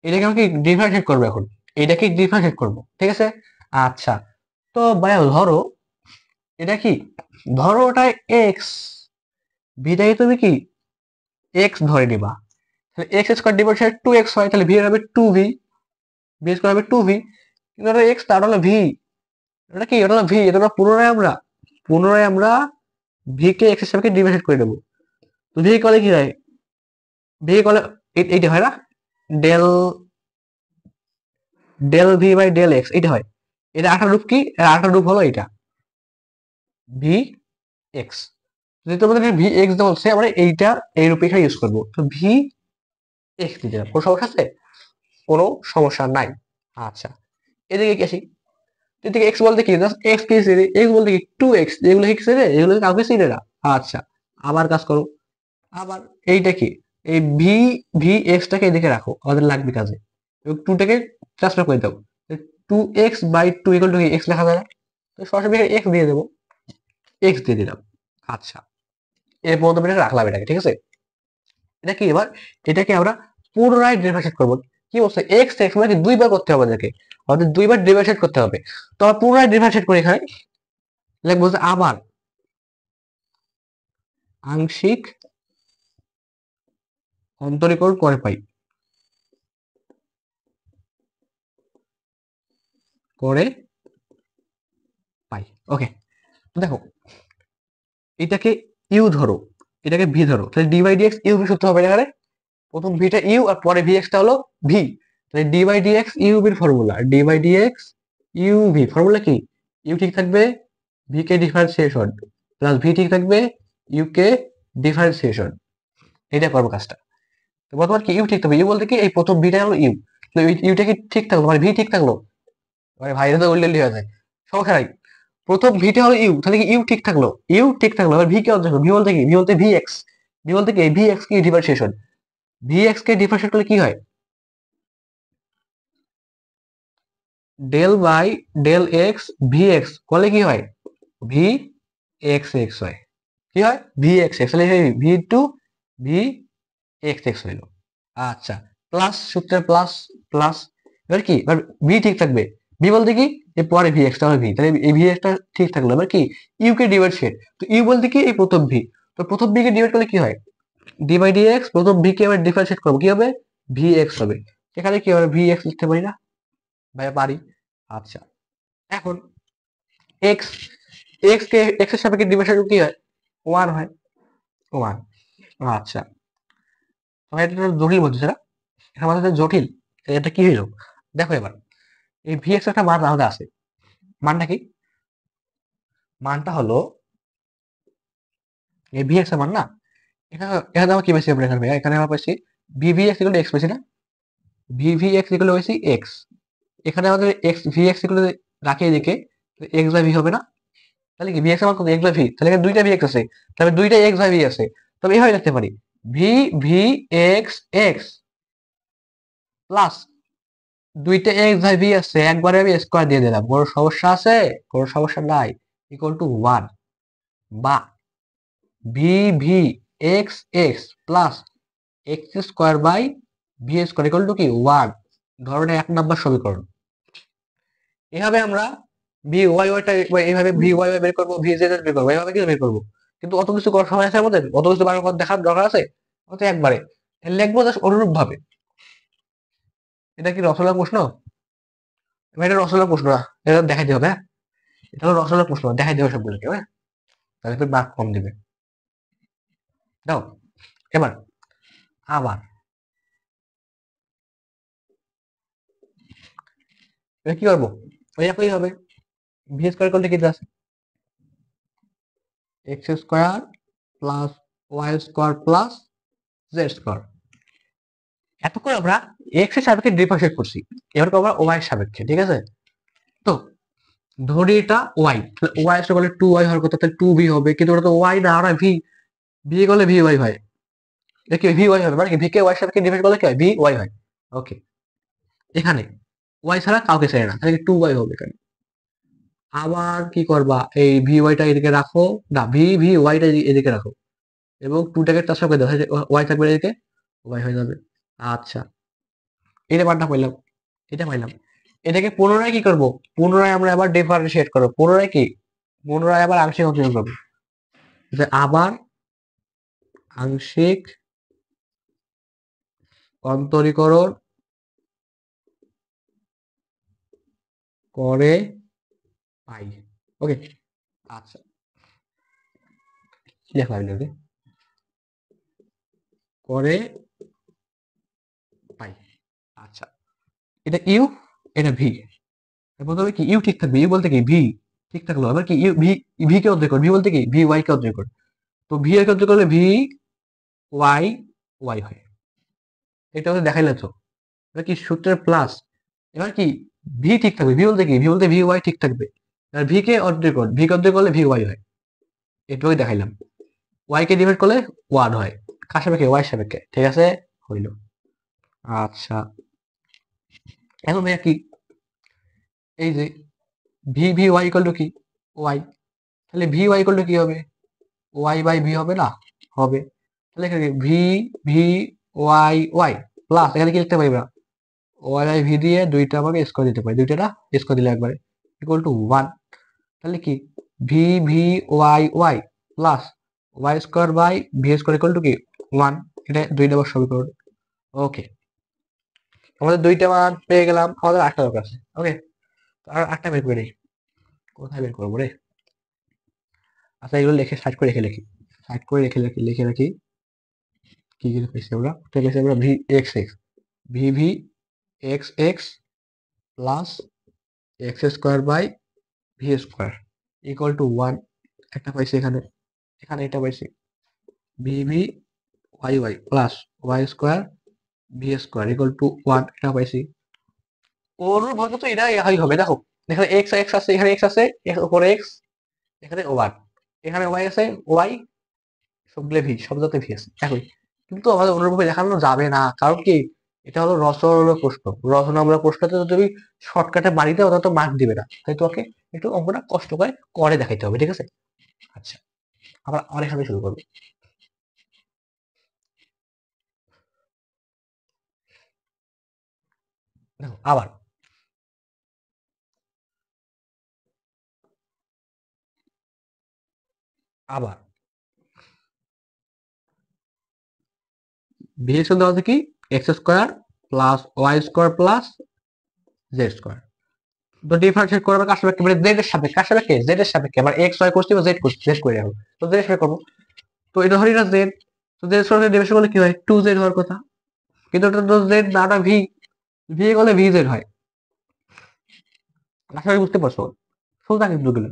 এটাকে আমরা কি ডিফারেন্সিয়েট করবো এখন, এটাকে ডিফারেন্সিয়েট করবো। ঠিক আছে, আচ্ছা, তো ভাইয়া ধরো এটা কি, ধরো ওটা এক্স, ভিটাকে তুমি কি এক্স ধরে নিবা, তাহলে x square divided two x হয়, তাহলে ভি হবে টু ভি, ভি স্কোয়ার হবে টু ভি, কিন্তু ওটা এক্স, তার হলো ভি, এটা কি, এটা হলো ভি, এটা পুনরায় আমরা ভি কে এক্স হিসাবে ডিভাইড করে দেবো। তো ভি কলে কি হয়, ভি কলে এইটা হয় না, del del V by del x, এটা হয়। এটা আঠার রূপ কি, আঠার রূপ হলো এটা ভি এক্স। যদি তোমাদের ভি এক্স দেওয়া হচ্ছে, আমরা এইটা এই রূপে এখানে ইউজ করবো, তো ভি এক্স দিতে হবে, কোনো সমস্যা আছে? কোনো সমস্যা নাই। আচ্ছা, এদিকে কি আসি, এদিকে এক্স বলতে কি, জাস্ট এক্স কে চিনে, এক্স বলতে কি টু এক্স, এগুলো কি চিনে, এগুলো কাউকে চিনে না। আচ্ছা, আবার কাজ করো, আবার এইটা কি, এই ভি ভি এক্সটাকে এদিকে রাখো, আমাদের লাগবে কাজে, এবং টুটাকে ট্রান্সফার করে দাও, two x by two equal to x লেখা যায় না, তো সরাসরি এক্স দিয়ে দেবো, এক্স দিয়ে দিলাম। আচ্ছা, এর পর্যন্ত এটা রাখলাম এটাকে। ঠিক আছে, এটা কি এবার, এটাকে আমরা পুনরায় ডিফারেন্সিয়েট করবো। কি বলছে, এক্স এক্স মানে দুইবার করতে হবে আমাদেরকে, আমাদের দুইবার ডিফারেন্সিয়েট করতে হবে, তো আমরা পুনরায় ডিফারেন্সিয়েট করি এখানে, লাইক বলছে আবার আংশিক অন্তরীকরণ করে পাই, করে পাই। ওকে, দেখো এটাকে ইউ ধরো, এটাকে ভি ধরো, তাহলে D by D x U V সূত্র হবে এখানে, প্রথম ভিটা ইউ আর পরে ভি এক্সটা হলো ভি, তাহলে D by D x U ভির formula, D by D x U V formula কি, ইউ ঠিক থাকবে, ভি কে ডিফারেন্সিয়েশন, প্লাস ভি ঠিক থাকবে, ইউকে ডিফারেন্সিয়েশন, এটা করবো কাজটা। তো বর্তমান কি ইউ ঠিক থাকবে, ইউ বলতে কি এই প্রথম ভিটা হলো ইউ, তো ইউটা কি ঠিক থাকলো, মানে ভি ঠিক থাকলো, মানে ভাইরা তো উল্লেলি হয়ে যায়, সমস্যা নাই। প্রথম ভিটা হলো ইউ, তাহলে কি ইউ ঠিক থাকলো, ইউ ঠিক থাকলো, এবার ভি কে অর্জন করো, ভি বলতে কি, ভি বলতে ভি এক্স, ভি বলতে কি ভি এক্স কি ডিফারেন্সিয়েশন, ভি এক্স কে ডিফারেন্সিয়েট করলে কি হয়, del by del x v x করলে কি হয়, ভি এক্স এক্স হয়, কি হয় ভি এক্স এক্স, তাহলে v two v x x হইলো। আচ্ছা, প্লাস সূত্রের প্লাস প্লাস, এবার কি, এবার ভি ঠিক থাকবে, ভি বলতে কি এই পরে ভি এক্সটা হবে ভি, তাহলে এই ভি এক্সটা ঠিক থাকলো, এবার কি ইউ কে ডিভাইড, তো ইউ বলতে কি এই প্রথম ভি, তো প্রথম ভি কে ডিভাইড করলে কি হয়, ডি বাই ডি এক্স, প্রথম ভি কে এবার ডিফারেন্সিয়েট করবো, কি হবে ভি এক্স হবে, এখানে কি হবে ভি এক্স লিখতে পারি না, ভাইয়া পারি। আচ্ছা, এখন এক্স, এক্স কে এক্স এর সাপেক্ষে ডিফারেন্সিয়েট কি হয়, ওয়ান হয়, ওয়ান। আচ্ছা, তোমার এটা একটা জটিল বলছে না, এটা আমাদের জটিল, এটা কি হইলো, দেখো এবার এই ভি এক্স একটা মান আলাদা আছে, মানটা কি, মানটা হলো এই ভি এক্স এর মান না, এখানে এখানে আমরা কি পেয়েছি, আমরা এখানে এখানে আমরা পেয়েছি V v x equal x পেয়েছি না, ভি ভি এক্স ইকুয়াল হয়েছে এক্স, এখানে আমাদের এক্স ভি এক্স ইকুয়াল রাখি এদিকে, এক্স বাই ভি হবে না, তাহলে কি ভি এক্স এর মান কত, এক্স বাই ভি, তাহলে এখানে দুইটা ভি এক্স আছে, তাহলে দুইটা এক্স বাই ভি আছে, তবে এইভাবে লিখতে পারি V v x x plus দুইটা এক্স বাই ভি আছে, একবারে আমি স্কোয়ার দিয়ে দিলাম, কোনো সমস্যা আছে, কোনো সমস্যা নাই, ইকুয়াল টু ওয়ান, বা v v x x plus x square by v square equal to কি ওয়ান, ধরনের 1 নম্বর সমীকরণ। এভাবে আমরা ভি ওয়াই ওয়াইটা এইভাবে ভি ওয়াই ওয়াই বের করবো, ভি জেড বের করবো, এইভাবে কি বের করবো, কিন্তু অত কিছু করার সময় আছে আমাদের, অত কিছু বার করে দেখার দরকার আছে, অত একবারে লিখবো জাস্ট অনুরূপ ভাবে। এটা কি রসগোল্লার প্রশ্ন, এটা রসগোল্লার প্রশ্ন না, এটা দেখাইতে হবে, হ্যাঁ এটা হলো রসগোল্লার প্রশ্ন, দেখাই দেবে সবগুলোকে, হ্যাঁ তাহলে একটু মার্ক কম দিবে, দাও। এবার আবার এবার কি করবো, ওই একই হবে, ভি স্কোয়ার করলে কি আছে, x square plus Y square plus Z square, এতক্ষণ আমরা এক্স এর সাপেক্ষে ডিফারেন্সিয়েট করছি, এবার করবো ওয়াই এর সাপেক্ষে, ঠিক আছে। তো ধরি এটা ওয়াই, ওয়াই এর বলে টু ওয়াই হওয়ার কথা, তাহলে টু ভি হবে, কিন্তু ওটা তো ওয়াই না, ওরা ভি, ভি করলে ভি ওয়াই হয়, এটা কি ভি ওয়াই হবে, মানে কি ভি কে ওয়াই এর সাপেক্ষে ডিফারেন্স করলে কি হয় ভি ওয়াই হয়, ওকে। এখানে ওয়াই ছাড়া কাউকে ছেড়ে না, তাহলে টু ওয়াই হবে এখানে। আবার কি করবা, এই ভি ওয়াইটা এদিকে রাখো, না ভি ভি ওয়াইটা এদিকে রাখো, এবং টুটাকে তার সঙ্গে দাও, ওয়াই থাকবে এদিকে, ওয়াই হয়ে যাবে। আচ্ছা, এটা মানটা পাইলাম, এটা পাইলাম, এটাকে পুনরায় কি করব, পুনরায় আমরা আবার ডিফারেন্সিয়েট করবো, পুনরায় কি, পুনরায় আবার আংশিক অন্তরীকরণ করবো, যে আবার আংশিক অন্তরীকরণ করে পাই, ওকে। আচ্ছা, কি লেখা হইলো রে, করে পাই। আচ্ছা, এটা ইউ, এটা ভি, বলতে হবে কি ইউ ঠিক থাকবে, ইউ বলতে কি ভি ঠিক থাকলো, আবার কি ইউ ভি, ভি কে অধ্যয় কর, ভি বলতে কি ভি ওয়াই কে অধ্যয় কর, তো ভি এর কে অধ্যয় করলে ভি ওয়াই ওয়াই হয়, এটা হচ্ছে দেখাইলে তো, এবার কি সূত্রের প্লাস, এবার কি ভি ঠিক থাকবে, ভি বলতে কি ভি বলতে ভি ওয়াই ঠিক থাকবে, আর ভি কে অর্ধেক কর, ভি কে অর্ধেক করলে ভি ওয়াই হয়, এটুকুই দেখাইলাম, ওয়াই কে ডিভাইড করলে ওয়ান হয়, কার সাপেক্ষে ওয়াই সাপেক্ষে, ঠিক আছে, হইল। আচ্ছা, এখন ভাইয়া কি, এই যে v v y equal to কি ওয়াই, তাহলে ভি ওয়াই ইকুয়াল টু কি হবে, ওয়াই বাই ভি হবে না, হবে, তাহলে এখানে v v y y plus, এখানে কি লিখতে পারি আমরা, ওয়াই বাই ভি দিয়ে দুইটা আমাকে স্কোয়ার দিতে পারি, দুইটা না স্কোয়ার দিলে একবারে ইকুয়াল টু ওয়ান, তাহলে কি v v y y plus Y square by v square equal to কি ওয়ান, এটা 2 নম্বর সমীকরণ, ওকে। আমাদের দুইটা মান পেয়ে গেলাম, আমাদের 8টা দরকার আছে, ওকে। আর 8টা বের করে নিই, কোথায় বের করবো রে, আচ্ছা এগুলো লিখে সাইড করে রেখে লিখি, সাইড করে রেখে লিখে লিখে রাখি, কি কি পেয়েছি আমরা, কোথায় পেয়েছি আমরা v x x, v v x x plus x square by v square equal to one, একটা পাইছি এখানে, এখানে এটা পাইছি v v y y plus Y square v square equal to 1, এটা পাইছি। ওর মতো তো এটা হয় হবে, দেখো এখানে এক্স এক্স আছে, এখানে এক্স আছে, উপরে এক্স, এখানে ওয়ান, এখানে ওয়াই আছে, ওয়াই সবগুলো ভি, সব জায়গাতে ভি আছে একই। কিন্তু আমাদের অনুরূপে দেখানো যাবে না, কারণ কি এটা হলো রচনামূলক প্রশ্ন। রচনামূলক প্রশ্নতে যদি তুমি শর্টকাটে মারি দাও তাহলে তো মার্ক দিবে না, তাই তোমাকে একটু অঙ্কটা কষ্ট করে করে দেখাইতে হবে, ঠিক আছে? আচ্ছা, আমরা আমার এখানে শুরু করবো। দেখো আবার আবার ভি এর দেওয়া আছে কি x square plus Y square plus Z square. তো ডিফারেন্সিয়েট করবে কার সাপেক্ষে, মানে জেড এর সাপেক্ষে, কার সাপেক্ষে জেড এর সাপেক্ষে। আমার এক্স ওয়াই করছি বা জেড করছি, জেড করে রাখবো, তো জেড এর সাপেক্ষে করবো। তো এটা ধরি না জেড, তো জেড স্কোয়ার ডিভিশন করলে কি হয় 2z হওয়ার কথা, কিন্তু এটা তো জেড না, ওটা ভি, ভি করলে ভি জেড হয়। আশা করি বুঝতে পারছো, সোজা কিন্তু গেল।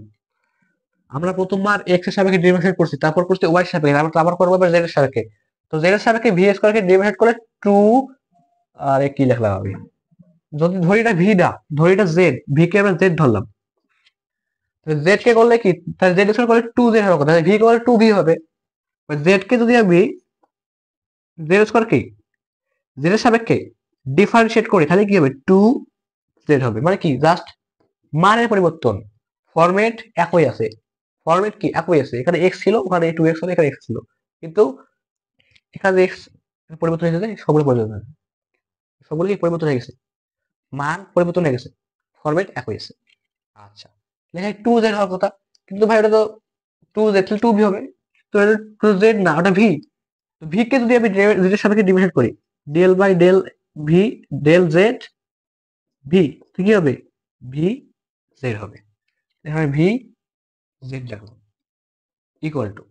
আমরা প্রথমবার এক্স এর সাপেক্ষে ডেরিভেশন করছি, তারপর করছি ওয়াই এর সাপেক্ষে, আমরা আবার করবো জেড এর সাপেক্ষে। তো জেড এর সাপেক্ষে ভি স্কোয়ারকে ডেরিভেশন করলে টু, আর কি লিখলাম আমি, যদি ধরি এটা ভি না, ধরি এটা জেড, ভি কে আমরা জেড ধরলাম, জেড কে করলে কি, তাহলে জেড স্কোয়ার করলে 2z হওয়ার কথা, ভি করলে 2v হবে। জেড কে যদি আমি জেড স্কোয়ার কি জেড এর সাপেক্ষে ডিফারেন্সিয়েট করি তাহলে কি হবে 2z হবে, মানে কি জাস্ট মানের পরিবর্তন, ফরম্যাট একই আছে, ফরম্যাট কি একই আছে, এখানে এক্স ছিল, ওখানে 2x ছিল, এখানে এক্স ছিল, কিন্তু এখানে এক্স পরিবর্তন হয়ে গেছে, সবগুলো পরিবর্তন হয়ে গেছে, সবগুলো কি পরিবর্তন হয়ে গেছে, মান পরিবর্তন হয়ে গেছে, ফরম্যাট একই আছে। আচ্ছা, লেখা 2z হওয়ার কথা, কিন্তু ভাই ওটা তো 2z, তাহলে 2v হবে। তো এটা 2z না, ওটা ভি। ভি কে যদি আমি জেড এর সাপেক্ষে ডিভিশন করি, del by del V del z v, তো কি হবে ভি জেড হবে। এখানে ভি জেড দেখো ইকুয়াল টু,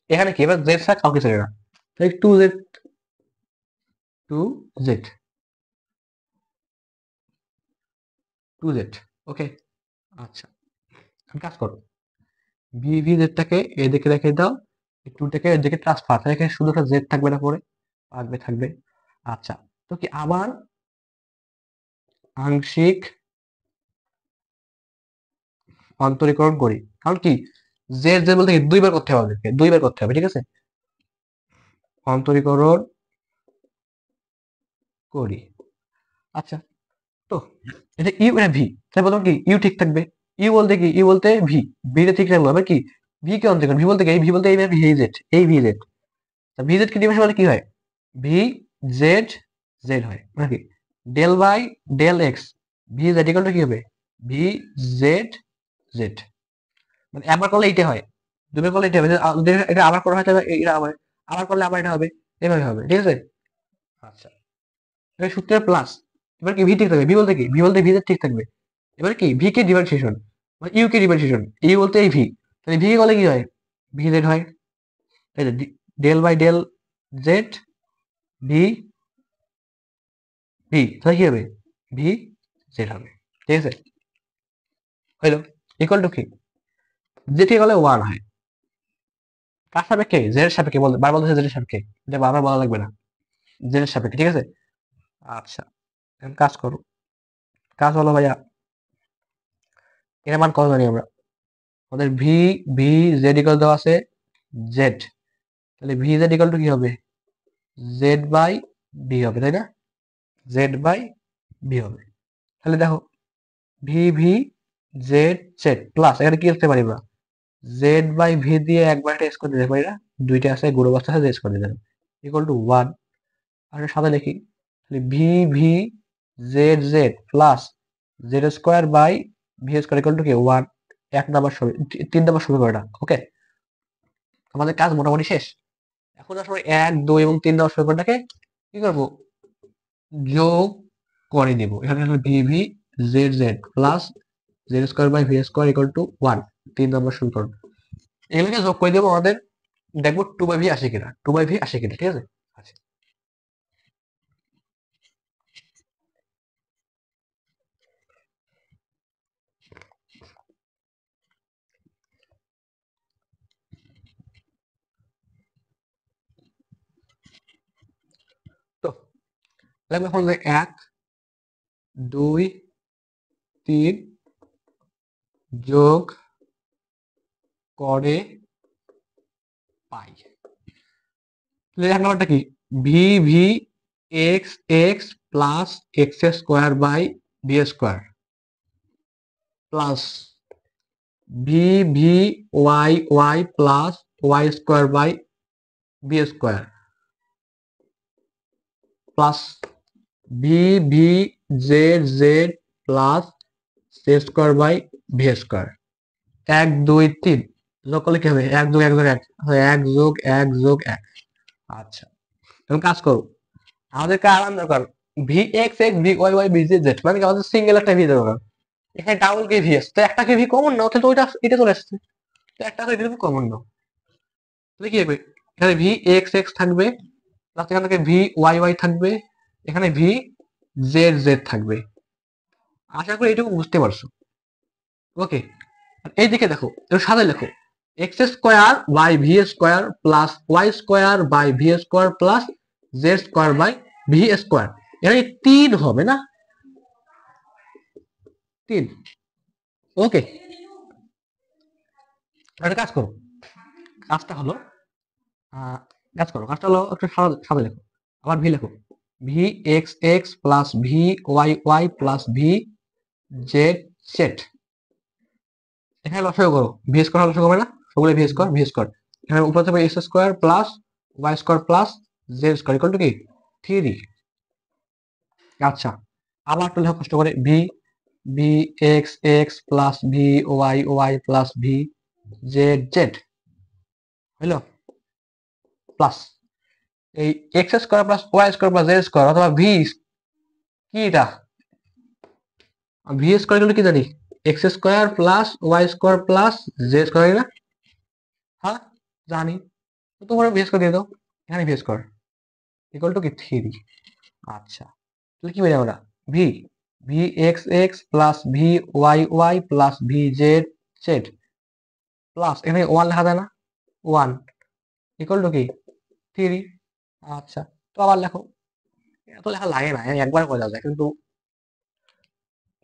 এখানে কি এবার জেড ছাড়া কাউকে ছেড়ে না, তাই 2z, 2z, 2z, ওকে। আচ্ছা, আমি কাজ করো, ভি ভি জেডটাকে এদিকে রেখে দাও, টুটাকে এদিকে ট্রান্সফার, তাহলে শুধু একটা জেড থাকবে না, পরে থাকবে থাকবে। আচ্ছা, তো কি আবার আংশিক অন্তরীকরণ করি, কারণ কি জেড জেড বলতে কি দুইবার করতে হবে, আমাদেরকে দুইবার করতে হবে, ঠিক আছে? অন্তরীকরণ করি। আচ্ছা, তো এটা ইউ এটা ভি, তাই প্রথম কি ইউ ঠিক থাকবে, ইউ বলতে কি ইউ বলতে ভি, ভিটা ঠিক রাখবো, আবার কি ভি কে অন্তরীকরণ, ভি বলতে কি ভি বলতে এই ভি জেড, এই ভি জেড, ভি জেড কে ডিভিশন বলে কি হয় ভি জেড জেড হয়, মানে কি del by del x v z equal to কি হবে ভি জেড জেড, মানে একবার করলে এইটা হয়, দুবার করলে এটা হবে, যদি এটা আবার করা হয় তবে এটা আবার, আবার করলে আবার এটা হবে, এভাবে হবে, ঠিক আছে? আচ্ছা, এবার সূত্রের প্লাস, এবার কি ভি ঠিক থাকবে, ভি বলতে কি ভি বলতে ভি জেড ঠিক থাকবে, এবার কি ভি কে ডিফারেন্সিয়েশন, মানে ইউ কে ডিফারেন্সিয়েশন, ইউ বলতে এই ভি, তাহলে ভি কে করলে কি হয় ভি জেড হয়, তাই del by del z v v, তাহলে কি হবে ভি জেড হবে, ঠিক আছে? হইলো, ইকুয়াল টু কি জেড কে করলে ওয়ান হয়, কার সাপেক্ষে জেড এর সাপেক্ষে, বলতে বার বলতেছে জেড এর সাপেক্ষে, এটা বারবার বলা লাগবে না, জেড এর সাপেক্ষে, ঠিক আছে? আচ্ছা, এখন কাজ করো, কাজ হলো ভাইয়া, এর মান কত জানি আমরা, আমাদের ভি ভি জেড ইকুয়াল দেওয়া আছে জেড, তাহলে ভি জেড ইকুয়াল টু কি হবে জেড বাই ভি হবে, তাই না? জেড বাই ভি হবে, তাহলে দেখো V v z z plus, এখানে কি লিখতে পারি আমরা জেড বাই ভি দিয়ে একবার একটা স্কোয়ার দিতে পারি না, দুইটা আছে গুণ অবস্থা আছে, স্কোয়ার দিতে পারি ইকুয়াল টু ওয়ান, আর সাথে লিখি তাহলে v v z z plus Z square by v square equal to কি ওয়ান, এক নাম্বার সমীকরণ, 3 নম্বর সমীকরণটা, ওকে। আমাদের কাজ মোটামুটি শেষ, এখন আসলে 1 2 এবং 3 নম্বর সমীকরণটাকে কি করবো যোগ করে দিব, এখানে আসলে v v z z plus Z square by v square equal to one, 3 number সমীকরণ, এগুলোকে যোগ করে দেবো, আমাদের দেখবো টু বাই ভি আসে কিনা, টু বাই ভি আসে কিনা, ঠিক আছে? আচ্ছা, লিখবো এখন যে 1 2 3 যোগ করে পাই। এক নাম্বারটা কি, v v x x plus x square by b square plus v v y y plus Y square by b square plus v v z z plus Z square by v square. 1 2 3 যোগ করলে কি হবে, 1 যোগ 1 যোগ 1, 1 যোগ 1 যোগ 1। আচ্ছা, এখন কাজ করো, আমাদেরকে আরাম দরকার v x x v y y v z, মানে কি আমাদের সিঙ্গেল একটা ভি দরকার। এখানে ডাবল কে ভি আছে, তো একটা কে ভি কমন নাও, তাহলে তো ওইটা এটা চলে আসছে, তো একটা করে ভি কমন নাও, তাহলে কি হবে, এখানে ভি এক্স এক্স থাকবে, প্লাস এখান থেকে ভি ওয়াই ওয়াই থাকবে, এখানে ভি জেড জেড থাকবে। আশা করি এইটুকু বুঝতে পারছো। ওকে, এইদিকে দেখো, এর সাথে লেখো x square by v square plus Y square by v square plus Z square by v square. এখানে 3 হবে না, 3। ওকে, একটা কাজ করো, কাজটা হলো কাজটা হলো একটু সাদা লেখো, আবার ভি লেখো, v x x plus v y y plus v z z. এখানে লসাগু করো, ভি স্কোয়ার লসাগু হবে না, সবগুলো ভি স্কোয়ার ভি স্কোয়ার। এখানে উপরে থাকবে x square plus Y square plus Z square equal to কি 3। আচ্ছা, আবার একটু লেখো কষ্ট করে, v v x x plus v y y plus v z z হইলো, প্লাস এই x square plus Y square plus Z square অথবা ভি কি এটা, ভি স্কোয়ার গুলো কি জানি, x square plus Y square plus Z square না, হ্যাঁ জানি, তো তোমরা ভি স্কোয়ার দিয়ে দাও, এখানে ভি স্কোয়ার ইকুয়াল টু কি 3। আচ্ছা, তাহলে কি বলি আমরা, v v x x plus v y y plus v z z plus এখানে 1 লেখা যায় না, 1 ইকুয়াল টু কি 3। আচ্ছা, তো আবার লেখো, এত লেখা লাগে না, একবার করে দেওয়া যায়, কিন্তু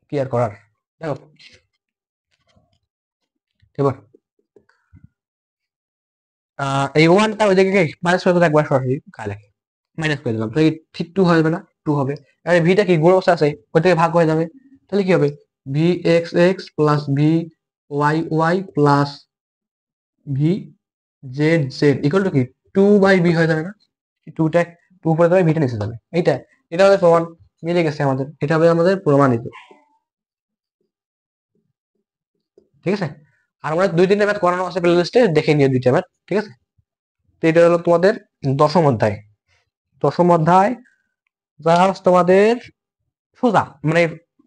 কি আর করার। দেখো এবার এই 1টা ওই জায়গায় মাইনাস করে দিলে একবার সরাসরি কাজ লাগে, মাইনাস করে দিলাম, তো এই ঠিক 2 হবে না, 2 হবে। এবারে ভিটা কি গুণ অবস্থা আছে, ওই থেকে ভাগ হয়ে যাবে, তাহলে কি হবে, v x x plus v y y plus v z z equal to কি 2 বাই ভি হয়ে যাবে না, 2টা 2 উপরে যাবে, ভিটা নিচে যাবে, এইটা এটা হবে প্রমাণ, মিলে গেছে আমাদের, এটা হবে আমাদের প্রমাণিত। ঠিক আছে, আর আমরা 2-3টা ম্যাথ করানো আছে প্লে লিস্টে, দেখে নিও 2টা ম্যাথ, ঠিক আছে। তো এটা হলো তোমাদের দশম অধ্যায়, দশম অধ্যায় যা তোমাদের সোজা, মানে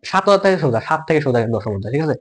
7 অধ্যায় সোজা, 7 থেকে সোজা দশম অধ্যায়, ঠিক আছে।